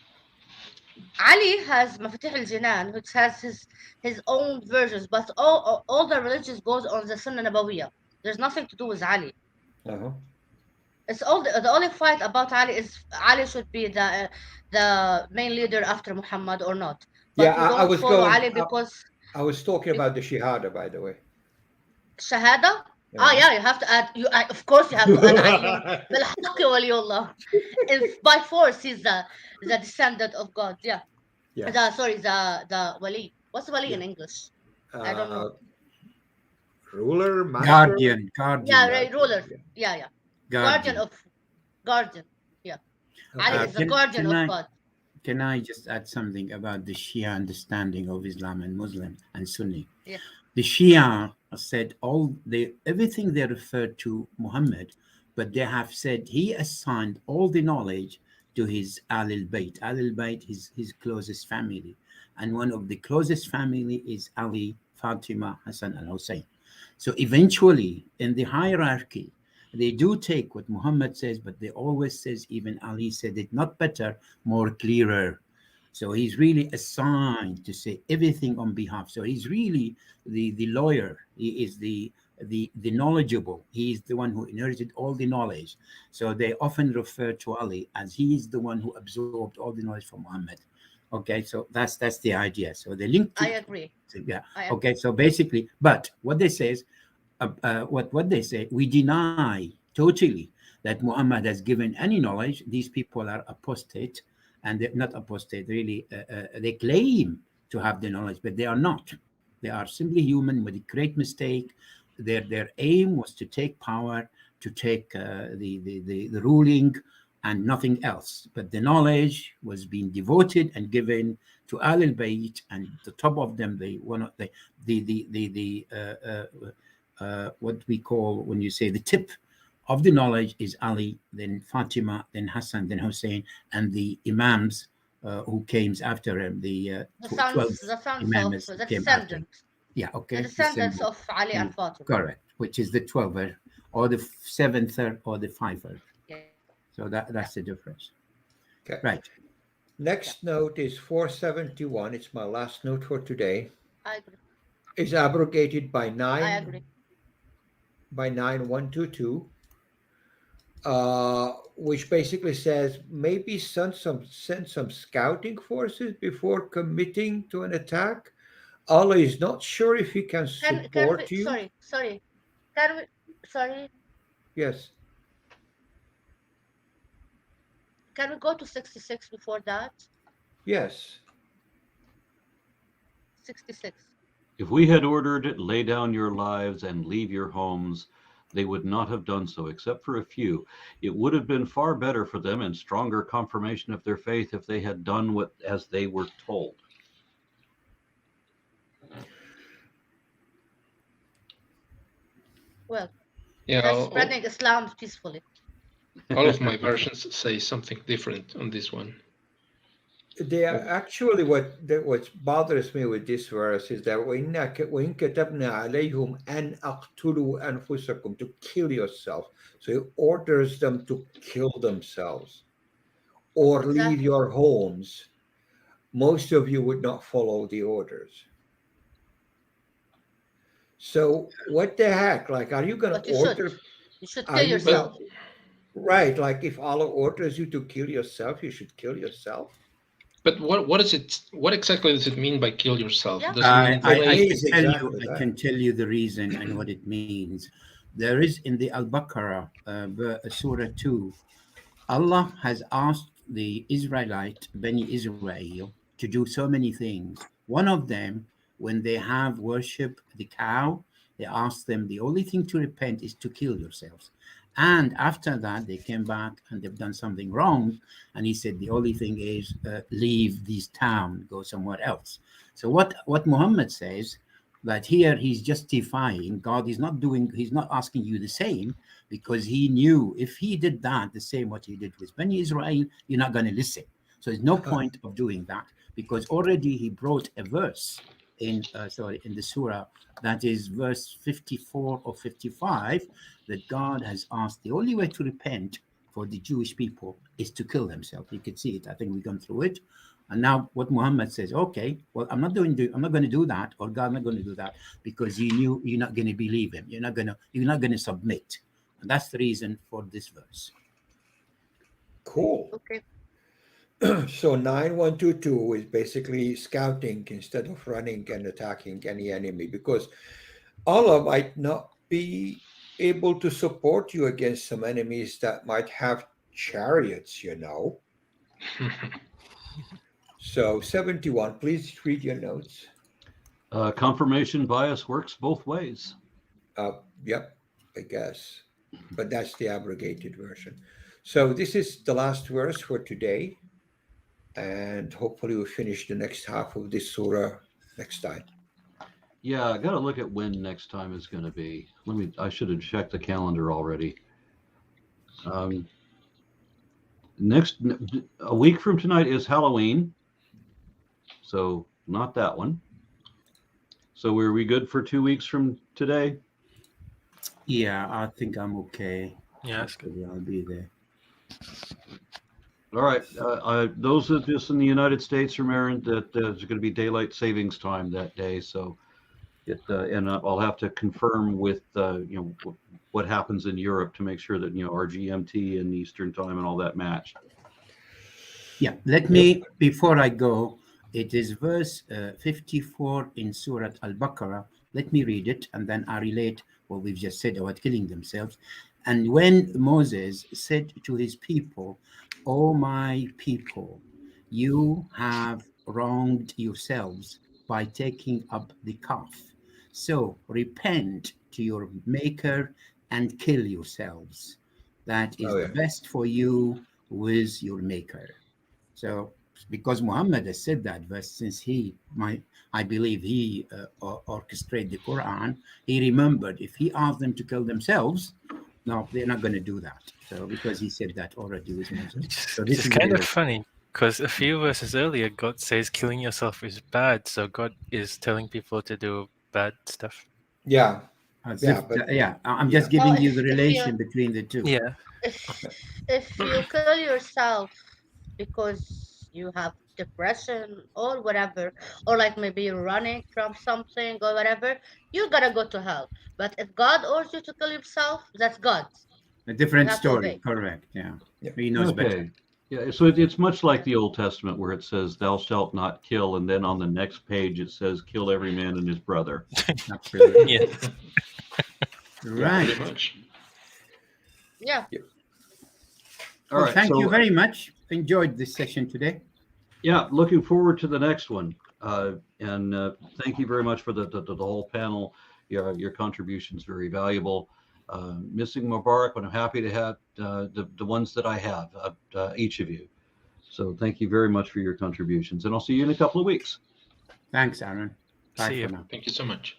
Ali has Mafatih al-Jinan, which has his own versions, but all the religions goes on the Sunnah Nabawiyah. There's nothing to do with Ali. Uh-huh. It's all the only fight about Ali is Ali should be the main leader after Muhammad or not. But Yeah, we don't I was follow going. Ali because I was talking about the Shahada, by the way. Shahada. Yeah, you have to add. Of course, you have to add Ali بالحق ولي الله. If by force he's the descendant of God. Yeah. Yes. The wali. What's wali Yeah. in English? I don't know. Ruler, master. Guardian. Yeah, right, ruler. Yeah. Yeah. Guardian. Yeah. Ali is the guardian of God. Can I just add something about the Shia understanding of Islam and Muslim and Sunni? Yeah. The Shia said everything they referred to Muhammad, but they have said he assigned all the knowledge to his Ahlul Bayt. Ahlul Bayt is his closest family, and one of the closest family is Ali, Fatima, Hassan, and Hussein. So eventually, in the hierarchy, they do take what Muhammad says, but they always says even Ali said it not better, more clearer. So he's really assigned to say everything on behalf. So he's really the lawyer. He is the knowledgeable. He is the one who inherited all the knowledge. So they often refer to Ali as he is the one who absorbed all the knowledge from Muhammad. Okay, so that's the idea. So they link to, I agree. yeah. I agree. Okay, so basically, but what they say is, what they say, we deny totally that Muhammad has given any knowledge. These people are apostate, and they're not apostate, really. They claim to have the knowledge, but they are not. They are simply human with a great mistake. Their aim was to take power, to take the ruling, and nothing else. But the knowledge was being devoted and given to Ahlul Bayt, and the top of them, what we call, when you say the tip of the knowledge, is Ali, then Fatima, then Hassan, then Hussein, and the Imams who came after him, the 12 Imams of the came after him. descendants. Yeah, okay. The descendants of Ali and Fatima. Correct, which is the 12th, or the 7th, or the 5th. Yeah. So that's the difference. Okay. Right. Next note is 471. It's my last note for today. I agree. Is abrogated by I agree. 9122, which basically says maybe send some scouting forces before committing to an attack. Allah is not sure if he can support you. Sorry. Sorry. Yes. Can we go to 66 before that? Yes. 66. If we had ordered, lay down your lives and leave your homes, they would not have done so, except for a few. It would have been far better for them and stronger confirmation of their faith if they had done as they were told. Well, Yeah, that's spreading Islam peacefully. all of my versions say something different on this one. They are actually what bothers me with this verse is that وَإِن كَتَبْنَا عَلَيْهُمْ أَنْ أَقْتُلُوا أَنفُسَكُمْ, to kill yourself. So he orders them to kill themselves or leave your homes. Most of you would not follow the orders. So what the heck? Like, are you going to order? You should kill yourself. Right, like if Allah orders you to kill yourself, you should kill yourself. But what is it? What exactly does it mean by kill yourself? Yeah. Does it mean It I means can tell you, exactly I that. can tell you the reason and what it means. There is in the Al-Baqarah, Surah 2, Allah has asked the Israelite, Bani Israel, to do so many things. One of them, when they have worship the cow, they asked them, the only thing to repent is to kill yourselves. And after that, they came back and they've done something wrong. And he said, the only thing is leave this town, go somewhere else. So what Muhammad says, that here he's justifying God is not doing, he's not asking you the same, because he knew if he did that, the same what he did with Bani Israel, you're not going to listen. So there's no point of doing that, because already he brought a verse in in the surah, that is verse 54 or 55, that God has asked the only way to repent for the Jewish people is to kill themselves. You can see it. I think we've gone through it. And now what Muhammad says, okay, well, I'm not going to do that, or God not going to do that, because you knew you're not going to believe him. You're not going to submit. And that's the reason for this verse. Cool. Okay. So 9122 is basically scouting instead of running and attacking any enemy, because Allah might not be able to support you against some enemies that might have chariots, you know. So 71, please read your notes. Confirmation bias works both ways. Yep, I guess. But that's the abrogated version. So this is the last verse for today. And hopefully we'll finish the next half of this surah next time. Yeah, I got to look at when next time is going to be. I should have checked the calendar already. A week from tonight is Halloween. So not that one. So were we good for 2 weeks from today? Yeah, I think I'm okay. Yeah, that's good. Hopefully I'll be there. All right. Those are just in the United States, remember that there's going to be daylight savings time that day. So, and I'll have to confirm with what happens in Europe to make sure that our GMT and Eastern time and all that match. Yeah, let me, before I go, it is verse 54 in Surah Al-Baqarah. Let me read it, and then I relate what we've just said about killing themselves. And when Moses said to his people, "O my people, you have wronged yourselves by taking up the calf. So repent to your maker and kill yourselves. That is the best for you with your maker." So because Muhammad has said that verse, since I believe he orchestrated the Quran, he remembered if he asked them to kill themselves, no, they're not going to do that. So because he said that already with Moses. So this It's kind of funny, because a few verses earlier, God says killing yourself is bad. So God is telling people to do bad stuff. Yeah. I'm just giving you the relation between the two. Yeah. If you kill yourself because you have depression or whatever, or like maybe you're running from something or whatever, you gotta go to hell. But if God orders you to kill yourself, that's God. A different Not story, obey. correct? Yeah, he knows better. Yeah, so it's much like the Old Testament where it says, "Thou shalt not kill," and then on the next page it says, "Kill every man and his brother." Absolutely. Yeah. Right. Pretty much. Yeah. All Well, right. thank so, you very much. Enjoyed this session today. Yeah, looking forward to the next one. And thank you very much for the whole panel. Your contribution's very valuable. Missing Mubarak, but I'm happy to have the ones that I have, each of you. So thank you very much for your contributions, and I'll see you in a couple of weeks. Thanks, Aaron. Bye See you. for now. Thank you so much.